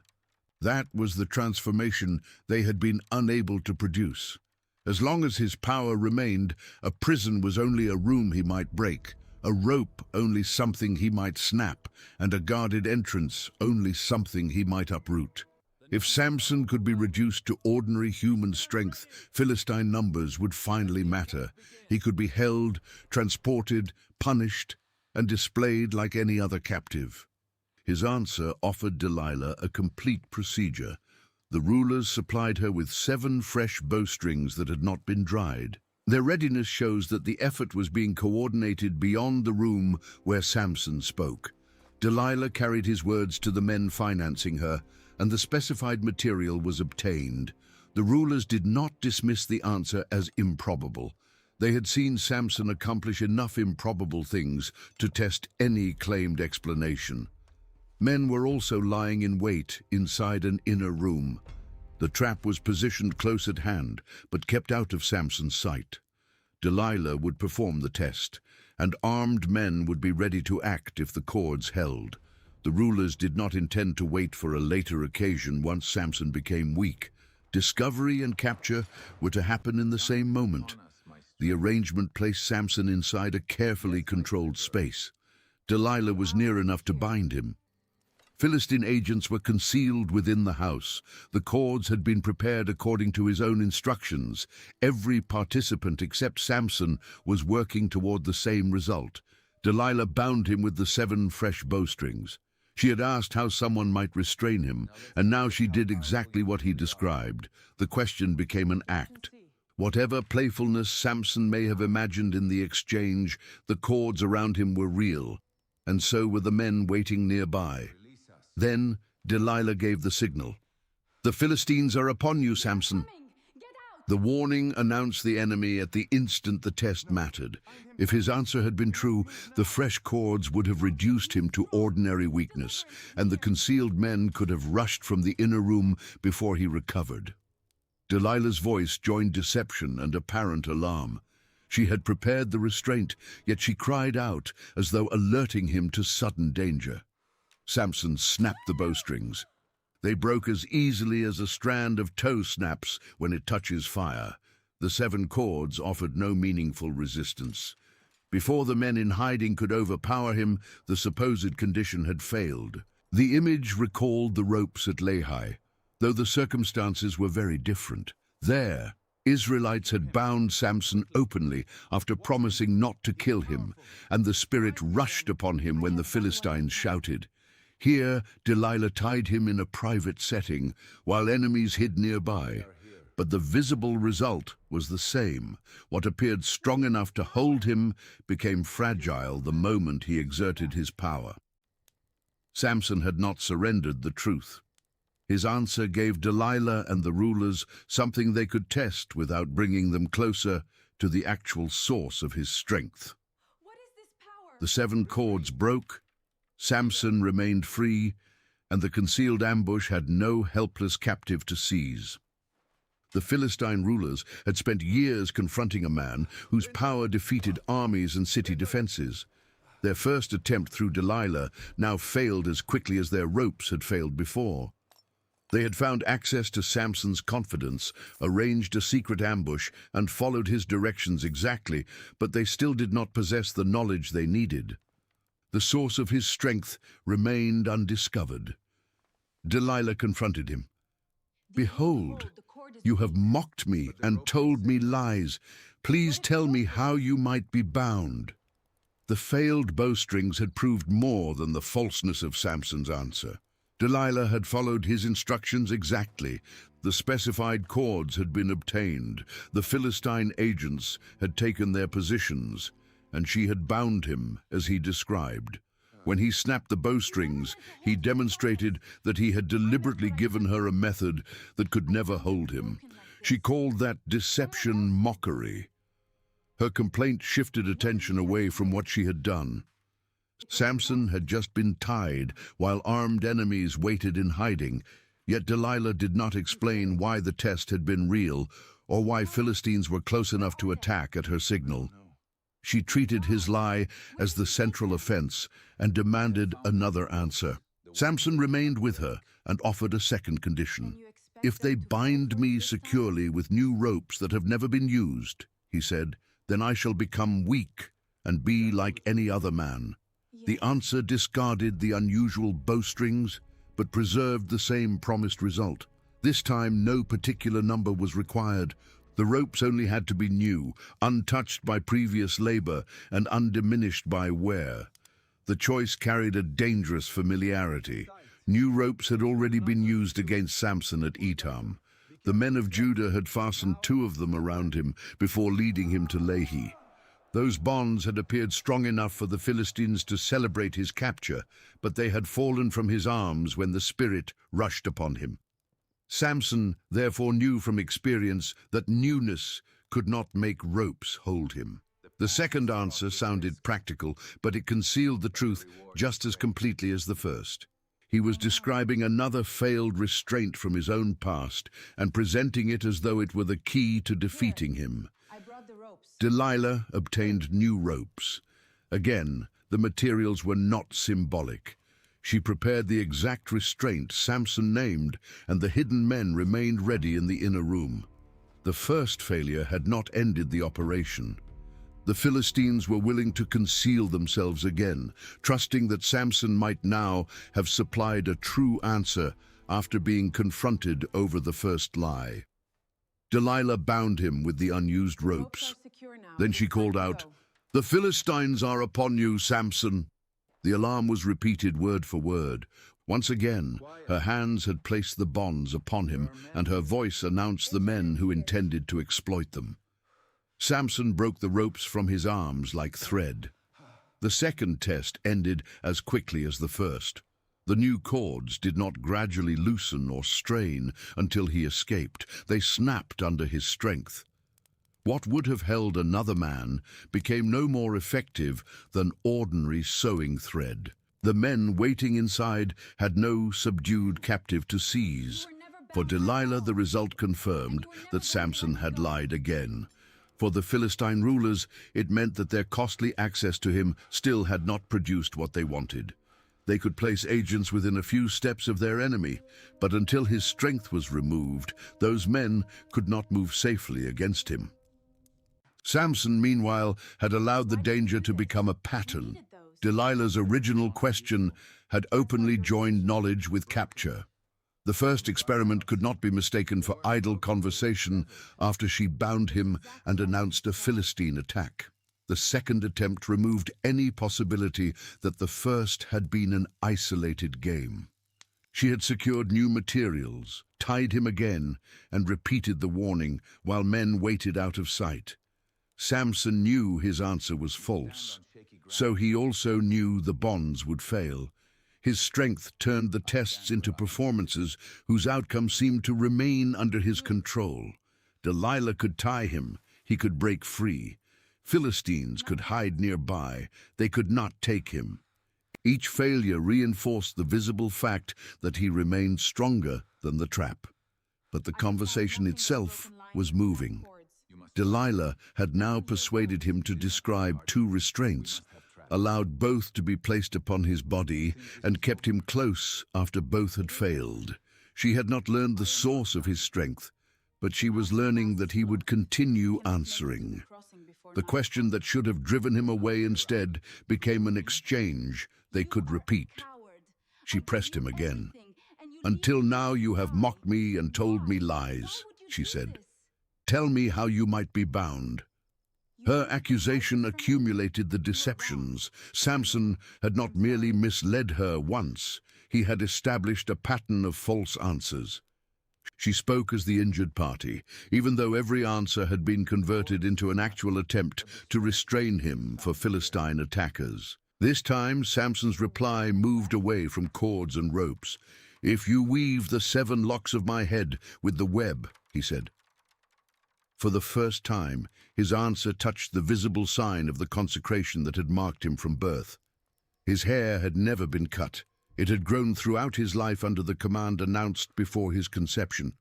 That was the transformation they had been unable to produce. As long as his power remained, a prison was only a room he might break, a rope only something he might snap, and a guarded entrance only something he might uproot. If Samson could be reduced to ordinary human strength, Philistine numbers would finally matter. He could be held, transported, punished, and displayed like any other captive. His answer offered Delilah a complete procedure. The rulers supplied her with 7 fresh bowstrings that had not been dried. Their readiness shows that the effort was being coordinated beyond the room where Samson spoke. Delilah carried his words to the men financing her, and the specified material was obtained. The rulers did not dismiss the answer as improbable. They had seen Samson accomplish enough improbable things to test any claimed explanation. Men were also lying in wait inside an inner room. The trap was positioned close at hand, but kept out of Samson's sight. Delilah would perform the test, and armed men would be ready to act if the cords held. The rulers did not intend to wait for a later occasion once Samson became weak. Discovery and capture were to happen in the same moment. The arrangement placed Samson inside a carefully controlled space. Delilah was near enough to bind him. Philistine agents were concealed within the house. The cords had been prepared according to his own instructions. Every participant except Samson was working toward the same result. Delilah bound him with the 7 fresh bowstrings. She had asked how someone might restrain him, and now she did exactly what he described. The question became an act. Whatever playfulness Samson may have imagined in the exchange, the cords around him were real, and so were the men waiting nearby. Then Delilah gave the signal. "The Philistines are upon you, Samson." The warning announced the enemy at the instant the test mattered. If his answer had been true, the fresh cords would have reduced him to ordinary weakness, and the concealed men could have rushed from the inner room before he recovered. Delilah's voice joined deception and apparent alarm. She had prepared the restraint, yet she cried out as though alerting him to sudden danger. Samson snapped the bowstrings. They broke as easily as a strand of tow snaps when it touches fire. The 7 cords offered no meaningful resistance. Before the men in hiding could overpower him, the supposed condition had failed. The image recalled the ropes at Lehi, though the circumstances were very different. There, Israelites had bound Samson openly after promising not to kill him, and the spirit rushed upon him when the Philistines shouted. Here, Delilah tied him in a private setting, while enemies hid nearby. But the visible result was the same. What appeared strong enough to hold him became fragile the moment he exerted his power. Samson had not surrendered the truth. His answer gave Delilah and the rulers something they could test without bringing them closer to the actual source of his strength. What is this power? The 7 cords broke, Samson remained free, and the concealed ambush had no helpless captive to seize. The Philistine rulers had spent years confronting a man whose power defeated armies and city defenses. Their first attempt through Delilah now failed as quickly as their ropes had failed before. They had found access to Samson's confidence, arranged a secret ambush, and followed his directions exactly, but they still did not possess the knowledge they needed. The source of his strength remained undiscovered. Delilah confronted him. "Behold, you have mocked me and told me lies. Please tell me how you might be bound." The failed bowstrings had proved more than the falseness of Samson's answer. Delilah had followed his instructions exactly. The specified cords had been obtained. The Philistine agents had taken their positions, and she had bound him as he described. When he snapped the bowstrings, he demonstrated that he had deliberately given her a method that could never hold him. She called that deception mockery. Her complaint shifted attention away from what she had done. Samson had just been tied while armed enemies waited in hiding, yet Delilah did not explain why the test had been real or why Philistines were close enough to attack at her signal. She treated his lie as the central offense and demanded another answer. Samson remained with her and offered a second condition. "If they bind me securely with new ropes that have never been used," he said, "then I shall become weak and be like any other man." The answer discarded the unusual bowstrings, but preserved the same promised result. This time, no particular number was required. The ropes only had to be new, untouched by previous labor and undiminished by wear. The choice carried a dangerous familiarity. New ropes had already been used against Samson at Etam. The men of Judah had fastened 2 of them around him before leading him to Lehi. Those bonds had appeared strong enough for the Philistines to celebrate his capture, but they had fallen from his arms when the spirit rushed upon him. Samson therefore knew from experience that newness could not make ropes hold him. The second answer sounded practical, but it concealed the truth just as completely as the first. He was describing another failed restraint from his own past and presenting it as though it were the key to defeating him. I brought the ropes. Delilah obtained new ropes. Again, the materials were not symbolic. She prepared the exact restraint Samson named, and the hidden men remained ready in the inner room. The first failure had not ended the operation. The Philistines were willing to conceal themselves again, trusting that Samson might now have supplied a true answer after being confronted over the first lie. Delilah bound him with the unused ropes. Then she called out, "The Philistines are upon you, Samson." The alarm was repeated word for word. Once again, her hands had placed the bonds upon him, and her voice announced the men who intended to exploit them. Samson broke the ropes from his arms like thread. The second test ended as quickly as the first. The new cords did not gradually loosen or strain until he escaped. They snapped under his strength. What would have held another man became no more effective than ordinary sewing thread. The men waiting inside had no subdued captive to seize. For Delilah, the result confirmed that Samson had lied again. For the Philistine rulers, it meant that their costly access to him still had not produced what they wanted. They could place agents within a few steps of their enemy, but until his strength was removed, those men could not move safely against him. Samson, meanwhile, had allowed the danger to become a pattern. Delilah's original question had openly joined knowledge with capture. The first experiment could not be mistaken for idle conversation after she bound him and announced a Philistine attack. The second attempt removed any possibility that the first had been an isolated game. She had secured new materials, tied him again, and repeated the warning while men waited out of sight. Samson knew his answer was false, so he also knew the bonds would fail. His strength turned the tests into performances whose outcome seemed to remain under his control. Delilah could tie him, he could break free. Philistines could hide nearby, they could not take him. Each failure reinforced the visible fact that he remained stronger than the trap. But the conversation itself was moving. Delilah had now persuaded him to describe two restraints, allowed both to be placed upon his body, and kept him close after both had failed. She had not learned the source of his strength, but she was learning that he would continue answering. The question that should have driven him away instead became an exchange they could repeat. She pressed him again. "Until now you have mocked me and told me lies," she said. "Tell me how you might be bound." Her accusation accumulated the deceptions. Samson had not merely misled her once, he had established a pattern of false answers. She spoke as the injured party, even though every answer had been converted into an actual attempt to restrain him for Philistine attackers. This time, Samson's reply moved away from cords and ropes. "If you weave the 7 locks of my head with the web," he said. For the first time, his answer touched the visible sign of the consecration that had marked him from birth. His hair had never been cut. It had grown throughout his life under the command announced before his conception.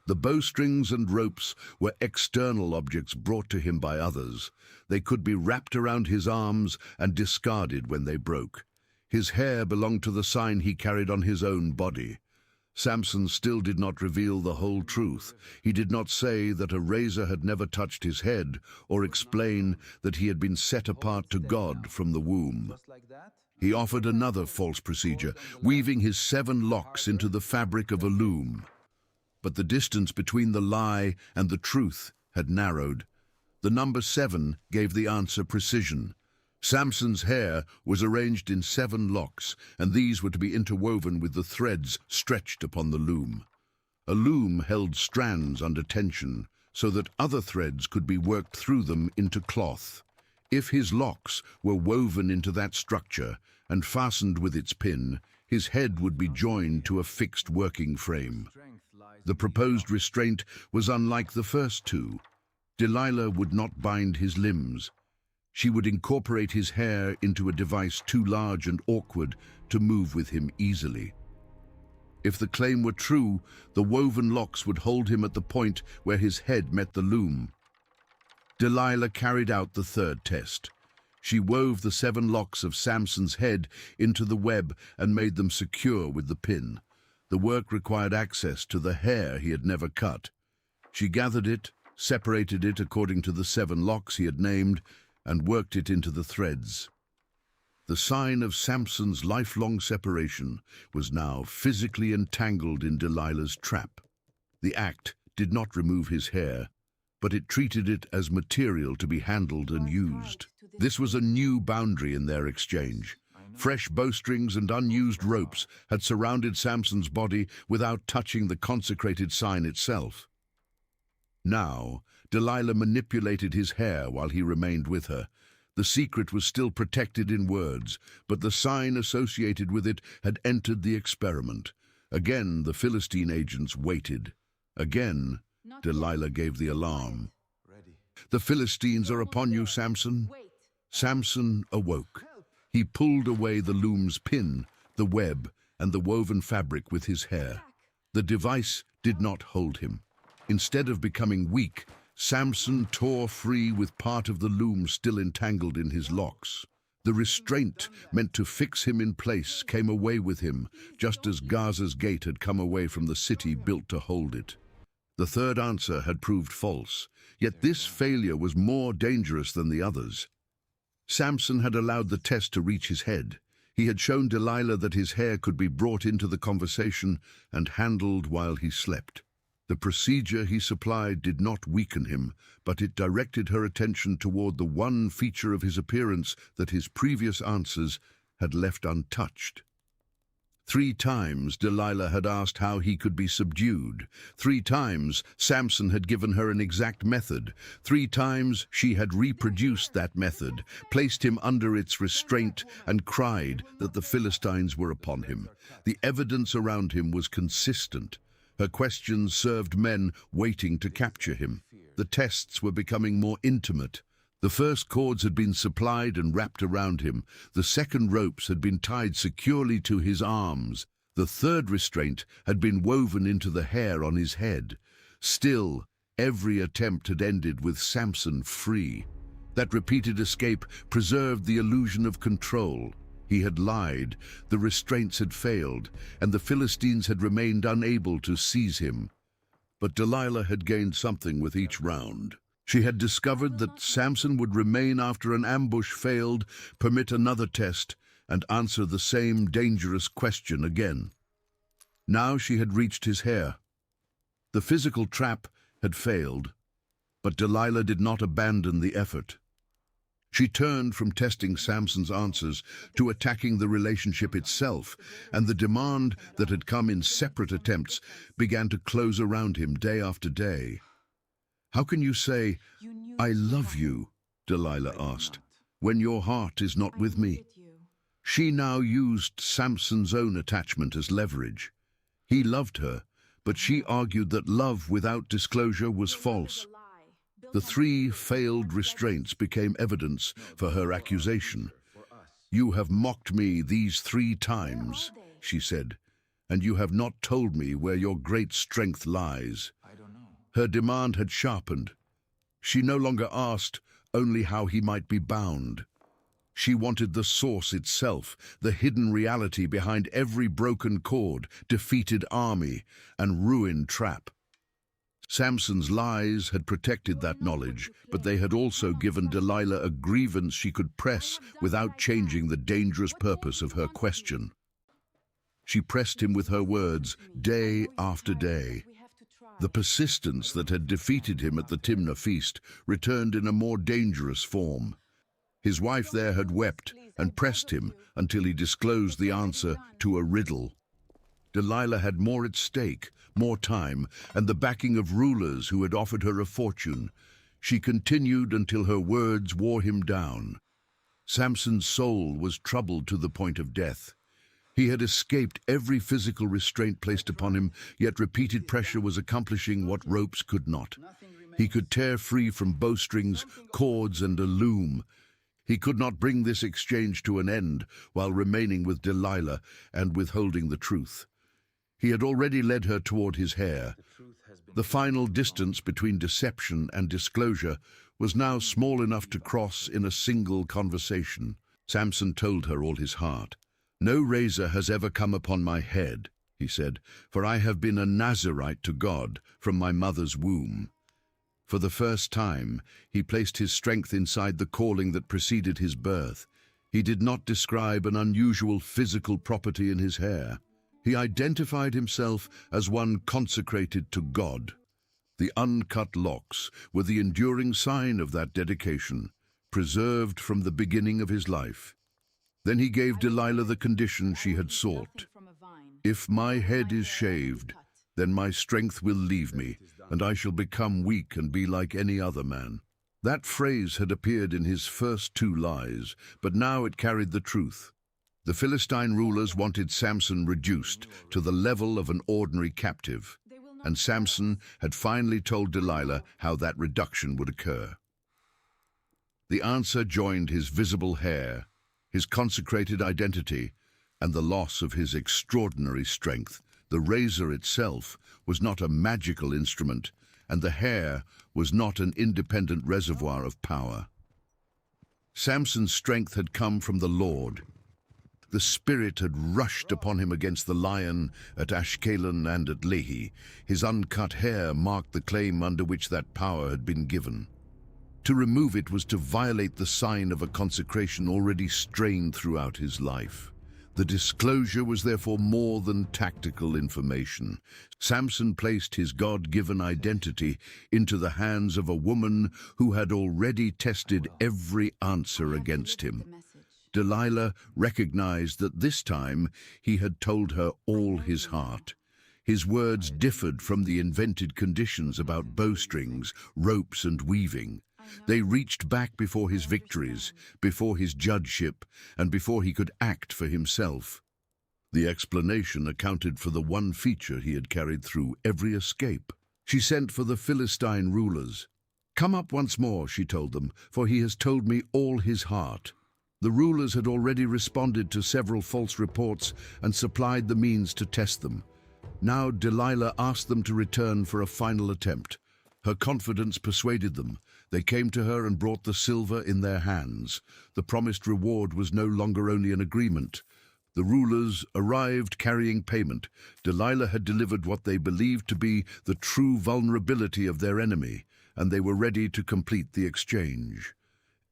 The bowstrings and ropes were external objects brought to him by others. They could be wrapped around his arms and discarded when they broke. His hair belonged to the sign he carried on his own body. Samson still did not reveal the whole truth. He did not say that a razor had never touched his head, or explain that he had been set apart to God from the womb. He offered another false procedure, weaving his 7 locks into the fabric of a loom. But the distance between the lie and the truth had narrowed. The number 7 gave the answer precision. Samson's hair was arranged in 7 locks, and these were to be interwoven with the threads stretched upon the loom. A loom held strands under tension, so that other threads could be worked through them into cloth. If his locks were woven into that structure and fastened with its pin, his head would be joined to a fixed working frame. The proposed restraint was unlike the first 2. Delilah would not bind his limbs. She would incorporate his hair into a device too large and awkward to move with him easily. If the claim were true, the woven locks would hold him at the point where his head met the loom. Delilah carried out the third test. She wove the 7 locks of Samson's head into the web and made them secure with the pin. The work required access to the hair he had never cut. She gathered it, separated it according to the 7 locks he had named, and worked it into the threads. The sign of Samson's lifelong separation was now physically entangled in Delilah's trap. The act did not remove his hair, but it treated it as material to be handled and used. This was a new boundary in their exchange. Fresh bowstrings and unused ropes had surrounded Samson's body without touching the consecrated sign itself. Now, Delilah manipulated his hair while he remained with her. The secret was still protected in words, but the sign associated with it had entered the experiment. Again, the Philistine agents waited. Again, Delilah gave the alarm. "The Philistines are upon you, Samson." Samson awoke. He pulled away the loom's pin, the web, and the woven fabric with his hair. The device did not hold him. Instead of becoming weak, Samson tore free with part of the loom still entangled in his locks. The restraint meant to fix him in place came away with him, just as Gaza's gate had come away from the city built to hold it. The third answer had proved false, yet this failure was more dangerous than the others. Samson had allowed the test to reach his head. He had shown Delilah that his hair could be brought into the conversation and handled while he slept. The procedure he supplied did not weaken him, but it directed her attention toward the one feature of his appearance that his previous answers had left untouched. 3 times Delilah had asked how he could be subdued. 3 times Samson had given her an exact method. 3 times she had reproduced that method, placed him under its restraint, and cried that the Philistines were upon him. The evidence around him was consistent. Her questions served men waiting to capture him. The tests were becoming more intimate. The first cords had been supplied and wrapped around him. The second ropes had been tied securely to his arms. The third restraint had been woven into the hair on his head. Still, every attempt had ended with Samson free. That repeated escape preserved the illusion of control. He had lied, the restraints had failed, and the Philistines had remained unable to seize him. But Delilah had gained something with each round. She had discovered that Samson would remain after an ambush failed, permit another test, and answer the same dangerous question again. Now she had reached his hair. The physical trap had failed, but Delilah did not abandon the effort. She turned from testing Samson's answers to attacking the relationship itself, and the demand that had come in separate attempts began to close around him day after day. "How can you say, 'I love you,'" Delilah asked, "when your heart is not with me?" She now used Samson's own attachment as leverage. He loved her, but she argued that love without disclosure was false. The 3 failed restraints became evidence for her accusation. "You have mocked me these 3 times," she said, "and you have not told me where your great strength lies." Her demand had sharpened. She no longer asked only how he might be bound. She wanted the source itself, the hidden reality behind every broken cord, defeated army, and ruined trap. Samson's lies had protected that knowledge, but they had also given Delilah a grievance she could press without changing the dangerous purpose of her question. She pressed him with her words day after day. The persistence that had defeated him at the Timnah feast returned in a more dangerous form. His wife there had wept and pressed him until he disclosed the answer to a riddle. Delilah had more at stake, more time, and the backing of rulers who had offered her a fortune. She continued until her words wore him down. Samson's soul was troubled to the point of death. He had escaped every physical restraint placed upon him, yet repeated pressure was accomplishing what ropes could not. He could tear free from bowstrings, cords, and a loom. He could not bring this exchange to an end while remaining with Delilah and withholding the truth. He had already led her toward his hair. The final distance between deception and disclosure was now small enough to cross in a single conversation. Samson told her all his heart. "No razor has ever come upon my head," he said, "for I have been a Nazirite to God from my mother's womb." For the first time, he placed his strength inside the calling that preceded his birth. He did not describe an unusual physical property in his hair. He identified himself as one consecrated to God. The uncut locks were the enduring sign of that dedication, preserved from the beginning of his life. Then he gave Delilah the condition she had sought. "If my head is shaved, then my strength will leave me, and I shall become weak and be like any other man." That phrase had appeared in his first 2 lies, but now it carried the truth. The Philistine rulers wanted Samson reduced to the level of an ordinary captive, and Samson had finally told Delilah how that reduction would occur. The answer joined his visible hair, his consecrated identity, and the loss of his extraordinary strength. The razor itself was not a magical instrument, and the hair was not an independent reservoir of power. Samson's strength had come from the Lord. The Spirit had rushed upon him against the lion at Ashkelon and at Lehi. His uncut hair marked the claim under which that power had been given. To remove it was to violate the sign of a consecration already strained throughout his life. The disclosure was therefore more than tactical information. Samson placed his God-given identity into the hands of a woman who had already tested every answer against him. Delilah recognized that this time he had told her all his heart. His words differed from the invented conditions about bowstrings, ropes, and weaving. They reached back before his victories, before his judgeship, and before he could act for himself. The explanation accounted for the one feature he had carried through every escape. She sent for the Philistine rulers. "Come up once more," she told them, "for he has told me all his heart." The rulers had already responded to several false reports and supplied the means to test them. Now Delilah asked them to return for a final attempt. Her confidence persuaded them. They came to her and brought the silver in their hands. The promised reward was no longer only an agreement. The rulers arrived carrying payment. Delilah had delivered what they believed to be the true vulnerability of their enemy, and they were ready to complete the exchange.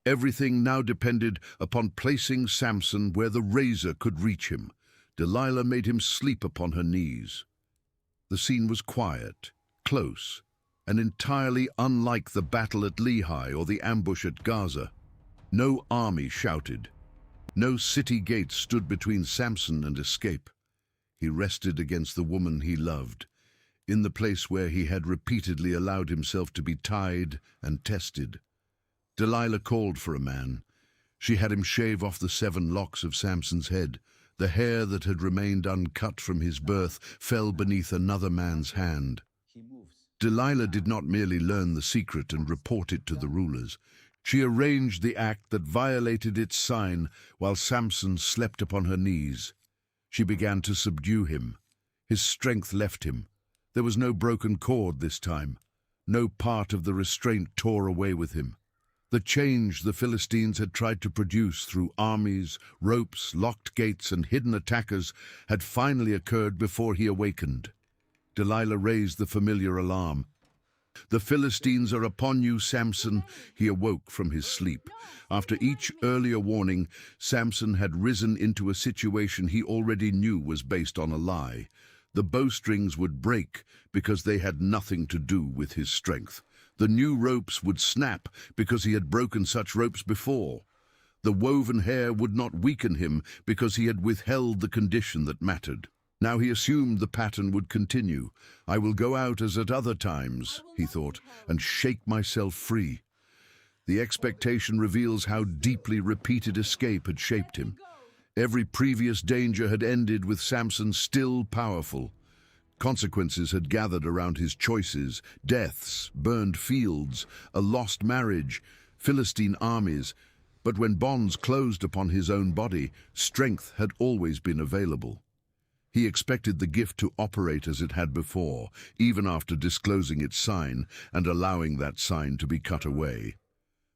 Everything now depended upon placing Samson where the razor could reach him. Delilah made him sleep upon her knees. The scene was quiet, close, and entirely unlike the battle at Lehi or the ambush at Gaza. No army shouted. No city gate stood between Samson and escape. He rested against the woman he loved, in the place where he had repeatedly allowed himself to be tied and tested. Delilah called for a man. She had him shave off the 7 locks of Samson's head. The hair that had remained uncut from his birth fell beneath another man's hand. Delilah did not merely learn the secret and report it to the rulers. She arranged the act that violated its sign while Samson slept upon her knees. She began to subdue him. His strength left him. There was no broken cord this time. No part of the restraint tore away with him. The change the Philistines had tried to produce through armies, ropes, locked gates, and hidden attackers had finally occurred before he awakened. Delilah raised the familiar alarm. "The Philistines are upon you, Samson." He awoke from his sleep. After each earlier warning, Samson had risen into a situation he already knew was based on a lie. The bowstrings would break because they had nothing to do with his strength. The new ropes would snap because he had broken such ropes before. The woven hair would not weaken him because he had withheld the condition that mattered. Now he assumed the pattern would continue. "I will go out as at other times," he thought, "and shake myself free." The expectation reveals how deeply repeated escape had shaped him. Every previous danger had ended with Samson still powerful. Consequences had gathered around his choices: deaths, burned fields, a lost marriage, Philistine armies. But when bonds closed upon his own body, strength had always been available. He expected the gift to operate as it had before, even after disclosing its sign and allowing that sign to be cut away.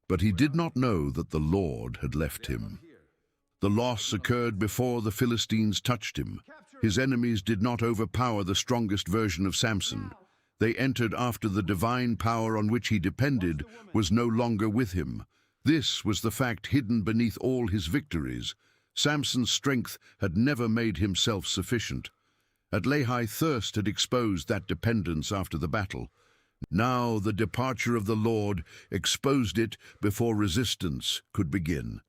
But he did not know that the Lord had left him. The loss occurred before the Philistines touched him. His enemies did not overpower the strongest version of Samson. They entered after the divine power on which he depended was no longer with him. This was the fact hidden beneath all his victories. Samson's strength had never made him self-sufficient. At Lehi, thirst had exposed that dependence after the battle. Now the departure of the Lord exposed it before resistance could begin.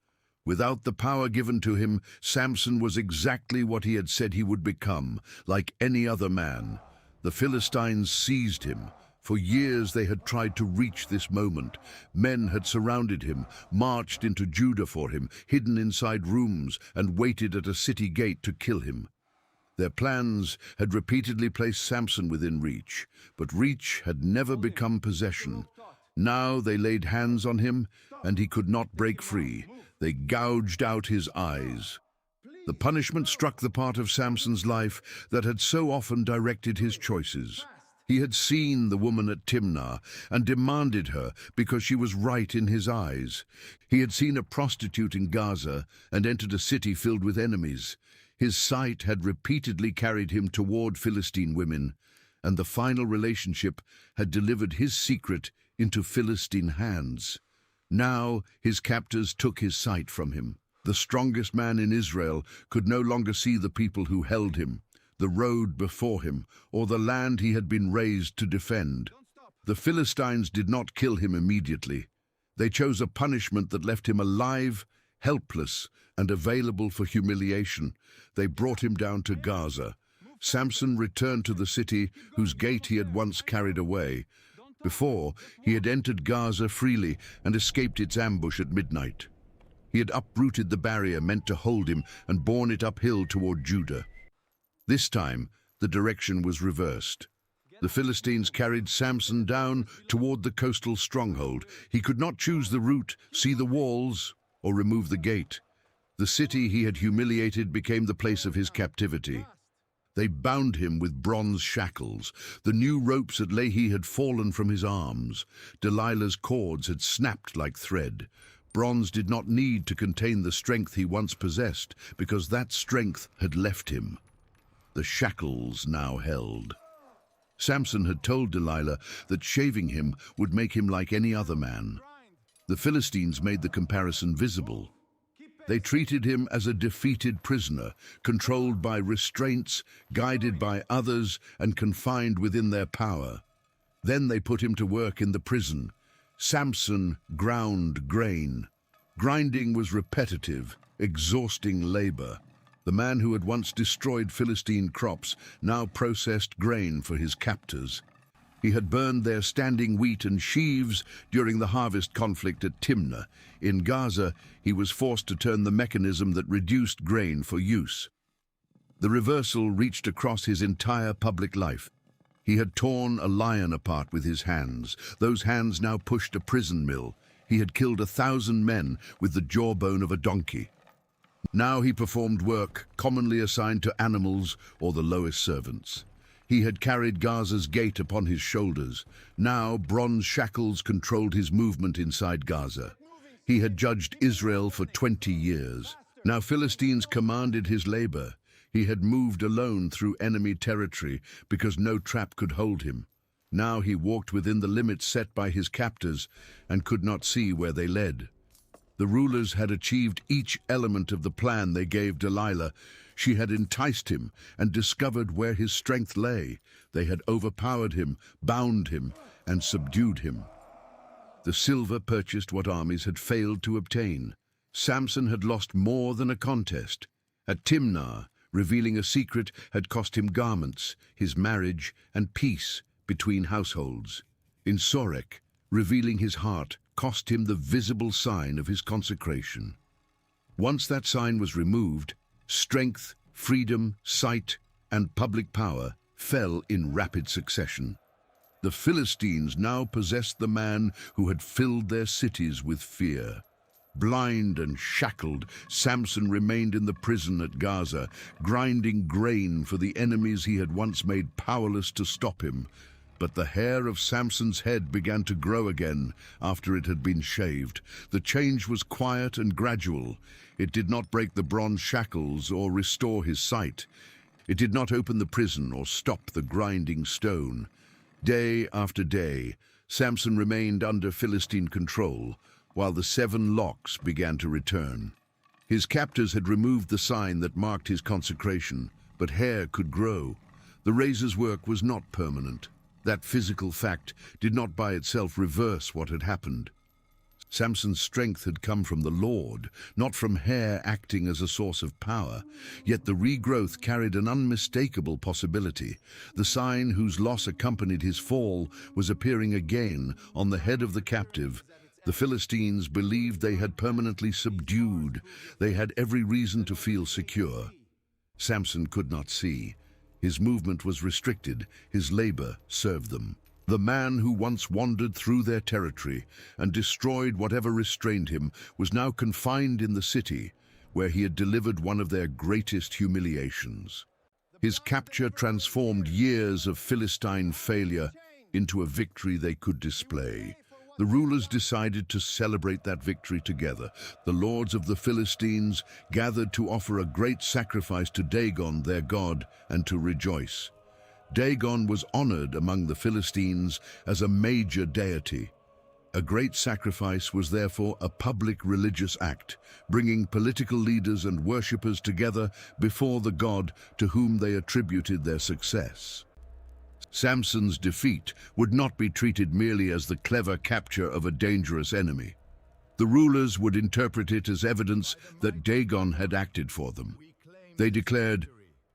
Without the power given to him, Samson was exactly what he had said he would become, like any other man. The Philistines seized him. For years they had tried to reach this moment. Men had surrounded him, marched into Judah for him, hidden inside rooms, and waited at a city gate to kill him. Their plans had repeatedly placed Samson within reach, but reach had never become possession. Now they laid hands on him, and he could not break free. They gouged out his eyes. The punishment struck the part of Samson's life that had so often directed his choices. He had seen the woman at Timnah and demanded her because she was right in his eyes. He had seen a prostitute in Gaza and entered a city filled with enemies. His sight had repeatedly carried him toward Philistine women, and the final relationship had delivered his secret into Philistine hands. Now his captors took his sight from him. The strongest man in Israel could no longer see the people who held him, the road before him, or the land he had been raised to defend. The Philistines did not kill him immediately. They chose a punishment that left him alive, helpless, and available for humiliation. They brought him down to Gaza. Samson returned to the city whose gate he had once carried away. Before, he had entered Gaza freely and escaped its ambush at midnight. He had uprooted the barrier meant to hold him and borne it uphill toward Judah. This time, the direction was reversed. The Philistines carried Samson down toward the coastal stronghold. He could not choose the route, see the walls, or remove the gate. The city he had humiliated became the place of his captivity. They bound him with bronze shackles. The new ropes at Lehi had fallen from his arms. Delilah's cords had snapped like thread. Bronze did not need to contain the strength he once possessed, because that strength had left him. The shackles now held. Samson had told Delilah that shaving him would make him like any other man. The Philistines made the comparison visible. They treated him as a defeated prisoner, controlled by restraints, guided by others, and confined within their power. Then they put him to work in the prison. Samson ground grain. Grinding was repetitive, exhausting labor. The man who had once destroyed Philistine crops now processed grain for his captors. He had burned their standing wheat and sheaves during the harvest conflict at Timnah. In Gaza, he was forced to turn the mechanism that reduced grain for use. The reversal reached across his entire public life. He had torn a lion apart with his hands. Those hands now pushed a prison mill. He had killed 1,000 men with the jawbone of a donkey. Now he performed work commonly assigned to animals or the lowest servants. He had carried Gaza's gate upon his shoulders. Now bronze shackles controlled his movement inside Gaza. He had judged Israel for 20 years. Now Philistines commanded his labor. He had moved alone through enemy territory because no trap could hold him. Now he walked within the limits set by his captors and could not see where they led. The rulers had achieved each element of the plan they gave Delilah. She had enticed him and discovered where his strength lay. They had overpowered him, bound him, and subdued him. The silver purchased what armies had failed to obtain. Samson had lost more than a contest. At Timnah, revealing a secret had cost him garments, his marriage, and peace between households. In Sorek, revealing his heart cost him the visible sign of his consecration. Once that sign was removed, strength, freedom, sight, and public power fell in rapid succession. The Philistines now possessed the man who had filled their cities with fear. Blind and shackled, Samson remained in the prison at Gaza, grinding grain for the enemies he had once made powerless to stop him. But the hair of Samson's head began to grow again after it had been shaved. The change was quiet and gradual. It did not break the bronze shackles or restore his sight. It did not open the prison or stop the grinding stone. Day after day, Samson remained under Philistine control, while the 7 locks began to return. His captors had removed the sign that marked his consecration, but hair could grow. The razor's work was not permanent. That physical fact did not by itself reverse what had happened. Samson's strength had come from the Lord, not from hair acting as a source of power. Yet the regrowth carried an unmistakable possibility. The sign whose loss accompanied his fall was appearing again on the head of the captive. The Philistines believed they had permanently subdued. They had every reason to feel secure. Samson could not see. His movement was restricted, his labor served them. The man who once wandered through their territory and destroyed whatever restrained him was now confined in the city, where he had delivered one of their greatest humiliations. His capture transformed years of Philistine failure into a victory they could display. The rulers decided to celebrate that victory together. The lords of the Philistines gathered to offer a great sacrifice to Dagon, their god, and to rejoice. Dagon was honored among the Philistines as a major deity. A great sacrifice was therefore a public religious act, bringing political leaders and worshippers together before the god to whom they attributed their success. Samson's defeat would not be treated merely as the clever capture of a dangerous enemy. The rulers would interpret it as evidence that Dagon had acted for them. They declared,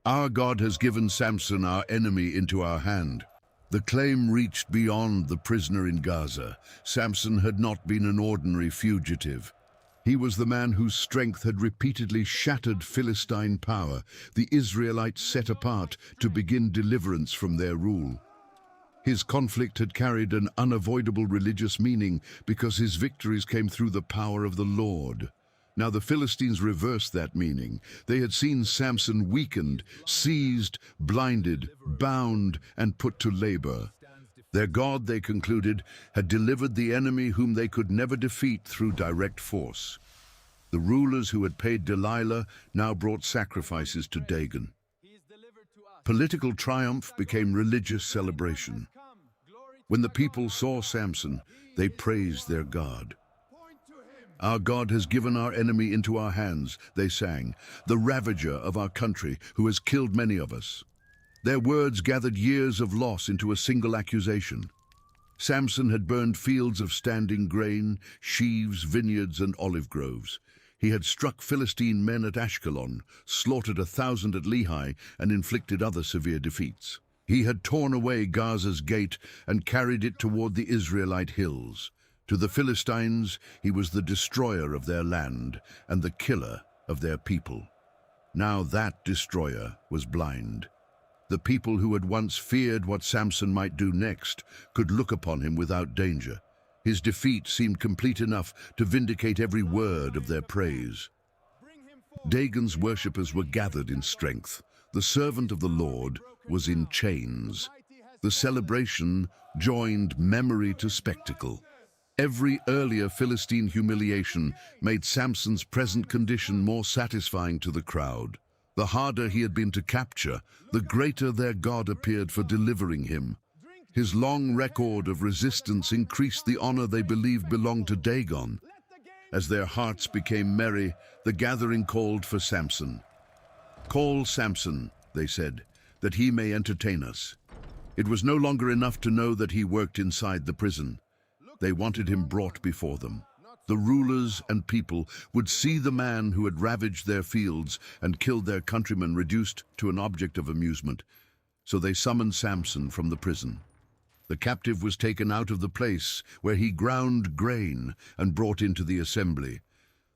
"Our God has given Samson, our enemy, into our hand." The claim reached beyond the prisoner in Gaza. Samson had not been an ordinary fugitive. He was the man whose strength had repeatedly shattered Philistine power, the Israelites set apart to begin deliverance from their rule. His conflict had carried an unavoidable religious meaning because his victories came through the power of the Lord. Now the Philistines reversed that meaning. They had seen Samson weakened, seized, blinded, bound, and put to labor. Their God, they concluded, had delivered the enemy whom they could never defeat through direct force. The rulers who had paid Delilah now brought sacrifices to Dagon. Political triumph became religious celebration. When the people saw Samson, they praised their God. "Our God has given our enemy into our hands," they sang, "the ravager of our country who has killed many of us." Their words gathered years of loss into a single accusation. Samson had burned fields of standing grain, sheaves, vineyards, and olive groves. He had struck Philistine men at Ashkelon, slaughtered 1,000 at Lehi, and inflicted other severe defeats. He had torn away Gaza's gate and carried it toward the Israelite hills. To the Philistines, he was the destroyer of their land and the killer of their people. Now that destroyer was blind. The people who had once feared what Samson might do next could look upon him without danger. His defeat seemed complete enough to vindicate every word of their praise. Dagon's worshippers were gathered in strength. The servant of the Lord was in chains. The celebration joined memory to spectacle. Every earlier Philistine humiliation made Samson's present condition more satisfying to the crowd. The harder he had been to capture, the greater their God appeared for delivering him. His long record of resistance increased the honor they believed belonged to Dagon. As their hearts became merry, the gathering called for Samson. "Call Samson," they said, "that he may entertain us." It was no longer enough to know that he worked inside the prison. They wanted him brought before them. The rulers and people would see the man who had ravaged their fields and killed their countrymen reduced to an object of amusement. So they summoned Samson from the prison. The captive was taken out of the place where he ground grain and brought into the assembly.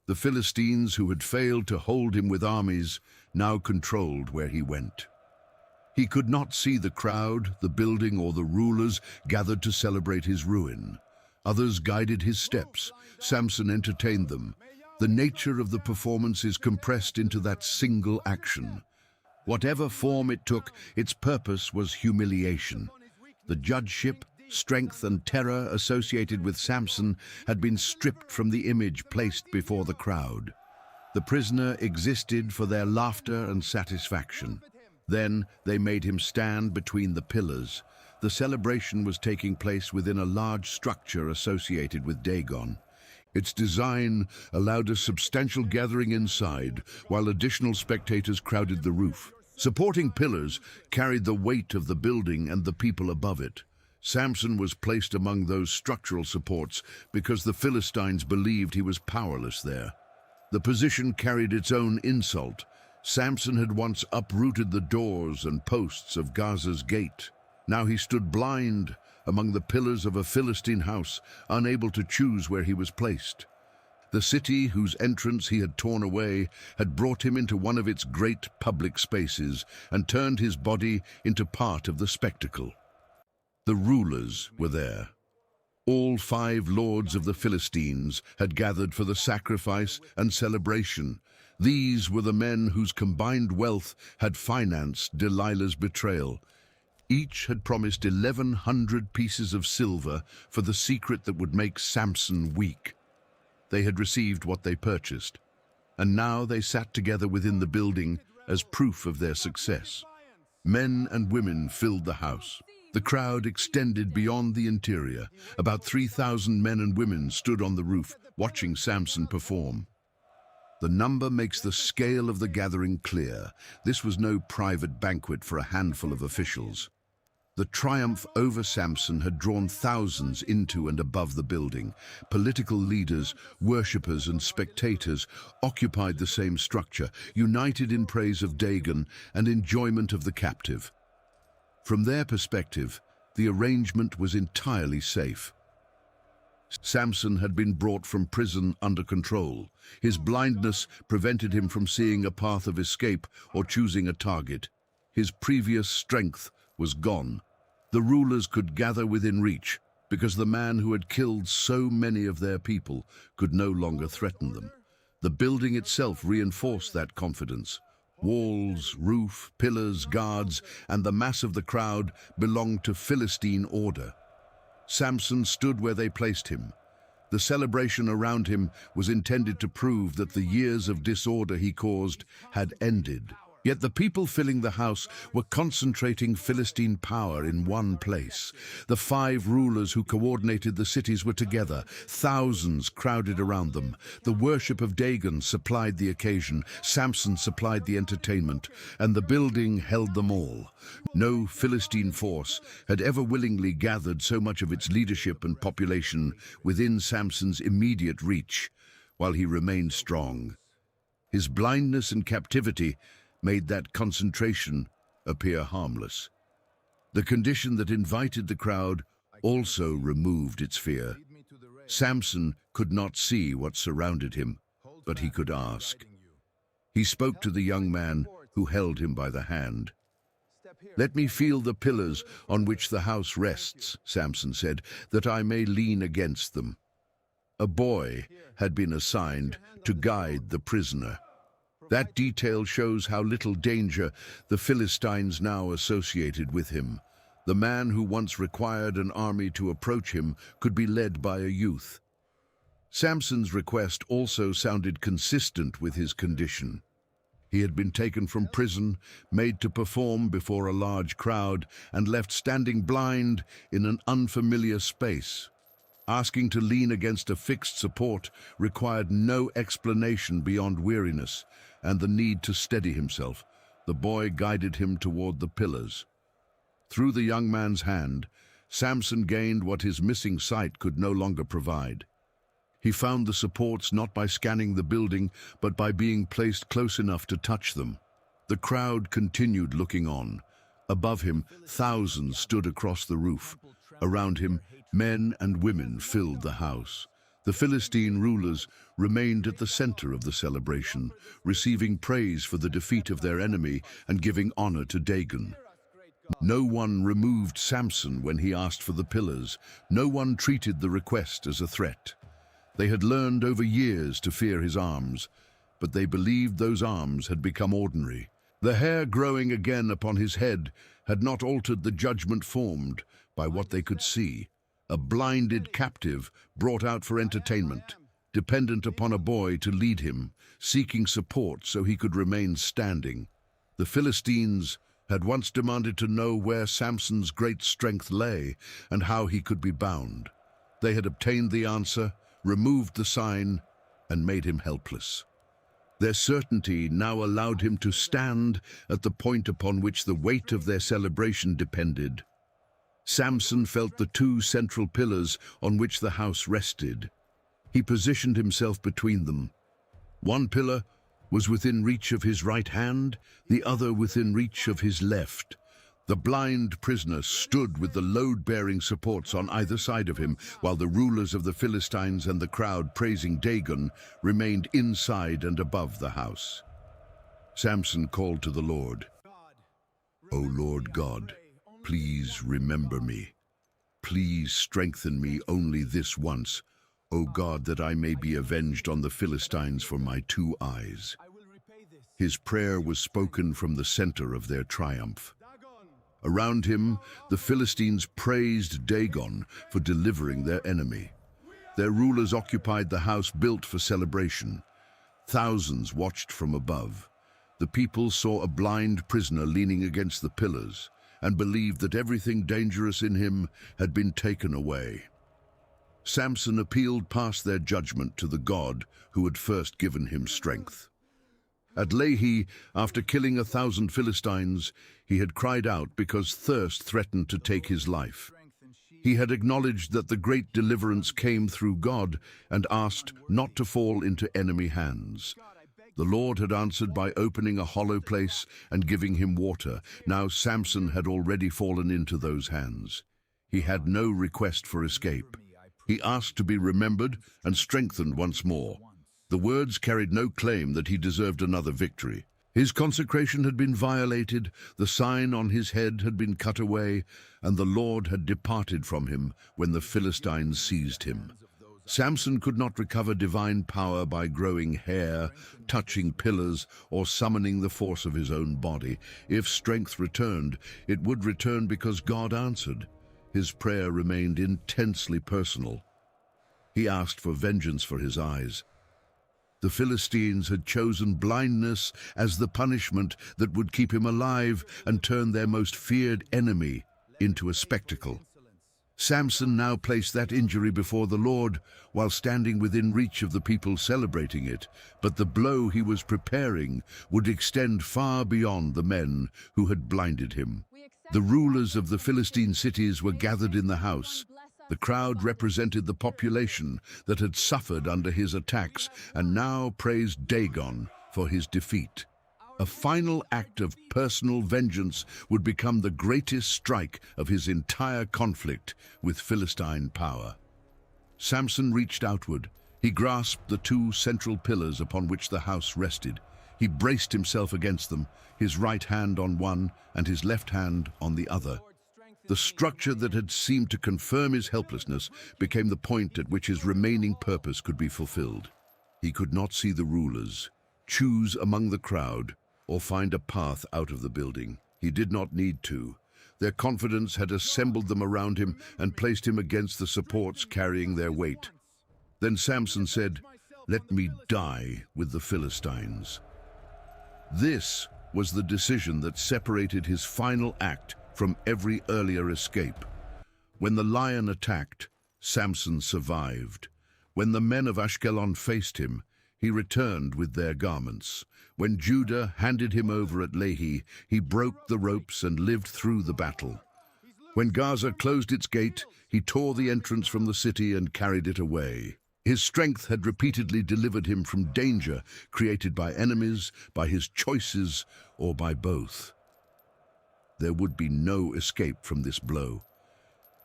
The Philistines, who had failed to hold him with armies, now controlled where he went. He could not see the crowd, the building, or the rulers gathered to celebrate his ruin. Others guided his steps. Samson entertained them. The nature of the performance is compressed into that single action. Whatever form it took, its purpose was humiliation. The judgeship, strength, and terror associated with Samson had been stripped from the image placed before the crowd. The prisoner existed for their laughter and satisfaction. Then they made him stand between the pillars. The celebration was taking place within a large structure associated with Dagon. Its design allowed a substantial gathering inside, while additional spectators crowded the roof. Supporting pillars carried the weight of the building and the people above it. Samson was placed among those structural supports because the Philistines believed he was powerless there. The position carried its own insult. Samson had once uprooted the doors and posts of Gaza's gate. Now he stood blind among the pillars of a Philistine house, unable to choose where he was placed. The city, whose entrance he had torn away, had brought him into one of its great public spaces and turned his body into part of the spectacle. The rulers were there. All 5 lords of the Philistines had gathered for the sacrifice and celebration. These were the men whose combined wealth had financed Delilah's betrayal. Each had promised 1,100 pieces of silver for the secret that would make Samson weak. They had received what they purchased, and now they sat together within the building as proof of their success. Men and women filled the house. The crowd extended beyond the interior. About 3,000 men and women stood on the roof, watching Samson perform. The number makes the scale of the gathering clear. This was no private banquet for a handful of officials. The triumph over Samson had drawn thousands into and above the building. Political leaders, worshippers, and spectators occupied the same structure, united in praise of Dagon and enjoyment of the captive. From their perspective, the arrangement was entirely safe. Samson had been brought from prison under control. His blindness prevented him from seeing a path of escape or choosing a target. His previous strength was gone. The rulers could gather within reach because the man who had killed so many of their people could no longer threaten them. The building itself reinforced that confidence. Walls, roof, pillars, guards, and the mass of the crowd belonged to Philistine order. Samson stood where they placed him. The celebration around him was intended to prove that the years of disorder he caused had ended. Yet the people filling the house were concentrating Philistine power in one place. The 5 rulers who coordinated the cities were together. Thousands crowded around them. The worship of Dagon supplied the occasion, Samson supplied the entertainment, and the building held them all. No Philistine force had ever willingly gathered so much of its leadership and population within Samson's immediate reach, while he remained strong. His blindness and captivity made that concentration appear harmless. The condition that invited the crowd also removed its fear. Samson could not see what surrounded him, but he could ask. He spoke to the young man who held him by the hand. "Let me feel the pillars on which the house rests," Samson said, "that I may lean against them." A boy had been assigned to guide the prisoner. That detail shows how little danger the Philistines now associated with him. The man who once required an army to approach him could be led by a youth. Samson's request also sounded consistent with his condition. He had been taken from prison, made to perform before a large crowd, and left standing blind in an unfamiliar space. Asking to lean against a fixed support required no explanation beyond weariness and the need to steady himself. The boy guided him toward the pillars. Through the young man's hand, Samson gained what his missing sight could no longer provide. He found the supports not by scanning the building, but by being placed close enough to touch them. The crowd continued looking on. Above him, thousands stood across the roof. Around him, men and women filled the house. The Philistine rulers remained at the center of the celebration, receiving praise for the defeat of their enemy and giving honor to Dagon. No one removed Samson when he asked for the pillars. No one treated the request as a threat. They had learned over years to fear his arms, but they believed those arms had become ordinary. The hair growing again upon his head had not altered the judgment formed by what they could see. A blinded captive brought out for entertainment, dependent upon a boy to lead him, seeking support so he could remain standing. The Philistines had once demanded to know where Samson's great strength lay and how he could be bound. They had obtained the answer, removed the sign, and made him helpless. Their certainty now allowed him to stand at the point upon which the weight of their celebration depended. Samson felt the 2 central pillars on which the house rested. He positioned himself between them. One pillar was within reach of his right hand, the other within reach of his left. The blind prisoner stood with the load-bearing supports on either side of him, while the rulers of the Philistines and the crowd praising Dagon remained inside and above the house. Samson called to the Lord, "O Lord God, please remember me. Please strengthen me only this once, O God, that I may be avenged on the Philistines for my 2 eyes." His prayer was spoken from the center of their triumph. Around him, the Philistines praised Dagon for delivering their enemy. Their rulers occupied the house built for celebration. Thousands watched from above. The people saw a blind prisoner leaning against the pillars and believed that everything dangerous in him had been taken away. Samson appealed past their judgment to the God who had first given him strength. At Lehi, after killing 1,000 Philistines, he had cried out because thirst threatened to take his life. He had acknowledged that the great deliverance came through God and asked not to fall into enemy hands. The Lord had answered by opening a hollow place and giving him water. Now Samson had already fallen into those hands. He had no request for escape. He asked to be remembered and strengthened once more. The words carried no claim that he deserved another victory. His consecration had been violated, the sign on his head had been cut away, and the Lord had departed from him when the Philistines seized him. Samson could not recover divine power by growing hair, touching pillars, or summoning the force of his own body. If strength returned, it would return because God answered. His prayer remained intensely personal. He asked for vengeance for his eyes. The Philistines had chosen blindness as the punishment that would keep him alive and turn their most feared enemy into a spectacle. Samson now placed that injury before the Lord while standing within reach of the people celebrating it, but the blow he was preparing would extend far beyond the men who had blinded him. The rulers of the Philistine cities were gathered in the house. The crowd represented the population that had suffered under his attacks and now praised Dagon for his defeat. A final act of personal vengeance would become the greatest strike of his entire conflict with Philistine power. Samson reached outward. He grasped the two central pillars upon which the house rested. He braced himself against them, his right hand on one and his left hand on the other. The structure that had seemed to confirm his helplessness became the point at which his remaining purpose could be fulfilled. He could not see the rulers, choose among the crowd, or find a path out of the building. He did not need to. Their confidence had assembled them around him and placed him against the supports carrying their weight. Then Samson said, "Let me die with the Philistines." This was the decision that separated his final act from every earlier escape. When the lion attacked, Samson survived. When the men of Ashkelon faced him, he returned with their garments. When Judah handed him over at Lehi, he broke the ropes and lived through the battle. When Gaza closed its gate, he tore the entrance from the city and carried it away. His strength had repeatedly delivered him from danger created by enemies, by his choices, or by both. There would be no escape from this blow.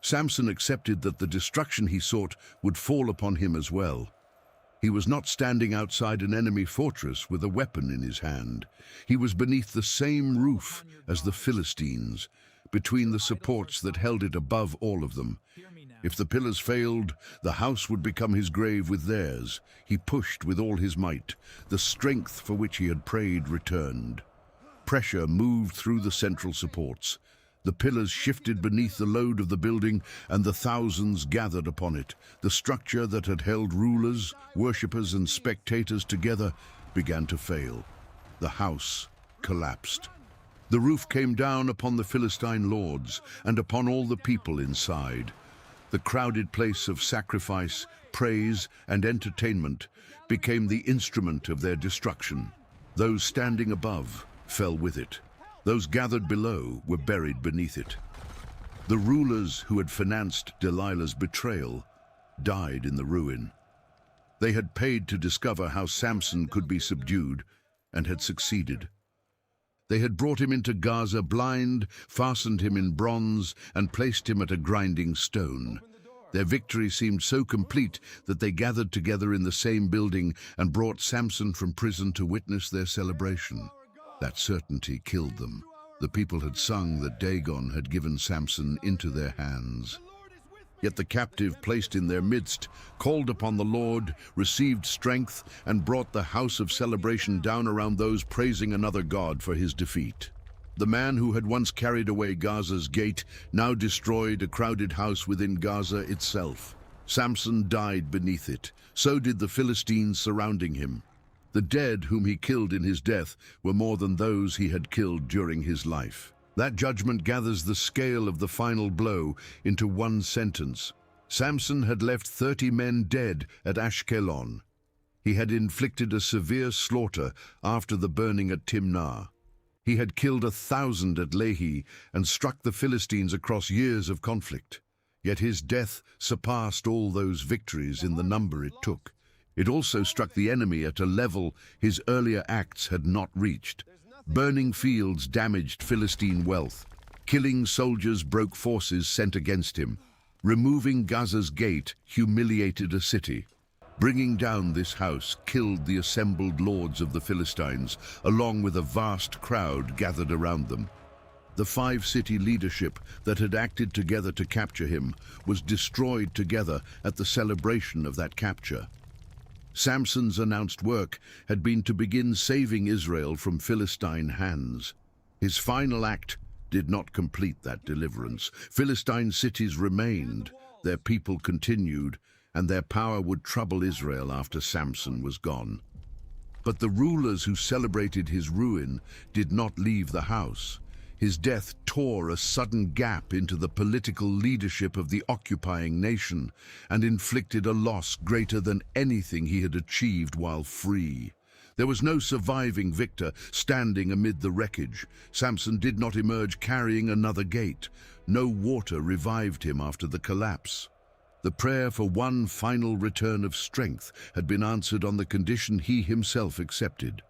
Samson accepted that the destruction he sought would fall upon him as well. He was not standing outside an enemy fortress with a weapon in his hand. He was beneath the same roof as the Philistines, between the supports that held it above all of them. If the pillars failed, the house would become his grave with theirs. He pushed with all his might. The strength for which he had prayed returned. Pressure moved through the central supports. The pillars shifted beneath the load of the building, and the thousands gathered upon it. The structure that had held rulers, worshippers, and spectators together began to fail. The house collapsed. The roof came down upon the Philistine lords and upon all the people inside. The crowded place of sacrifice, praise, and entertainment became the instrument of their destruction. Those standing above fell with it. Those gathered below were buried beneath it. The rulers who had financed Delilah's betrayal died in the ruin. They had paid to discover how Samson could be subdued and had succeeded. They had brought him into Gaza blind, fastened him in bronze, and placed him at a grinding stone. Their victory seemed so complete that they gathered together in the same building and brought Samson from prison to witness their celebration. That certainty killed them. The people had sung that Dagon had given Samson into their hands. Yet the captive placed in their midst called upon the Lord, received strength, and brought the house of celebration down around those praising another god for his defeat. The man who had once carried away Gaza's gate now destroyed a crowded house within Gaza itself. Samson died beneath it. So did the Philistines surrounding him. The dead whom he killed in his death were more than those he had killed during his life. That judgment gathers the scale of the final blow into one sentence. Samson had left 30 men dead at Ashkelon. He had inflicted a severe slaughter after the burning at Timnah. He had killed 1,000 at Lehi and struck the Philistines across years of conflict. Yet his death surpassed all those victories in the number it took. It also struck the enemy at a level his earlier acts had not reached. Burning fields damaged Philistine wealth. Killing soldiers broke forces sent against him. Removing Gaza's gate humiliated a city. Bringing down this house killed the assembled lords of the Philistines, along with a vast crowd gathered around them. The 5-city leadership that had acted together to capture him was destroyed together at the celebration of that capture. Samson's announced work had been to begin saving Israel from Philistine hands. His final act did not complete that deliverance. Philistine cities remained, their people continued, and their power would trouble Israel after Samson was gone. But the rulers who celebrated his ruin did not leave the house. His death tore a sudden gap into the political leadership of the occupying nation and inflicted a loss greater than anything he had achieved while free. There was no surviving victor standing amid the wreckage. Samson did not emerge carrying another gate. No water revived him after the collapse. The prayer for one final return of strength had been answered on the condition he himself accepted.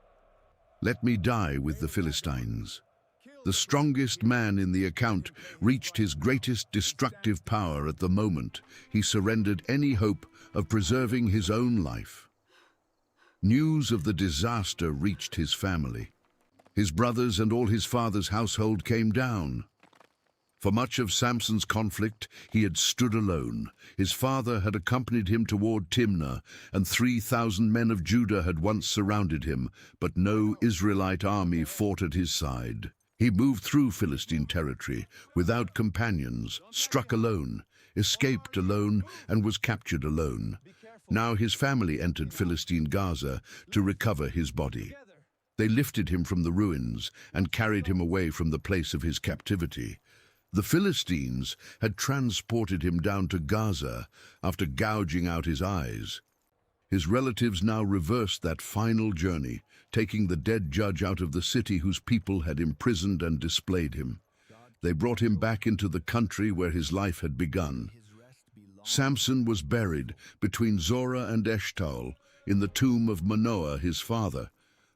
"Let me die with the Philistines." The strongest man in the account reached his greatest destructive power at the moment he surrendered any hope of preserving his own life. News of the disaster reached his family. His brothers and all his father's household came down. For much of Samson's conflict, he had stood alone. His father had accompanied him toward Timnah, and 3,000 men of Judah had once surrounded him, but no Israelite army fought at his side. He moved through Philistine territory without companions, struck alone, escaped alone, and was captured alone. Now his family entered Philistine Gaza to recover his body. They lifted him from the ruins and carried him away from the place of his captivity. The Philistines had transported him down to Gaza after gouging out his eyes. His relatives now reversed that final journey, taking the dead judge out of the city whose people had imprisoned and displayed him. They brought him back into the country where his life had begun. Samson was buried between Zorah and Eshtaol in the tomb of Manoah, his father.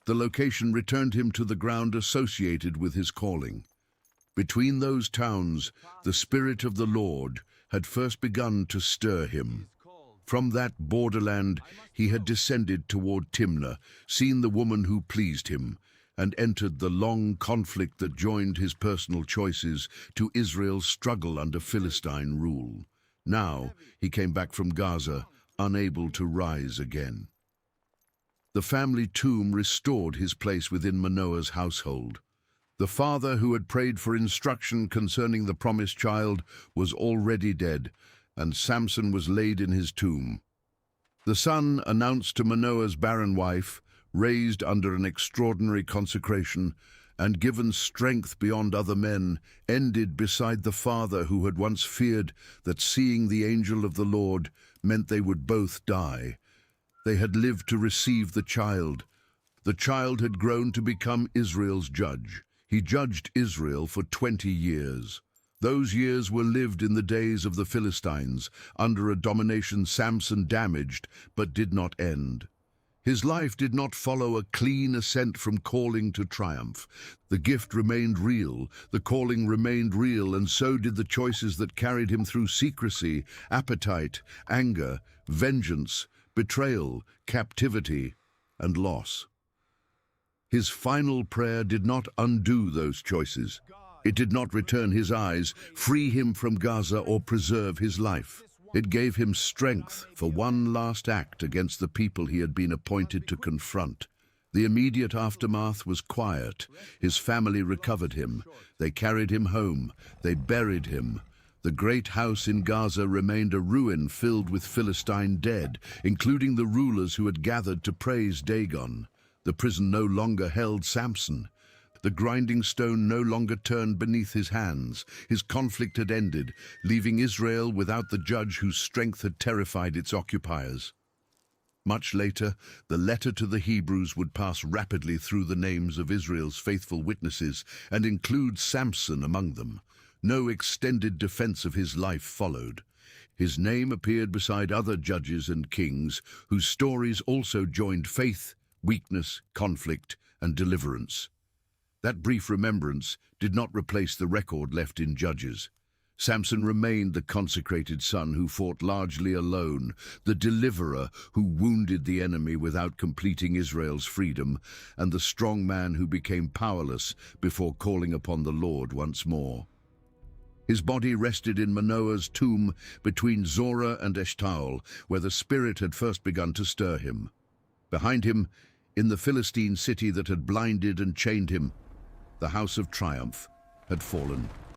The location returned him to the ground associated with his calling. Between those towns, the Spirit of the Lord had first begun to stir him. From that borderland, he had descended toward Timnah, seen the woman who pleased him, and entered the long conflict that joined his personal choices to Israel's struggle under Philistine rule. Now, he came back from Gaza, unable to rise again. The family tomb restored his place within Manoah's household. The father who had prayed for instruction concerning the promised child was already dead, and Samson was laid in his tomb. The son, announced to Manoah's barren wife, raised under an extraordinary consecration, and given strength beyond other men, ended beside the father who had once feared that seeing the angel of the Lord meant they would both die. They had lived to receive the child. The child had grown to become Israel's judge. He judged Israel for 20 years. Those years were lived in the days of the Philistines, under a domination Samson damaged but did not end. His life did not follow a clean ascent from calling to triumph. The gift remained real, the calling remained real, and so did the choices that carried him through secrecy, appetite, anger, vengeance, betrayal, captivity, and loss. His final prayer did not undo those choices. It did not return his eyes, free him from Gaza, or preserve his life. It gave him strength for one last act against the people he had been appointed to confront. The immediate aftermath was quiet. His family recovered him. They carried him home. They buried him. The great house in Gaza remained a ruin filled with Philistine dead, including the rulers who had gathered to praise Dagon. The prison no longer held Samson. The grinding stone no longer turned beneath his hands. His conflict had ended, leaving Israel without the judge whose strength had terrified its occupiers. Much later, the letter to the Hebrews would pass rapidly through the names of Israel's faithful witnesses and include Samson among them. No extended defense of his life followed. His name appeared beside other judges and kings whose stories also joined faith, weakness, conflict, and deliverance. That brief remembrance did not replace the record left in Judges. Samson remained the consecrated son who fought largely alone, the deliverer who wounded the enemy without completing Israel's freedom, and the strong man who became powerless before calling upon the Lord once more. His body rested in Manoah's tomb between Zorah and Eshtaol, where the spirit had first begun to stir him. Behind him, in the Philistine city that had blinded and chained him, the house of triumph had fallen.